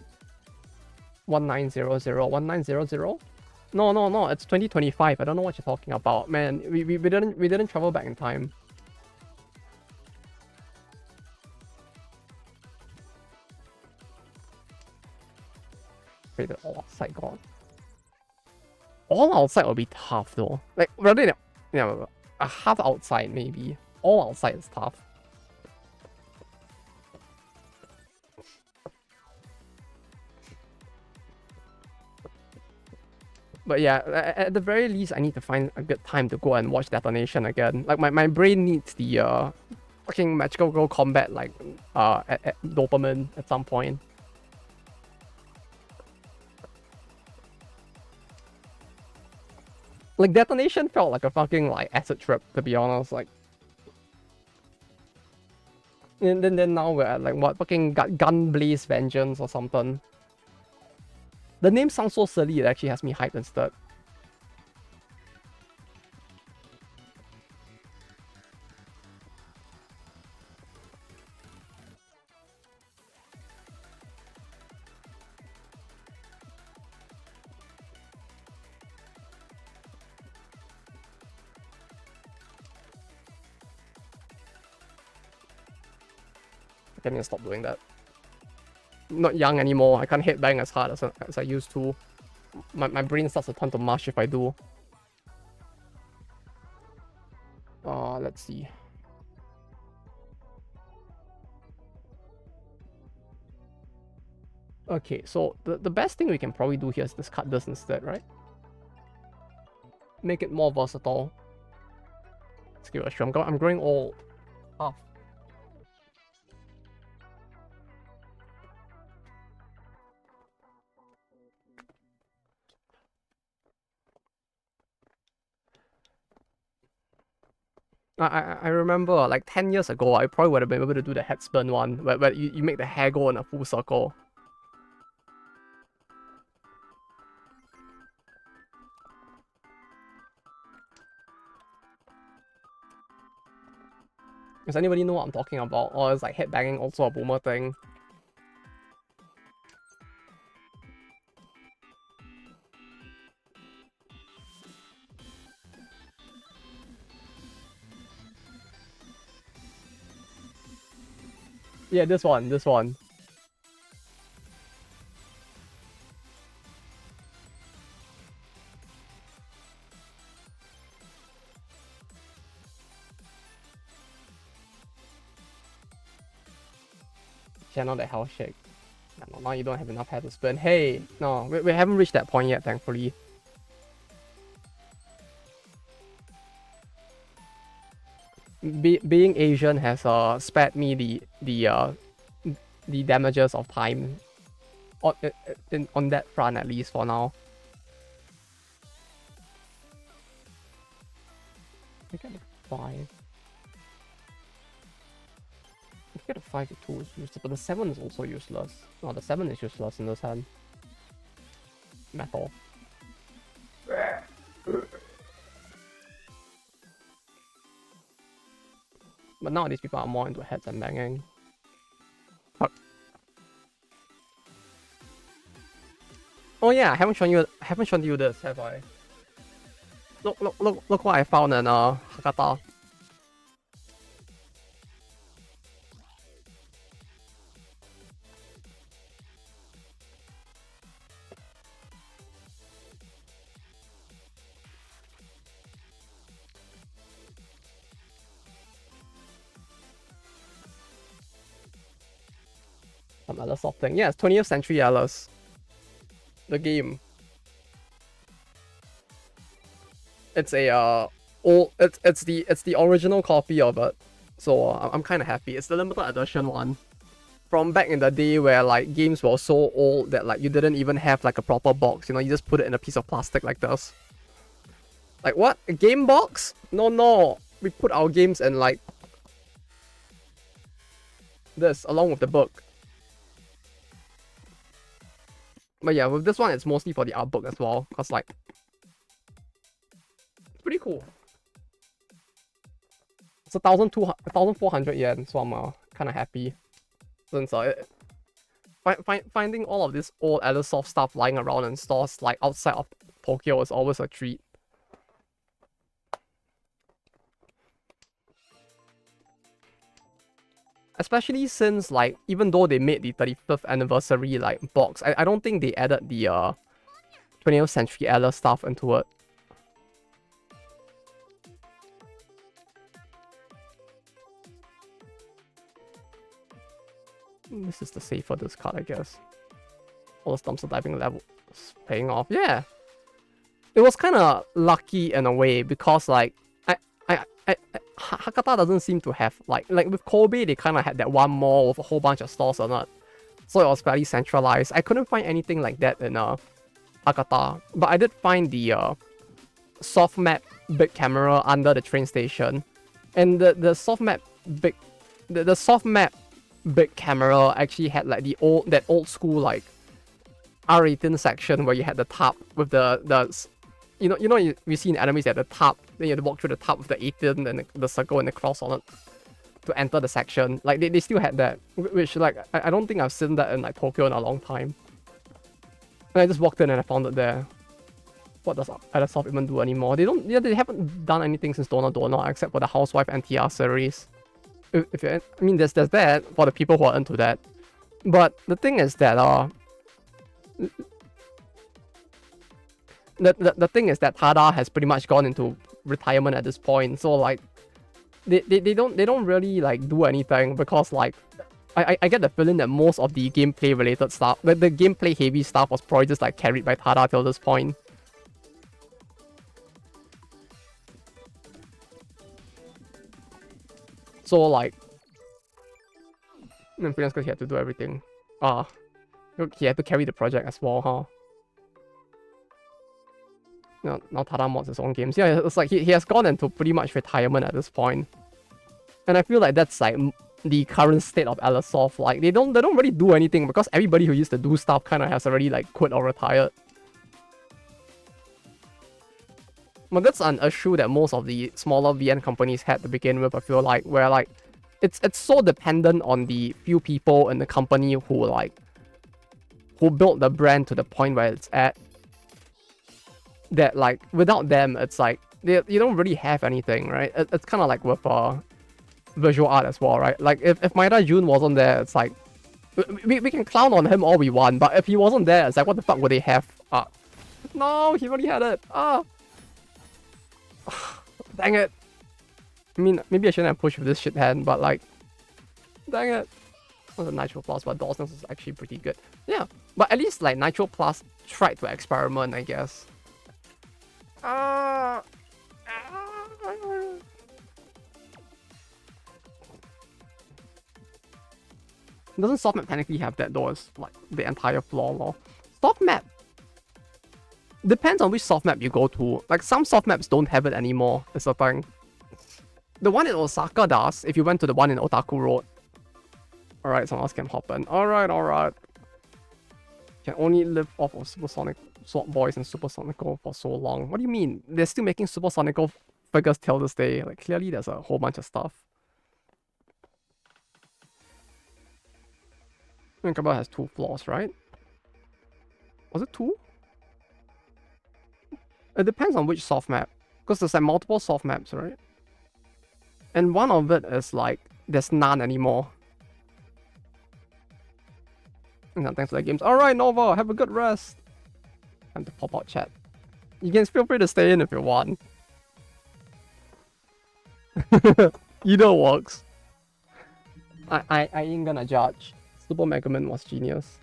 1900, 1900? No, it's 2025. I don't know what you're talking about. Man, we didn't travel back in time. Wait, the all outside gone. All outside will be tough though. Like rather than a half outside maybe. All outside is tough. But yeah, at the very least, I need to find a good time to go and watch Detonation again. Like my brain needs the fucking magical girl combat like at dopamine at some point. Like Detonation felt like a fucking like acid trip, to be honest. Like, and then now we're at like what fucking Gun Blaze Vengeance or something. The name sounds so silly, it actually has me hyped instead. I need to stop doing that. Not young anymore. I can't hit bang as hard as I used to. My brain starts to turn to mush if I do. Let's see. Okay, so the best thing we can probably do here is discard this instead, right? Make it more versatile. Let's give it a shot. I'm growing old. Oh. I remember like 10 years ago, I probably would have been able to do the head spin one, where you make the hair go in a full circle. Does anybody know what I'm talking about? Or is like headbanging also a boomer thing? Yeah, this one, this one. Channel the hell shake. No, now you don't have enough hair to spin. Hey, no, we haven't reached that point yet, thankfully. Being Asian has spared me the damages of time on that front, at least for now. I get a 5. I get a 5 to 2 is useless, but the 7 is also useless. No, the 7 is useless in this hand. Metal. But nowadays people are more into heads and banging. Oh yeah, I haven't shown you this, have I? Look what I found in Hakata. Some other soft thing. Yeah, it's 20th Century Alice. The game. It's a it's the original copy of it. So I'm kind of happy. It's the limited edition one. From back in the day where like games were so old that like you didn't even have like a proper box, you know, you just put it in a piece of plastic like this. Like what? A game box? No. We put our games in like this along with the book. But yeah, with this one it's mostly for the art book as well, cause like it's pretty cool. It's 1,400 yen, so I'm kind of happy. Since finding all of this old Alicesoft stuff lying around in stores like outside of Tokyo is always a treat. Especially since like even though they made the 35th anniversary like box, I don't think they added the 20th Century Alice stuff into it. This is the safer discard, I guess. All the dumpster diving levels paying off. Yeah, it was kind of lucky in a way because like Hakata doesn't seem to have like with Kobe they kind of had that one mall with a whole bunch of stores on it, so it was fairly centralized. I couldn't find anything like that in Hakata, but I did find the soft map big camera under the train station, and the soft map big the soft map big camera actually had like that old school like R18 section where you had the top with the you know you see in enemies at the top, then you have to walk through the top with the 18 and the circle and the cross on it to enter the section. Like they still had that, which like I don't think I've seen that in like Tokyo in a long time. And I just walked in and I found it there. What does Alicesoft even do anymore? They haven't done anything since Dona except for the Housewife NTR series. I mean there's that for the people who are into that. But the thing is that the thing is that Tada has pretty much gone into retirement at this point, so like they don't really like do anything because like I get the feeling that most of the gameplay related stuff, like the gameplay heavy stuff, was probably just like carried by Tada till this point. So like, because he had to do everything. He had to carry the project as well, huh? Now Tada mods his own games. Yeah, it's like he has gone into pretty much retirement at this point. And I feel like that's like the current state of Alicesoft. Like they don't really do anything because everybody who used to do stuff kind of has already like quit or retired. But that's an issue that most of the smaller VN companies had to begin with, I feel like, where like it's so dependent on the few people in the company who built the brand to the point where it's at, that like without them it's like you don't really have anything, right? It's kind of like with visual art as well, right? Like if Maeda Jun wasn't there, it's like we can clown on him all we want, but if he wasn't there, it's like what the fuck would they have? No, he already had it. Dang it. I mean, maybe I shouldn't have pushed with this shit hand, but like, dang it. Not a Nitro Plus, but Dawson's is actually pretty good. Yeah, but at least like Nitro Plus tried to experiment, I guess. Doesn't soft map technically have that though? It's like the entire floor lor. Soft map depends on which soft map you go to. Like some soft maps don't have it anymore. It's the thing. The one in Osaka does. If you went to the one in Otaku Road. Alright, someone else can hop in. Alright. Can only live off of Supersonic Sword Boys and Supersonical for so long. What do you mean? They're still making Supersonical figures till this day. Like clearly there's a whole bunch of stuff. Kabal has 2 floors, right? Was it 2? It depends on which soft map. Because there's like multiple soft maps, right? And one of it is like, there's none anymore. And thanks for the games. Alright, Nova, have a good rest. Time to pop out chat. You can feel free to stay in if you want. Either works. I ain't gonna judge. Super Mega Man was genius.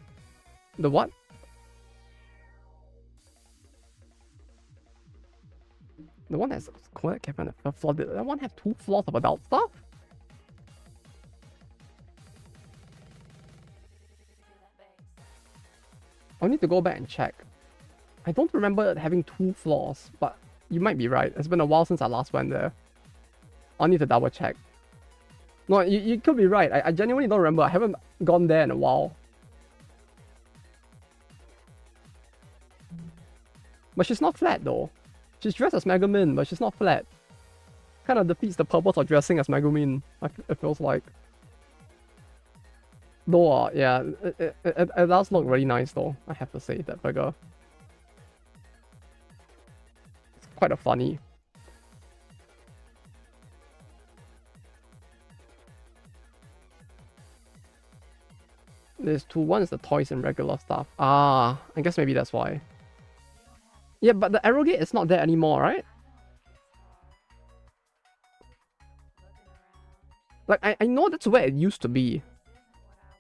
The what? The one that's quite kept on the 5th floor. Did that one have 2 floors of adult stuff? I'll need to go back and check. I don't remember it having 2 floors, but you might be right. It's been a while since I last went there. I'll need to double check. No, you could be right. I genuinely don't remember. I haven't gone there in a while. But she's not flat though. She's dressed as Megumin, but she's not flat. Kind of defeats the purpose of dressing as Megumin, it feels like. Though, yeah, it does look really nice though, I have to say, that figure. It's quite a funny. There's 2. One is the toys and regular stuff. I guess maybe that's why. Yeah, but the arrow gate is not there anymore, right? Like, I know that's where it used to be.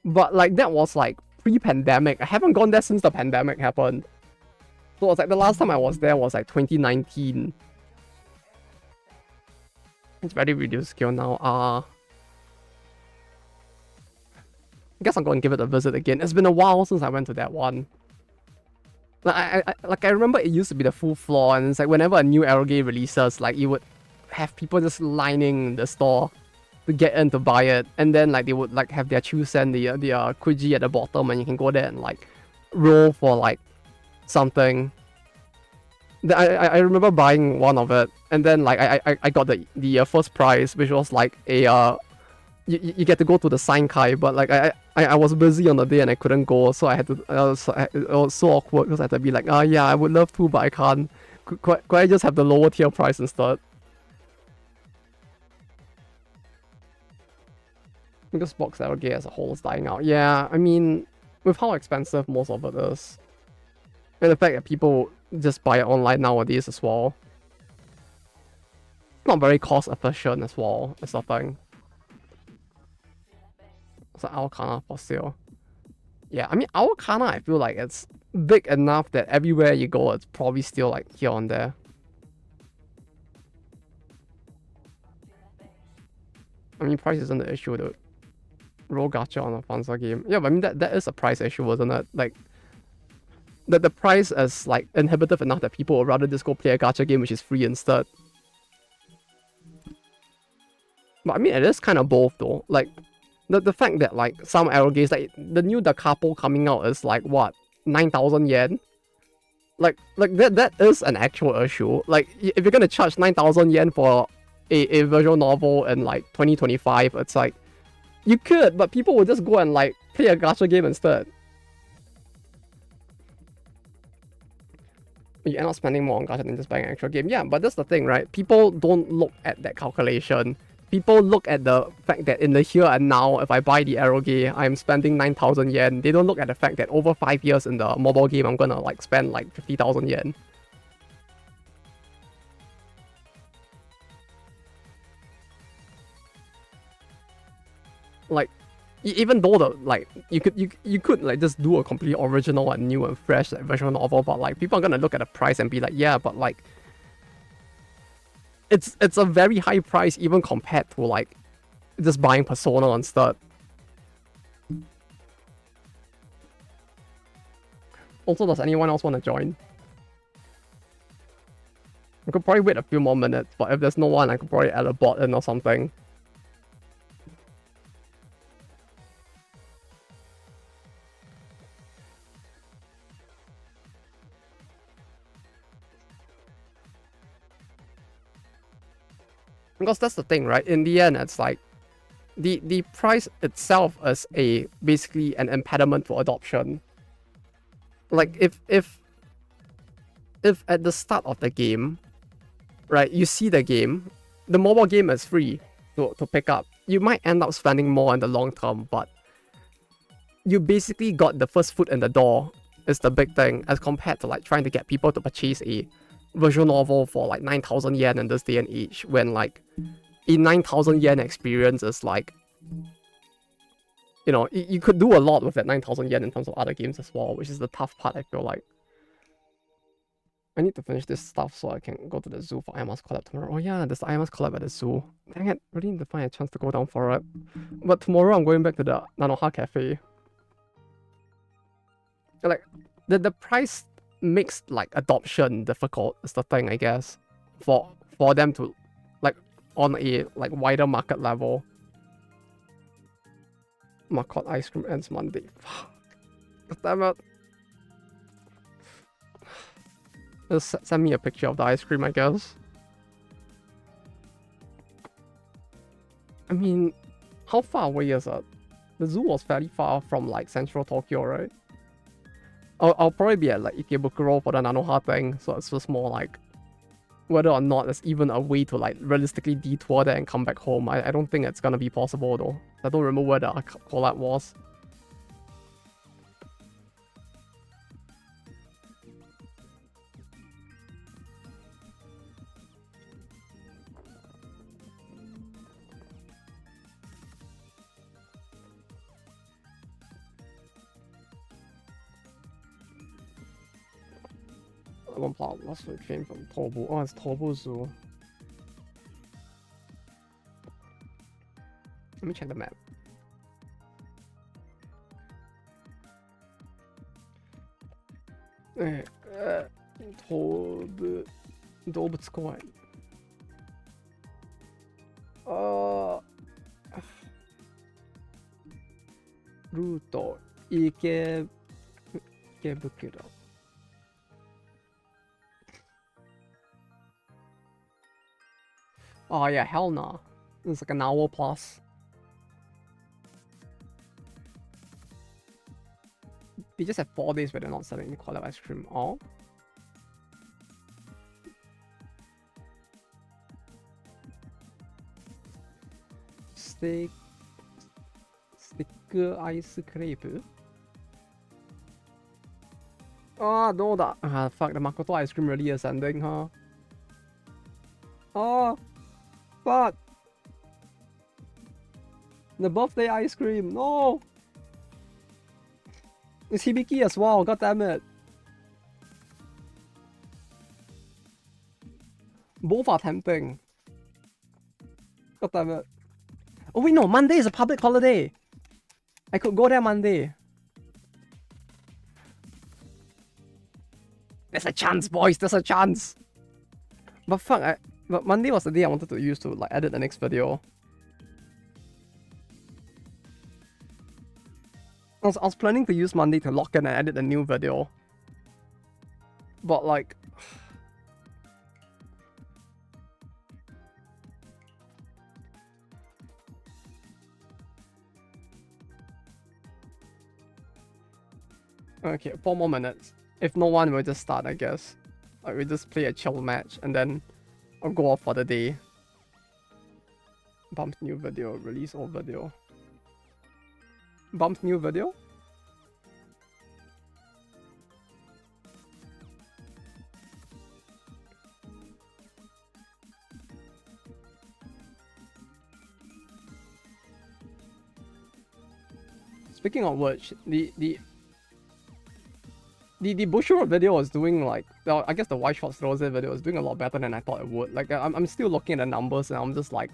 But, like, that was, like, pre-pandemic. I haven't gone there since the pandemic happened. So, it's like, the last time I was there was, like, 2019. It's very reduced scale now. I guess I'm going to give it a visit again. It's been a while since I went to that one. Like I remember it used to be the full floor, and it's like whenever a new Arrogate releases, like you would have people just lining the store to get in to buy it, and then like they would like have their Chusen, the Kuji at the bottom, and you can go there and like roll for like something. I remember buying one of it, and then like I got the first prize, which was like a you get to go to the sign kai, but like I was busy on the day and I couldn't go, so I had to. It was so awkward because I had to be like, yeah, I would love to, but I can't. Could I just have the lower tier price instead? Because box Arrogate as a whole is dying out. Yeah, I mean, with how expensive most of it is, and the fact that people just buy it online nowadays as well, it's not very cost efficient as well. It's nothing. So Arcana for sale. Yeah, I mean Arcana, I feel like it's big enough that everywhere you go, it's probably still like here and there. I mean, price isn't the issue, dude. Roll gacha on a Fanza game. Yeah, but I mean that is a price issue, isn't it? Like the price is like inhibitive enough that people would rather just go play a gacha game which is free instead. But I mean, it is kind of both though. Like the fact that like some Arrogates, like the new Da Capo coming out is like what, 9,000 yen? Like that is an actual issue. Like if you're gonna charge 9,000 yen for a visual novel in like 2025, it's like you could, but people would just go and like play a gacha game instead. You end up spending more on gacha than just buying an actual game. Yeah, but that's the thing, right? People don't look at that calculation. people look at the fact that in the here and now, if I buy the eroge, I'm spending 9,000 yen. They don't look at the fact that over 5 years in the mobile game, I'm gonna like spend like 50,000 yen. Like, even though the like you could like just do a completely original and new and fresh like, visual novel, but like people are gonna look at the price and be like, yeah, but like it's a very high price even compared to like just buying Persona instead. Also, does anyone else want to join? I could probably wait a few more minutes, but if there's no one, I could probably add a bot in or something. Because that's the thing, right? In the end, it's like the price itself is basically an impediment for adoption. Like if at the start of the game, right, you see the game, the mobile game is free to pick up. You might end up spending more in the long term, but you basically got the first foot in the door is the big thing, as compared to like trying to get people to purchase a visual novel for like 9,000 yen in this day and age, when like a 9,000 yen experience is like, you know, you could do a lot with that 9,000 yen in terms of other games as well, which is the tough part, I feel like. I need to finish this stuff so I can go to the zoo for IMA's collab tomorrow. Oh yeah, there's the IMA's collab at the zoo. Dang it, really need to find a chance to go down for it. But tomorrow I'm going back to the Nanoha Cafe. Like, the price makes like adoption difficult is the thing, I guess. For them to like on a like wider market level. Marcot ice cream ends Monday. Fuck. Damn it. Just send me a picture of the ice cream, I guess. I mean, how far away is it? The zoo was fairly far from like central Tokyo, right? I'll probably be at like Ikebukuro for the Nanoha thing, so it's just more like whether or not there's even a way to like realistically detour there and come back home. I don't think it's gonna be possible though. I don't remember where the collab was. One part last week came from Tobu. Oh, it's Tobu Zoo. Let me check the map. Tobu 動物公園。ルート池袋。Oh yeah, hell no. It's like an hour plus. They just have 4 days where they're not selling any collab ice cream. Oh. Stick ice crepe? Oh, no, that. Ah, fuck, the Makoto ice cream really is ending, huh? Oh. Fuck! The birthday ice cream, no! It's Hibiki as well, god damn it. Both are tempting. God damn it. Oh wait, no, Monday is a public holiday. I could go there Monday. There's a chance, boys, there's a chance. But fuck, but Monday was the day I wanted to use to like edit the next video. I was planning to use Monday to lock in and edit a new video. But like... Okay, 4 more minutes. If no one, we'll just start, I guess. Like, we just play a chill match and then I'll go off for the day. Bumped new video, release old video. Bumped new video? Speaking of which, the Bushiroad video was doing like, well, I guess the White Shots Rose video was doing a lot better than I thought it would. Like, I'm still looking at the numbers and I'm just like,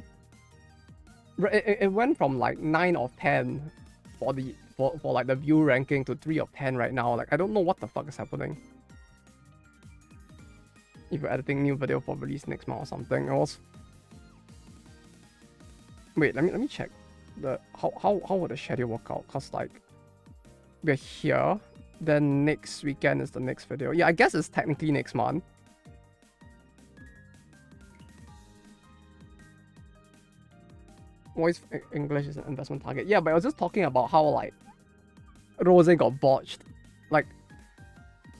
it went from like 9 of 10 for like the view ranking to 3 of 10 right now. Like, I don't know what the fuck is happening. If you're editing new video for release next month or something, it was. Wait, let me check the how would the schedule work out? Cause like we're here, then next weekend is the next video. Yeah, I guess it's technically next month. Voice English is an investment target. Yeah, but I was just talking about how like Rose got botched. Like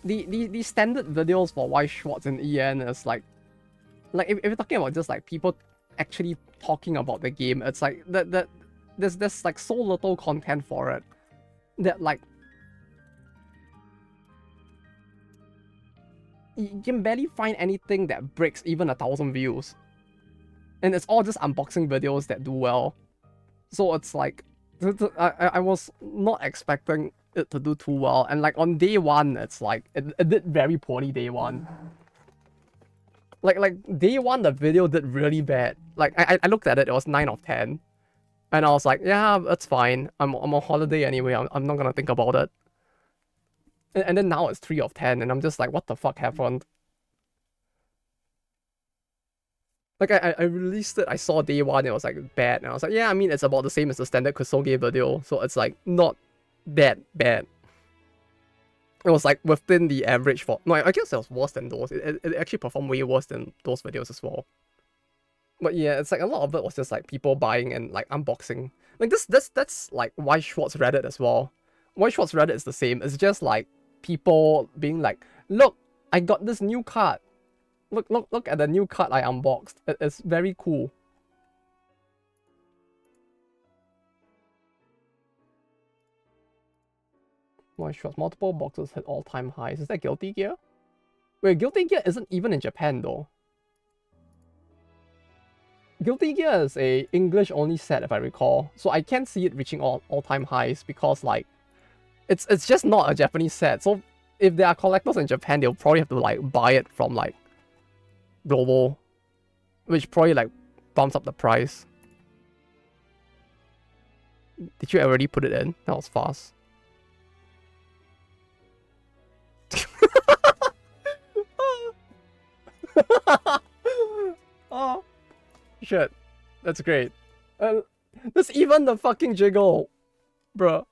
the standard videos for White Schwartz and EN is like if you're talking about just like people actually talking about the game, it's like that there's like so little content for it that like you can barely find anything that breaks even 1,000 views. And it's all just unboxing videos that do well. So it's like, I was not expecting it to do too well. And like on day one, it's like, it did very poorly day one. Like day one, the video did really bad. Like I looked at it, it was 9 of 10. And I was like, yeah, that's fine. I'm on holiday anyway. I'm not gonna think about it. And then now it's 3 of 10, and I'm just like, what the fuck happened? Like, I released it, I saw day one, it was like bad, and I was like, yeah, I mean, it's about the same as the standard Kusoge video, so it's like not that bad. It was like within the average for. No, I guess it was worse than those. It actually performed way worse than those videos as well. But yeah, it's like a lot of it was just like people buying and like unboxing. Like that's like White Schwartz Reddit as well. White Schwartz Reddit is the same. It's just like people being like, look, I got this new card. Look at the new card I unboxed. It's very cool. White Schwartz, multiple boxes hit all-time highs. Is that Guilty Gear? Wait, Guilty Gear isn't even in Japan though. Guilty Gear is a English-only set, if I recall. So I can't see it reaching all-time highs because like it's just not a Japanese set. So if there are collectors in Japan, they'll probably have to like buy it from like global, which probably like bumps up the price. Did you already put it in? That was fast. Oh shit, that's great. There's even the fucking jiggle, bruh.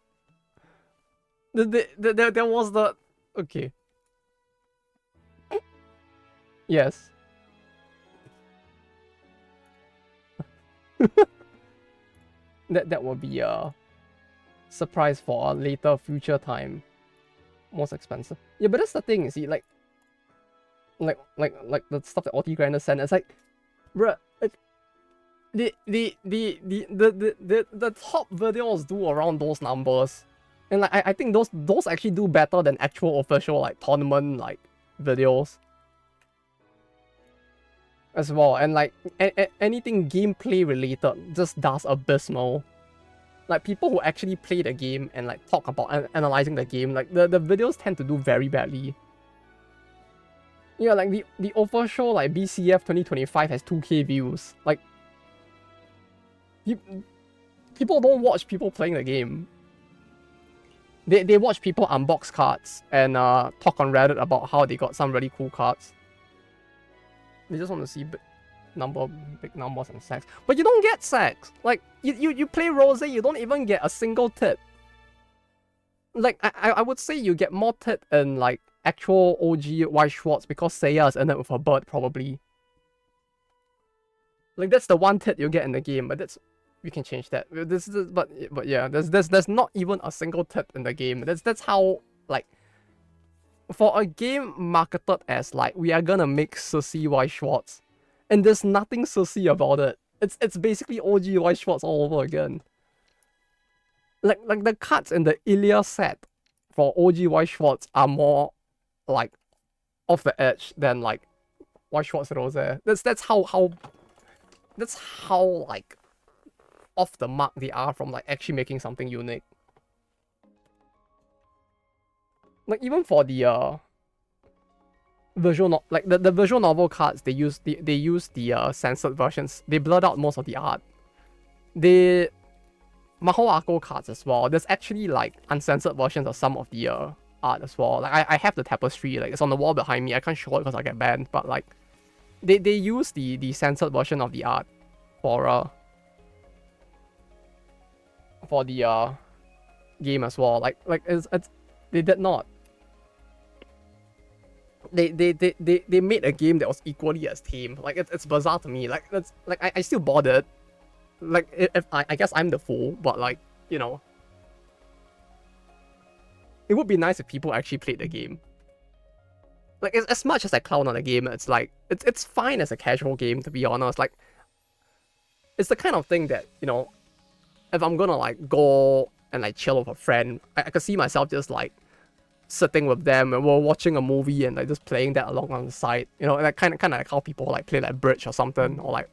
There was the okay. Yes. that will be a surprise for a later future time. Most expensive. Yeah, but that's the thing, you see, like the stuff that Oti Grinder sent, it's like, bruh, the top videos do around those numbers. And like I think those actually do better than actual official like tournament like videos as well. And like anything gameplay related just does abysmal. Like people who actually play the game and like talk about analyzing the game, like the videos tend to do very badly. Yeah, like the official like BCF 2025 has 2K views. Like people don't watch people playing the game. They watch people unbox cards and talk on Reddit about how they got some really cool cards. They just want to see big numbers and sacks. But you don't get sacks. Like you play Rose, you don't even get a single tip. Like I would say you get more tip in like actual OG White Schwartz because Seiya is in it with a bird probably. Like that's the one tip you get in the game, but that's. We can change that. But yeah, there's not even a single tip in the game. That's how like for a game marketed as like we are gonna make sushi White Schwartz, and there's nothing sushi about it. It's basically OG White Schwartz all over again. Like the cards in the Ilya set for OG White Schwartz are more like off the edge than like White Schwartz Rose. That's how like off the mark they are from like actually making something unique. Like even for the the visual novel cards, they use the censored versions. They blurred out most of the art. The Mahou Ako cards as well. There's actually like uncensored versions of some of the art as well. Like I have the tapestry, like it's on the wall behind me. I can't show it because I get banned, but like they use the censored version of the art for the game as well. Like it's they did not. They made a game that was equally as tame. Like it's bizarre to me. Like that's like I still bought it. Like if I guess I'm the fool, but like, you know, it would be nice if people actually played the game. Like as much as I clown on the game, it's like it's fine as a casual game, to be honest. Like it's the kind of thing that, you know, if I'm gonna like go and like chill with a friend, I could see myself just like sitting with them and we're watching a movie and like just playing that along on the side. You know, like kind of like how people like play like bridge or something, or like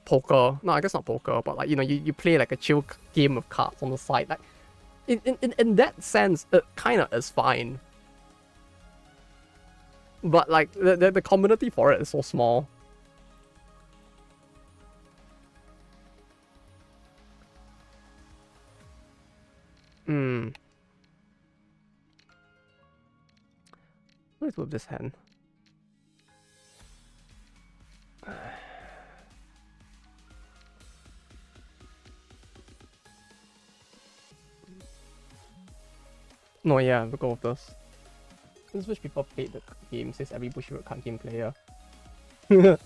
poker. No, I guess not poker, but like, you know, you play like a chill game of cards on the side. Like in that sense, it kind of is fine. But like the community for it is so small. Let's move this hand. No, yeah, we'll go with this. This wish people played the game, says every Bushiroad card game player. I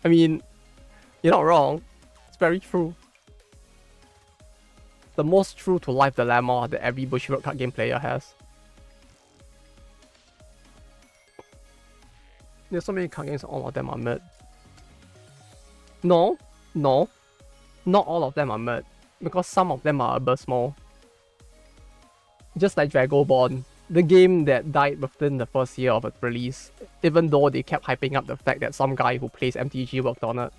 mean, you're not wrong. It's very true. The most true to life dilemma that every Bushiroad card game player has. There's so many card games, all of them are mid. No, not all of them are mid. Because some of them are abysmal. Just like Dragoborn, the game that died within the first year of its release, even though they kept hyping up the fact that some guy who plays MTG worked on it.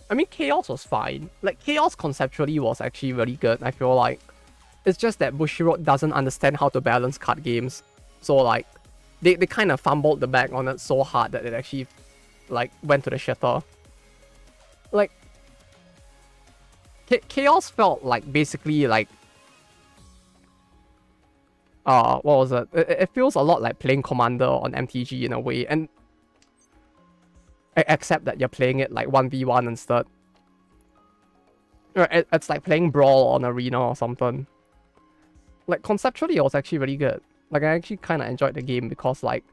I mean, Chaos was fine. Like, Chaos conceptually was actually really good, I feel like. It's just that Bushiroad doesn't understand how to balance card games. So, like, they kind of fumbled the bag on it so hard that it actually, like, went to the shitter. Like, Chaos felt like basically like what was it? It feels a lot like playing Commander on MTG in a way, and except that you're playing it like 1v1 instead. It's like playing Brawl on Arena or something. Like conceptually it was actually really good. Like I actually kind of enjoyed the game because like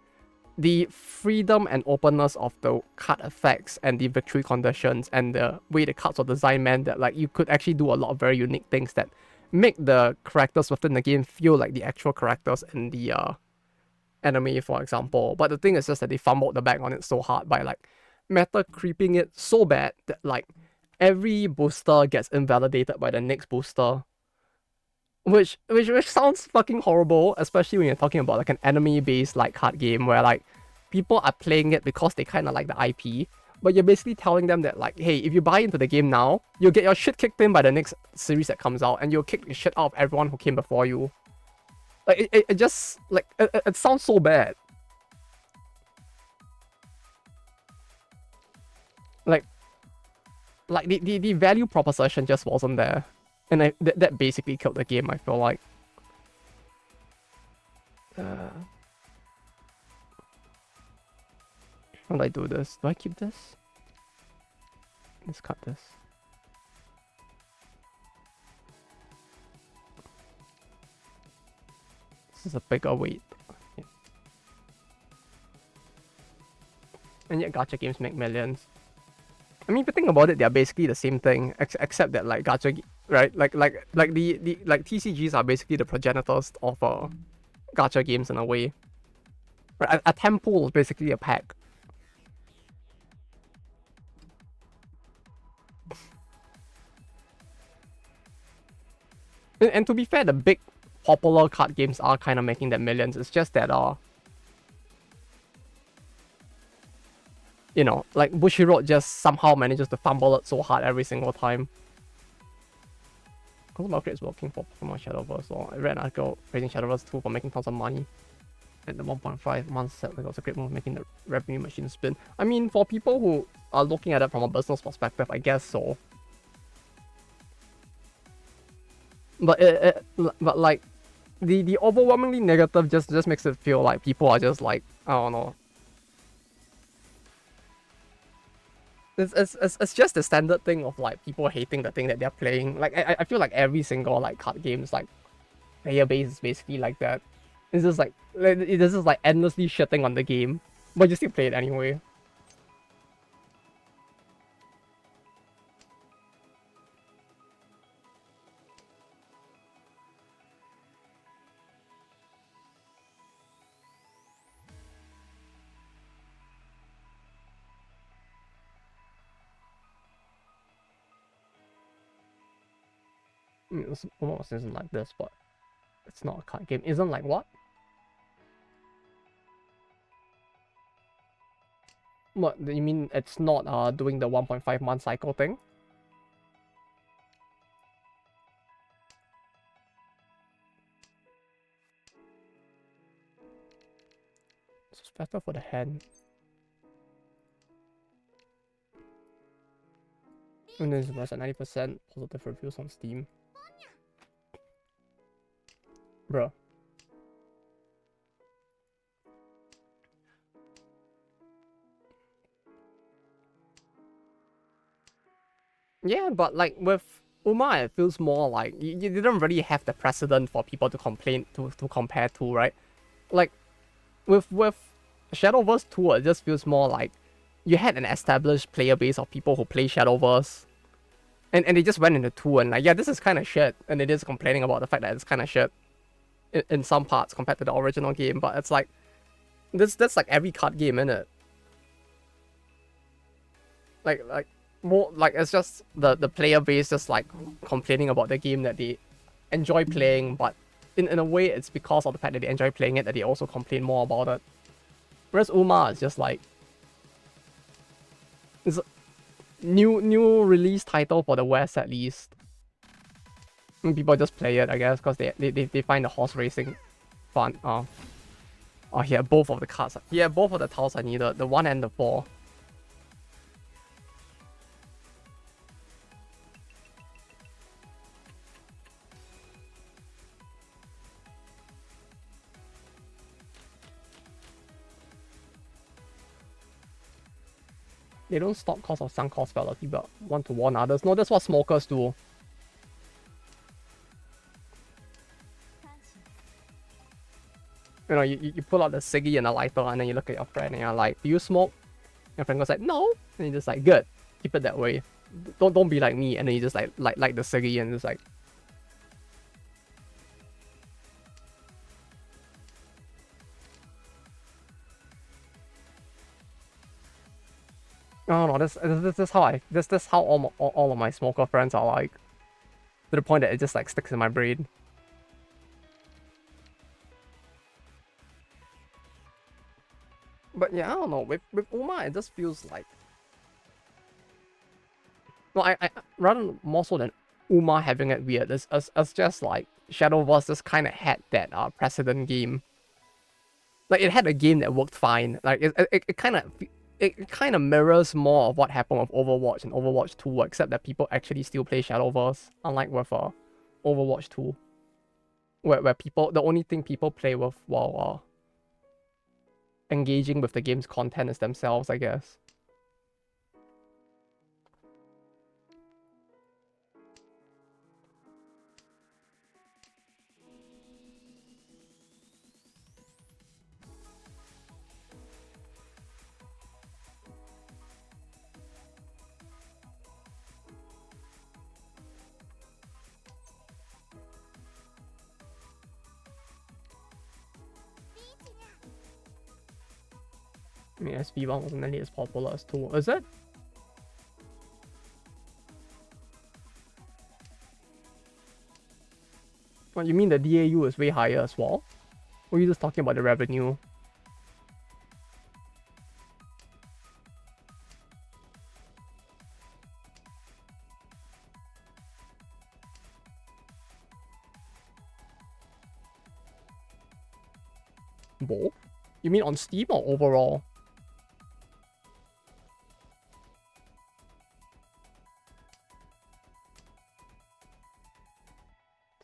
the freedom and openness of the card effects and the victory conditions and the way the cards were designed meant that like you could actually do a lot of very unique things that make the characters within the game feel like the actual characters in the anime, for example. But the thing is just that they fumbled the bag on it so hard by like meta creeping it so bad that like every booster gets invalidated by the next booster. Which sounds fucking horrible, especially when you're talking about like an anime-based like card game where like people are playing it because they kind of like the IP, but you're basically telling them that like, hey, if you buy into the game now, you'll get your shit kicked in by the next series that comes out, and you'll kick the shit out of everyone who came before you. Like it just like it sounds so bad. Like the value proposition just wasn't there. And that basically killed the game, I feel like. How do I do this? Do I keep this? Let's cut this. This is a bigger weight. Yeah. And yet gacha games make millions. I mean, if you think about it, they're basically the same thing, except that like gacha, right? Like the TCGs are basically the progenitors of gacha games in a way. Right? A temple is basically a pack. And to be fair, the big popular card games are kind of making their millions. It's just that you know, like Bushiroad just somehow manages to fumble it so hard every single time. Consumer upgrade is working for Pokemon Shadowverse, so I read an article praising Shadowverse 2 for making tons of money. And the 1.5 months set was a great move making the revenue machine spin. I mean, for people who are looking at it from a business perspective, I guess so. But but like the overwhelmingly negative just makes it feel like people are just like, I don't know. It's just the standard thing of like people hating the thing that they're playing. Like I feel like every single like card games like player base is basically like that. It's just like it's just like endlessly shitting on the game, but you still play it anyway. I mean, it's almost isn't like this, but it's not a card game. Isn't like what? What you mean? It's not doing the 1.5 month cycle thing? It's better for the hand. And then it's at 90% positive reviews on Steam. Bruh. Yeah, but like with Uma, it feels more like you didn't really have the precedent for people to complain to compare to, right? Like with Shadowverse 2, it just feels more like you had an established player base of people who play Shadowverse. And they just went into 2 and like, yeah, this is kind of shit. And it is complaining about the fact that it's kind of shit in some parts compared to the original game. But it's like, that's like every card game, innit? Like more like it's just the player base just like complaining about the game that they enjoy playing, but in a way it's because of the fact that they enjoy playing it that they also complain more about it. Whereas Uma is just like it's a new release title for the West at least. And people just play it, I guess, because they find the horse racing fun. Oh here, both of the cards. Yeah, both of the tiles I needed, the 1 and the 4. They don't stop cause of sunk cost fallacy, but want to warn others. No, that's what smokers do. You know, you pull out the ciggy and a lighter, and then you look at your friend and you're like, "Do you smoke?" Your friend goes like, "No," and you're just like, "Good, keep it that way. Don't be like me." And then you just like the ciggy and just like. No, this is how this how all of my smoker friends are like. To the point that it just like sticks in my brain. But yeah, I don't know. With Uma, it just feels like. No, I rather more so than Uma having it weird. It's just like Shadowverse just kind of had that precedent game. Like it had a game that worked fine. Like it kind of mirrors more of what happened with Overwatch and Overwatch 2, except that people actually still play Shadowverse, unlike with Overwatch 2, where people the only thing people play with while engaging with the game's content is themselves, I guess. I mean, SV1 wasn't nearly as popular as 2, is it? What, you mean the DAU is way higher as well? Or are you just talking about the revenue? Both? You mean on Steam or overall?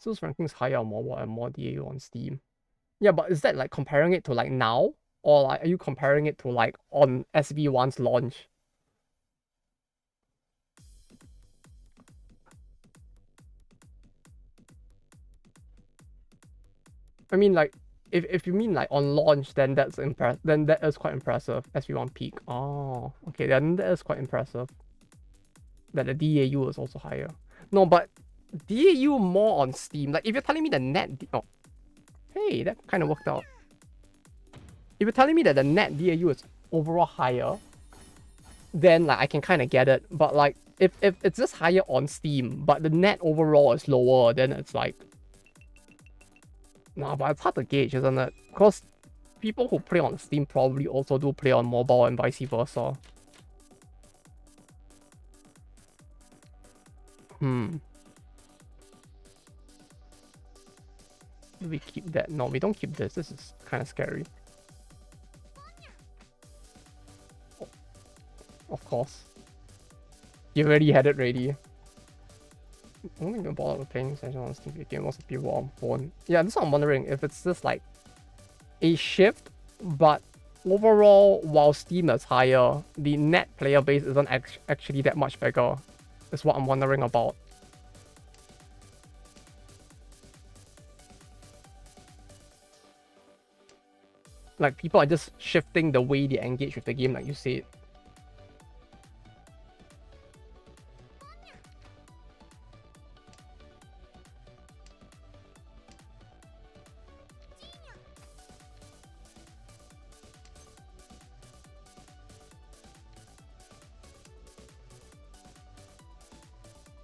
Sales rankings higher on mobile and more DAU on Steam. Yeah, but is that like comparing it to like now? Or like are you comparing it to like on SV1's launch? I mean like if you mean like on launch, then that is quite impressive. SV1 peak. Oh, okay, then that is quite impressive. That the DAU is also higher. No, but DAU more on Steam. Like if you're telling me the net oh, hey, that kind of worked out. If you're telling me that the net DAU is overall higher, then like I can kind of get it. But like if it's just higher on Steam, but the net overall is lower, then it's like nah. But it's hard to gauge, isn't it? Because people who play on Steam probably also do play on mobile and vice versa. Do we keep that? No, we don't keep this. This is kind of scary. Oh, of course. You already had it ready. I don't even bother with playing session on Steam game. Lots of people on phone. Yeah, that's what I'm wondering if it's just like a shift, but overall, while Steam is higher, the net player base isn't actually that much bigger. Is what I'm wondering about. Like people are just shifting the way they engage with the game, like you said.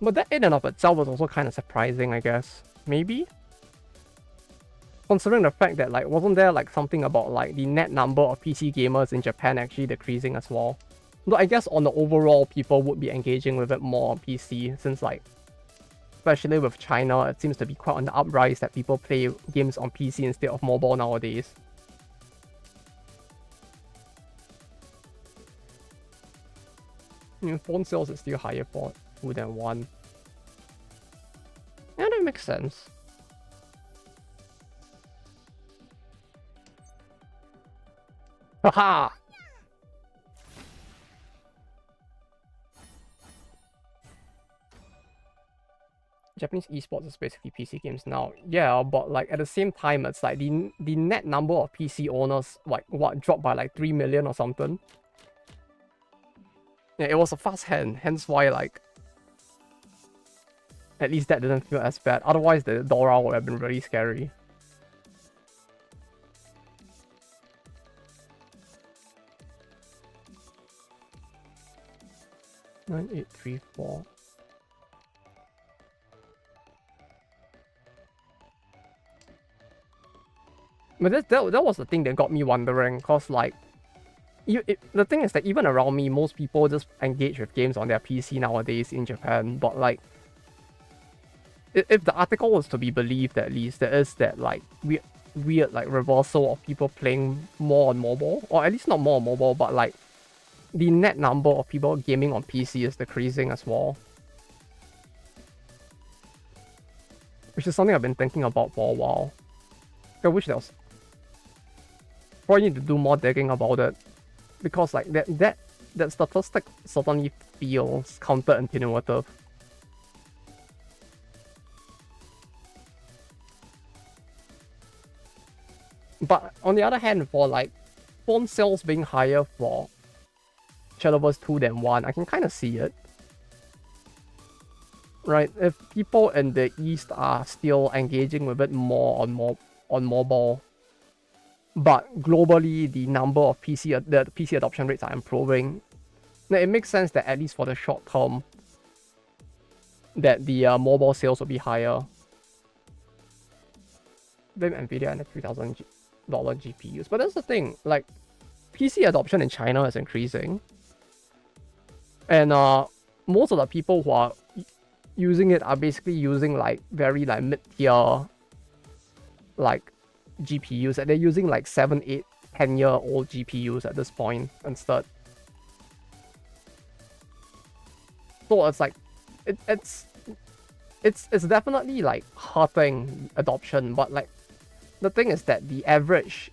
But that in and of itself was also kind of surprising, I guess. Maybe? Considering the fact that, like, wasn't there, like, something about, like, the net number of PC gamers in Japan actually decreasing as well? Though I guess on the overall, people would be engaging with it more on PC, since, like, especially with China, it seems to be quite on the uprise that people play games on PC instead of mobile nowadays. Phone sales is still higher for 2 than 1. Yeah, that makes sense. Haha! Japanese esports is basically PC games now. Yeah, but like at the same time, it's like the net number of PC owners, like what, dropped by like 3 million or something. Yeah, it was a fast hand, hence why like at least that didn't feel as bad. Otherwise, the Dora would have been really scary. Nine, 8, 3, 4. But that was the thing that got me wondering, cause like, the thing is that even around me, most people just engage with games on their PC nowadays in Japan. But like, if the article was to be believed, at least there is that like weird like reversal of people playing more on mobile, or at least not more on mobile, but like the net number of people gaming on PC is decreasing as well. Which is something I've been thinking about for a while. I wish there was... Probably need to do more digging about it. Because like that statistic certainly feels counterintuitive. But on the other hand, for like phone sales being higher for Shadowverse 2 than 1, I can kind of see it. Right, if people in the East are still engaging with it more on mobile, but globally the number of the PC adoption rates are improving, then it makes sense that at least for the short term, that the mobile sales will be higher. blame Nvidia and the $3,000 GPUs. But that's the thing, like PC adoption in China is increasing, and most of the people who are using it are basically using like very like mid-tier like GPUs, and they're using like 7, 8, 10-year-old GPUs at this point instead. So it's like it's definitely like hurting adoption, but like the thing is that the average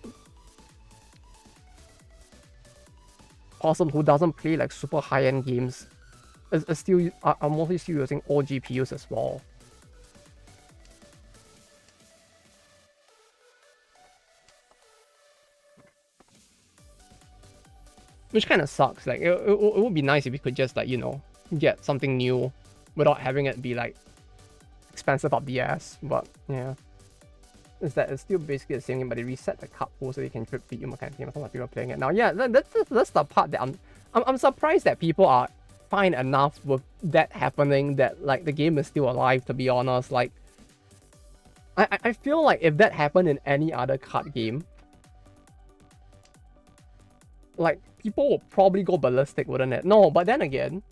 person who doesn't play like super high-end games is still are mostly still using old GPUs as well. Which kind of sucks. Like it would be nice if we could just like, you know, get something new without having it be like expensive up the ass. But yeah, is that it's still basically the same game, but they reset the card pool so they can drip feed you kind of game. Some people are playing it now. Yeah, that's the part that I'm surprised that people are fine enough with that happening, that like the game is still alive, to be honest. Like I feel like if that happened in any other card game, like people would probably go ballistic, wouldn't it? No, but then again,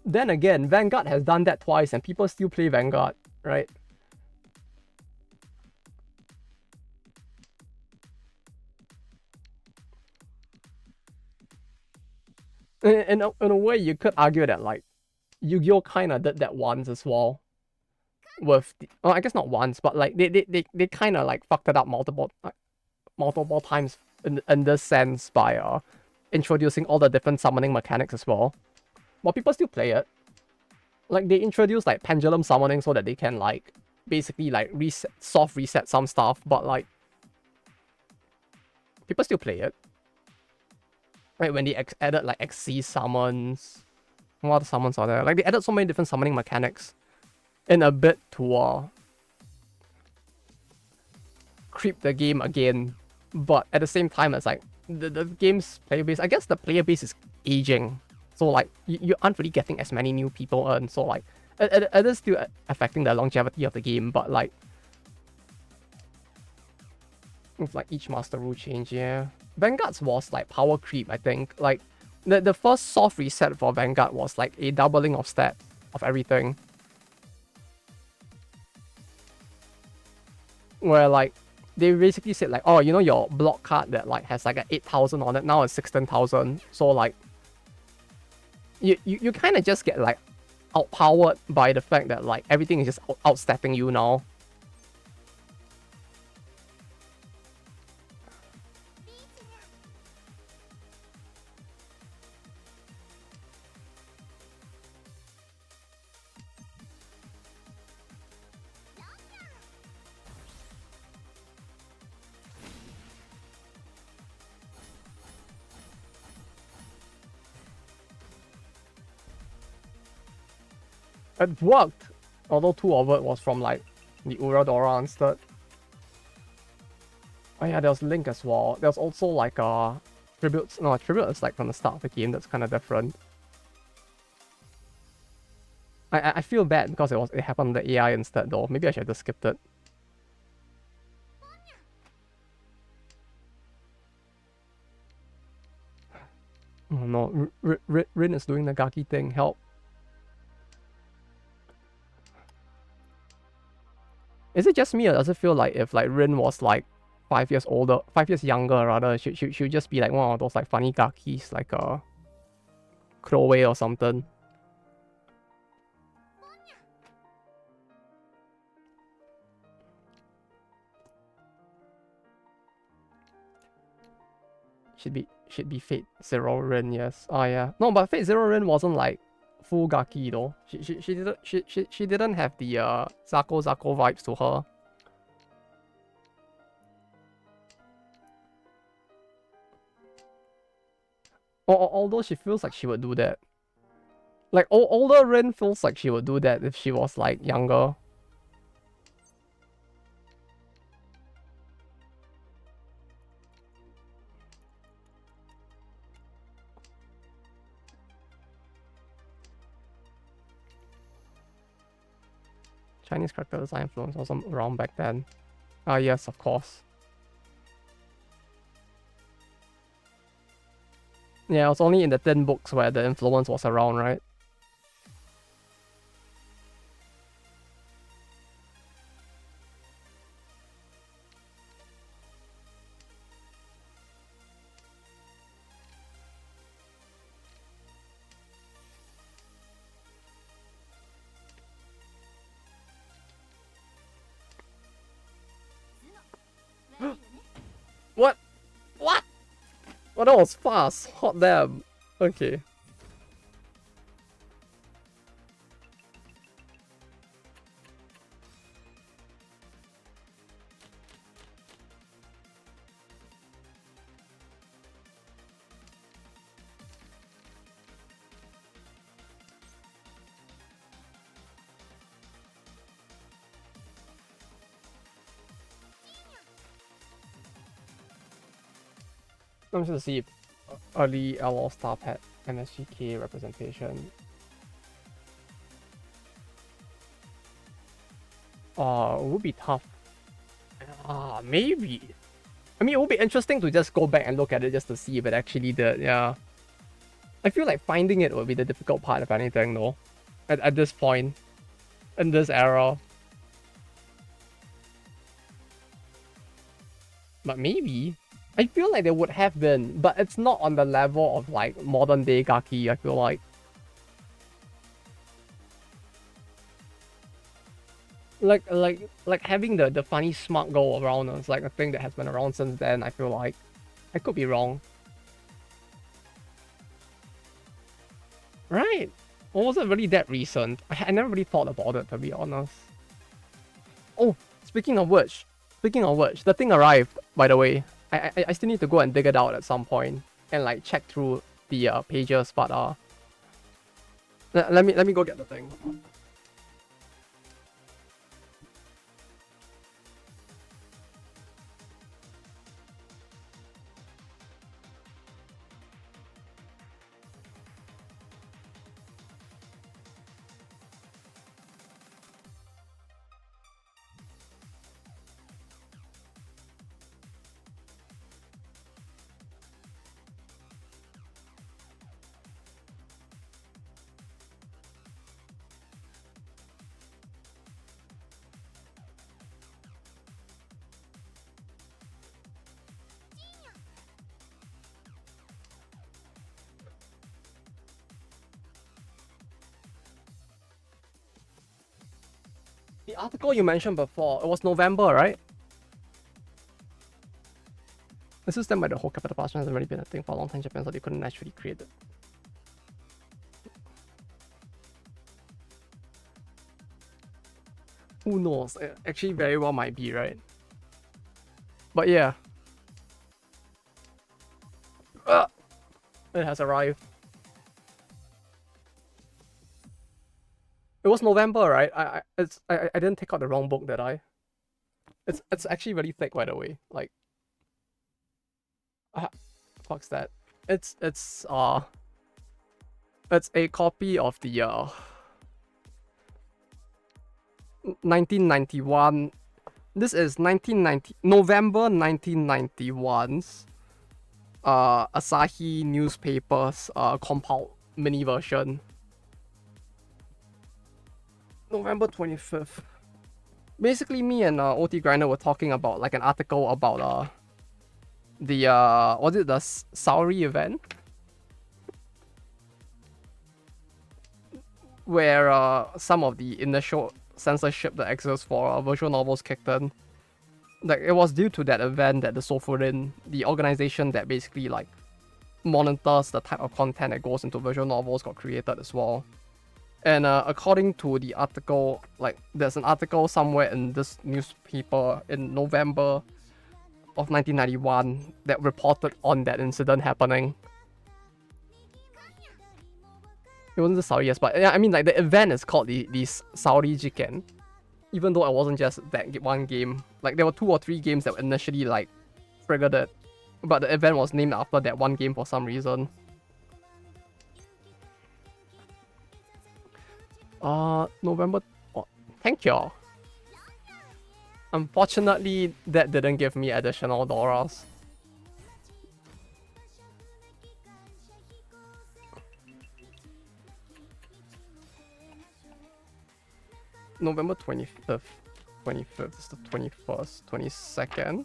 Vanguard has done that twice and people still play Vanguard, right? In a way, you could argue that like Yu-Gi-Oh kind of did that once as well. With well, I guess not once, but like they kind of like fucked it up multiple times in this sense by introducing all the different summoning mechanics as well. But people still play it. Like they introduce like pendulum summoning so that they can like basically like soft reset some stuff, but like people still play it. Right, when they added like XC summons, what other summons are there? Like they added so many different summoning mechanics in a bit to creep the game again. But at the same time, it's like the game's player base, I guess the player base is aging. So like you aren't really getting as many new people in. So like it is still affecting the longevity of the game, but like it's like each master rule change, yeah. Vanguard's was like power creep, I think. Like the first soft reset for Vanguard was like a doubling of stat of everything. Where like they basically said like, oh, you know, your block card that like has like a 8,000 on it, now it's 16,000. So like you kind of just get like outpowered by the fact that like everything is just outstepping you now. It worked, although 2 of it was from like the Uradora instead. Oh yeah, there was Link as well. There's also like tributes. No, tribute is like from the start of the game. That's kind of different. I feel bad because it happened on the AI instead though. Maybe I should have just skipped it. Oh no, Rin is doing the Gaki thing. Help. Is it just me, or does it feel like if like Rin was like 5 years older, 5 years younger rather, she would just be like one of those like funny Gakis, like Chloe or something? Should be Fate Zero Rin, yes. Oh yeah. No, but Fate Zero Rin wasn't like full Gaki though. She didn't have the Zako vibes to her. Although she feels like she would do that. Like older Rin feels like she would do that if she was like younger. Chinese character design influence was around back then. Ah, yes, of course. Yeah, it was only in the thin books where the influence was around, right? What? What? Oh, that was fast. Hot damn. Okay. Let me just see early LO Star Pet MSGK representation. It would be tough. Maybe. I mean, it would be interesting to just go back and look at it just to see if it actually did, yeah. I feel like finding it would be the difficult part, if anything, though. At this point. In this era. But maybe. I feel like there would have been, but it's not on the level of, like, modern day Gaki, I feel like. Like having the funny smart go around is like a thing that has been around since then, I feel like. I could be wrong. Right. Or was it really that recent? I never really thought about it, to be honest. Oh, speaking of which, the thing arrived, by the way. I still need to go and dig it out at some point and like check through the pages, but let me go get the thing. The article you mentioned before, it was November, right? The system by the whole capital punishment hasn't really been a thing for a long time in Japan, so they couldn't naturally create it. Who knows? It actually very well might be, right? But yeah. It has arrived. It was November, right? I didn't take out the wrong book, did I? It's actually really thick, by the way. Like, fuck's that. It's a copy of the 1991. This is November 1991's Asahi newspapers compiled mini version. November 25th. Basically, me and OT Grinder were talking about like an article about the was it the Saori event? Where some of the initial censorship that exists for visual novels kicked in. Like, it was due to that event that the Sofurin, the organization that basically like monitors the type of content that goes into visual novels, got created as well. And according to the article, like there's an article somewhere in this newspaper in November of 1991 that reported on that incident happening. It wasn't the Saudi, yes, but yeah, I mean, like, the event is called the Saudi Jiken. Even though it wasn't just that one game. Like, there were 2 or 3 games that initially, like, triggered it. But the event was named after that one game for some reason. November... What? Thank you. Unfortunately, that didn't give me additional Doras. November 25th. 25th is the 21st, 22nd,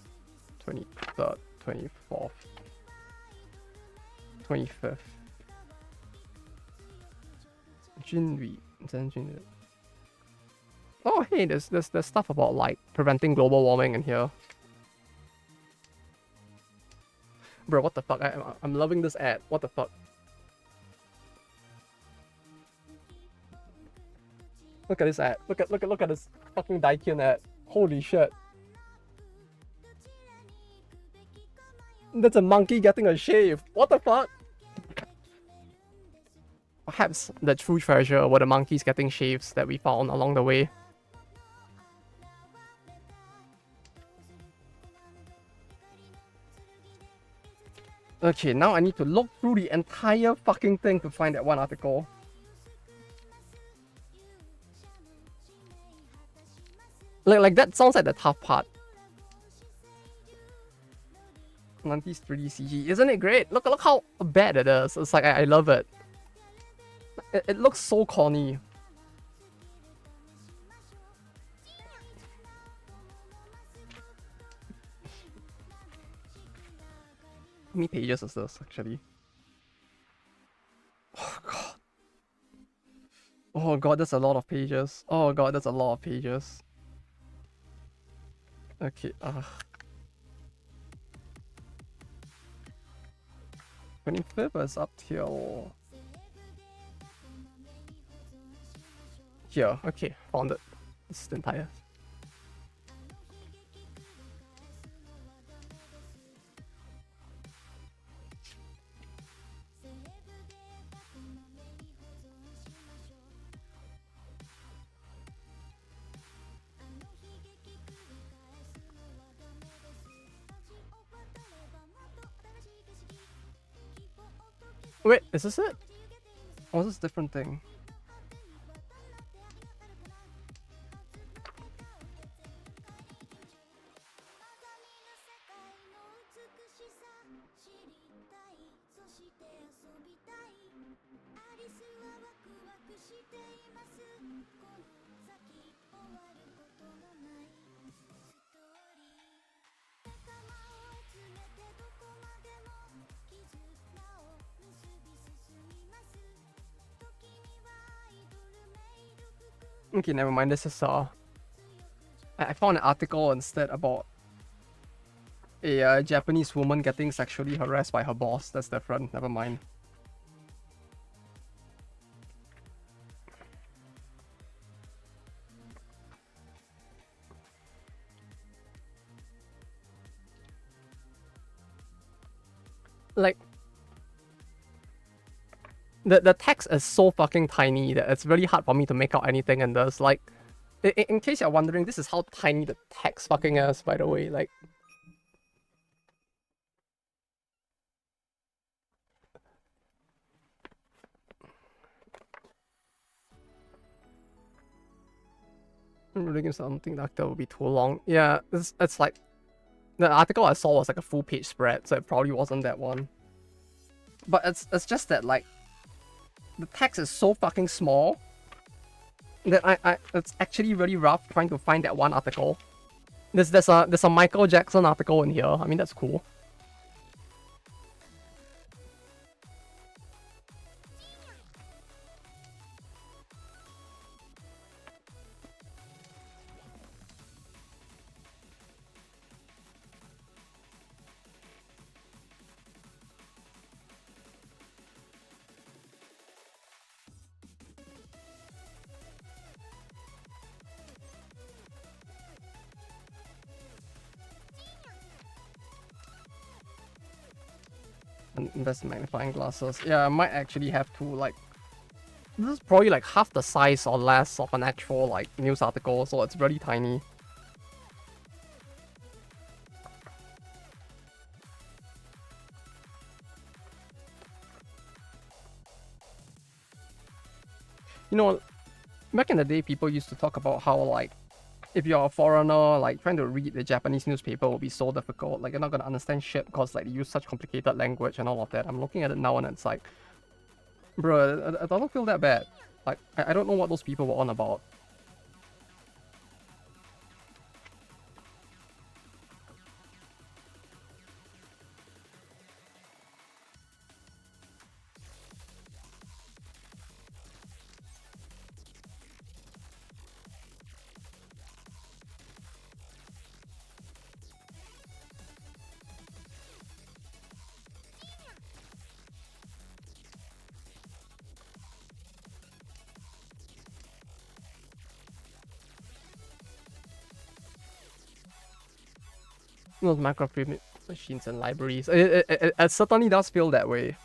23rd, 24th, 25th. Junri. Oh, hey, there's stuff about like preventing global warming in here. Bro, what the fuck? I'm loving this ad. What the fuck? Look at this ad. Look at this fucking Daikin ad. Holy shit. That's a monkey getting a shave. What the fuck? Perhaps the true treasure were the monkeys getting shaves that we found along the way. Okay, now I need to look through the entire fucking thing to find that one article. Like that sounds like the tough part. 90s 3D CG. Isn't it great? Look how bad it is. It's like I love it. It looks so corny. How many pages is this actually? Oh god. Oh god, that's a lot of pages. Oh god, that's a lot of pages. Okay, 25th is up till here. Okay, found it. This is the entire. Wait, is this it? Or is this a different thing? Okay, never mind. This is I found an article instead about a Japanese woman getting sexually harassed by her boss. That's different. Never mind. Like the text is so fucking tiny that it's really hard for me to make out anything in this. Like, in case you're wondering, this is how tiny the text fucking is, by the way. Like, I'm reading something that will be too long. Yeah, it's like the article I saw was like a full page spread, so it probably wasn't that one. But it's just that like the text is so fucking small that it's actually really rough trying to find that one article. There's a Michael Jackson article in here. I mean, that's cool. Invest in magnifying glasses. Yeah, I might actually have to like. This is probably like half the size or less of an actual like news article, so it's really tiny. You know, Back in the day, people used to talk about how, like, if you're a foreigner, like, trying to read the Japanese newspaper will be so difficult. Like, you're not gonna understand shit because, like, they use such complicated language and all of that. I'm looking at it now and it's like, bro, I don't feel that bad. Like, I don't know what those people were on about. Those microfilm machines and libraries. It certainly does feel that way.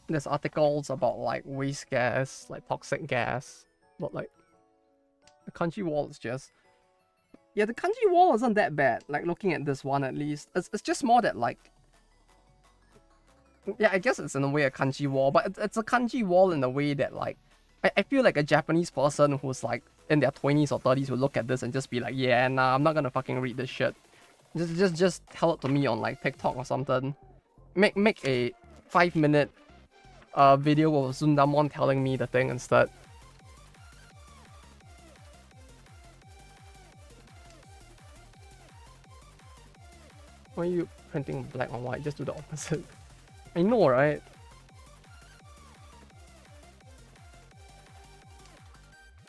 There's articles about like waste gas, like toxic gas, but like the kanji wall is just, yeah, the kanji wall isn't that bad. Like looking at this one at least, it's just more that like, yeah, I guess it's in a way a kanji wall, but it's a kanji wall in a way that like, I feel like a Japanese person who's like in their 20s or 30s will look at this and just be like, yeah, nah, I'm not gonna fucking read this shit. Just tell it to me on like TikTok or something. Make a 5-minute video of Zundamon telling me the thing instead. Why are you printing black on white? Just do the opposite. I know, right?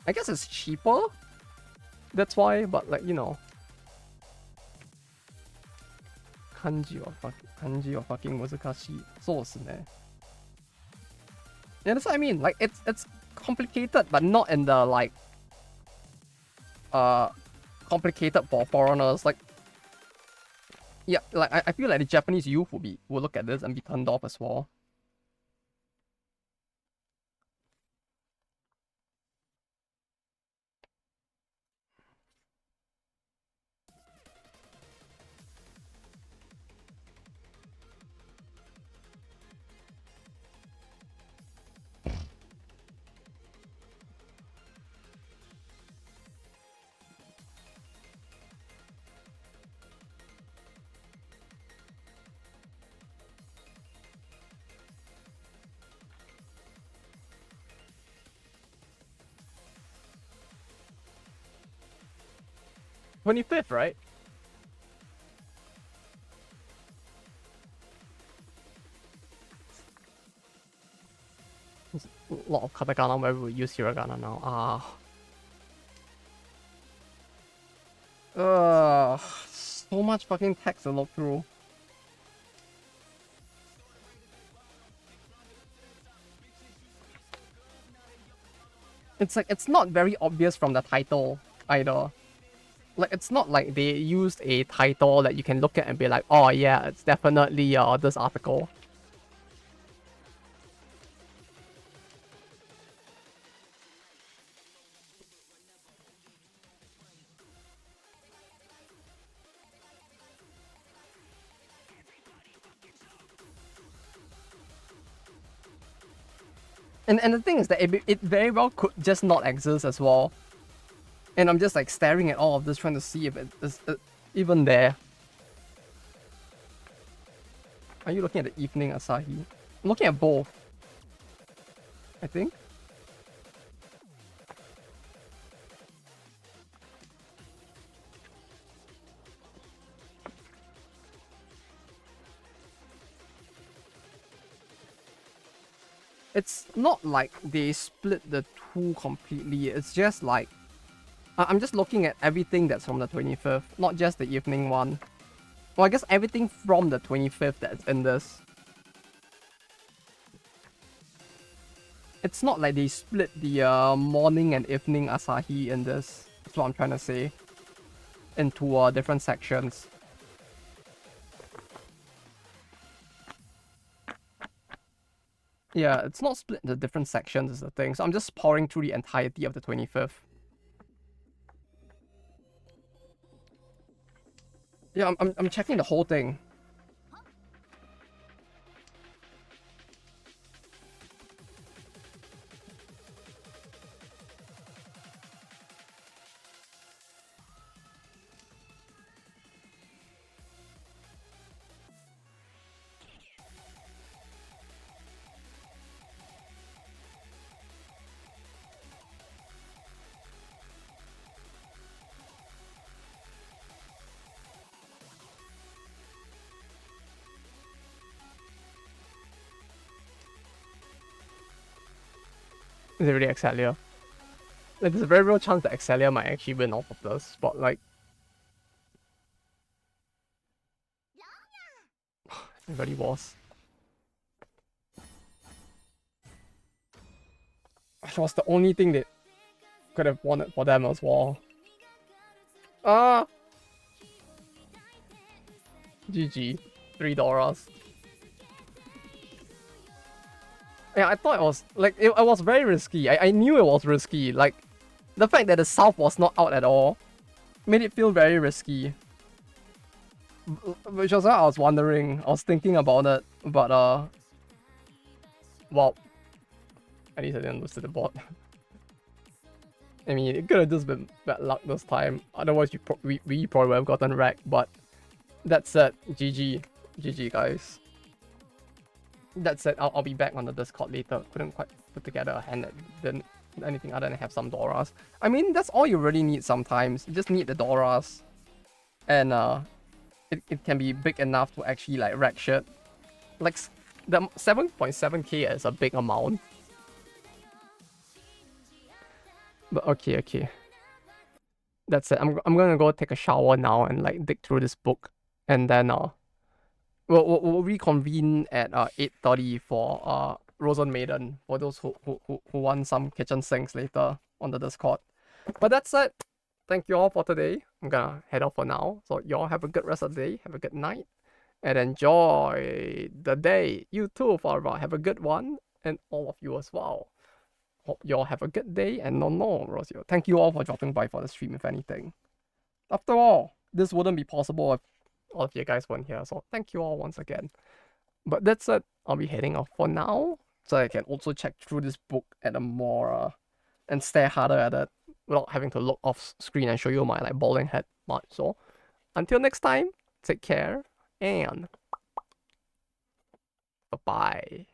I guess it's cheaper. That's why, but like, you know. Kanji wa fucking 難しい。そうっすね。Yeah, that's what I mean. Like it's complicated, but not in the like complicated for foreigners. Like, yeah, like I feel like the Japanese youth will look at this and be turned off as well. "25th, right? There's a lot of katakana where we use hiragana now. So much fucking text to look through. It's like, it's not very obvious from the title either. Like, it's not like they used a title that you can look at and be like, oh yeah, it's definitely this article. And the thing is that it very well could just not exist as well. And I'm just like staring at all of this trying to see if it is even there. Are you looking at the evening Asahi? I'm looking at both, I think. It's not like they split the two completely. It's just like, I'm just looking at everything that's from the 25th, not just the evening one. Well, I guess everything from the 25th that's in this. It's not like they split the morning and evening Asahi in this. That's what I'm trying to say. Into different sections. Yeah, it's not split into different sections is the thing. So I'm just powering through the entirety of the 25th. Yeah, I'm checking the whole thing. Is it really Excelia? Like, there's a very real chance that Excelia might actually win off of this, but like, it really was. It was the only thing that could have won it for them as well. Ah, GG, $3. Yeah, I thought it was like it was very risky. I knew it was risky. Like the fact that the South was not out at all made it feel very risky. Which was why I was wondering. I was thinking about it, but well, at least I didn't lose to the bot. I mean, it could have just been bad luck this time. Otherwise, we probably would have gotten wrecked. But that's it. GG, GG, guys. That said, I'll be back on the Discord later. Couldn't quite put together a hand that didn't anything other than have some Doras. I mean, that's all you really need sometimes. You just need the Doras. And it can be big enough to actually like wreck shit. Like the 7.7k is a big amount. But okay. That's it. I'm gonna go take a shower now and like dig through this book. And then we'll reconvene at 8:30 for Rosen Maiden for those who want some kitchen sinks later on the Discord. But that's it. Thank you all for today. I'm gonna head off for now. So y'all have a good rest of the day. Have a good night. And enjoy the day. You too, Farva. Have a good one. And all of you as well. Hope y'all have a good day. And no, Rosio. Thank you all for dropping by for the stream, if anything. After all, this wouldn't be possible if all of you guys weren't here. So thank you all once again. But that's it. I'll be heading off for now. So I can also check through this book at a more and stare harder at it without having to look off screen and show you my like balding head much. So until next time, take care and bye bye.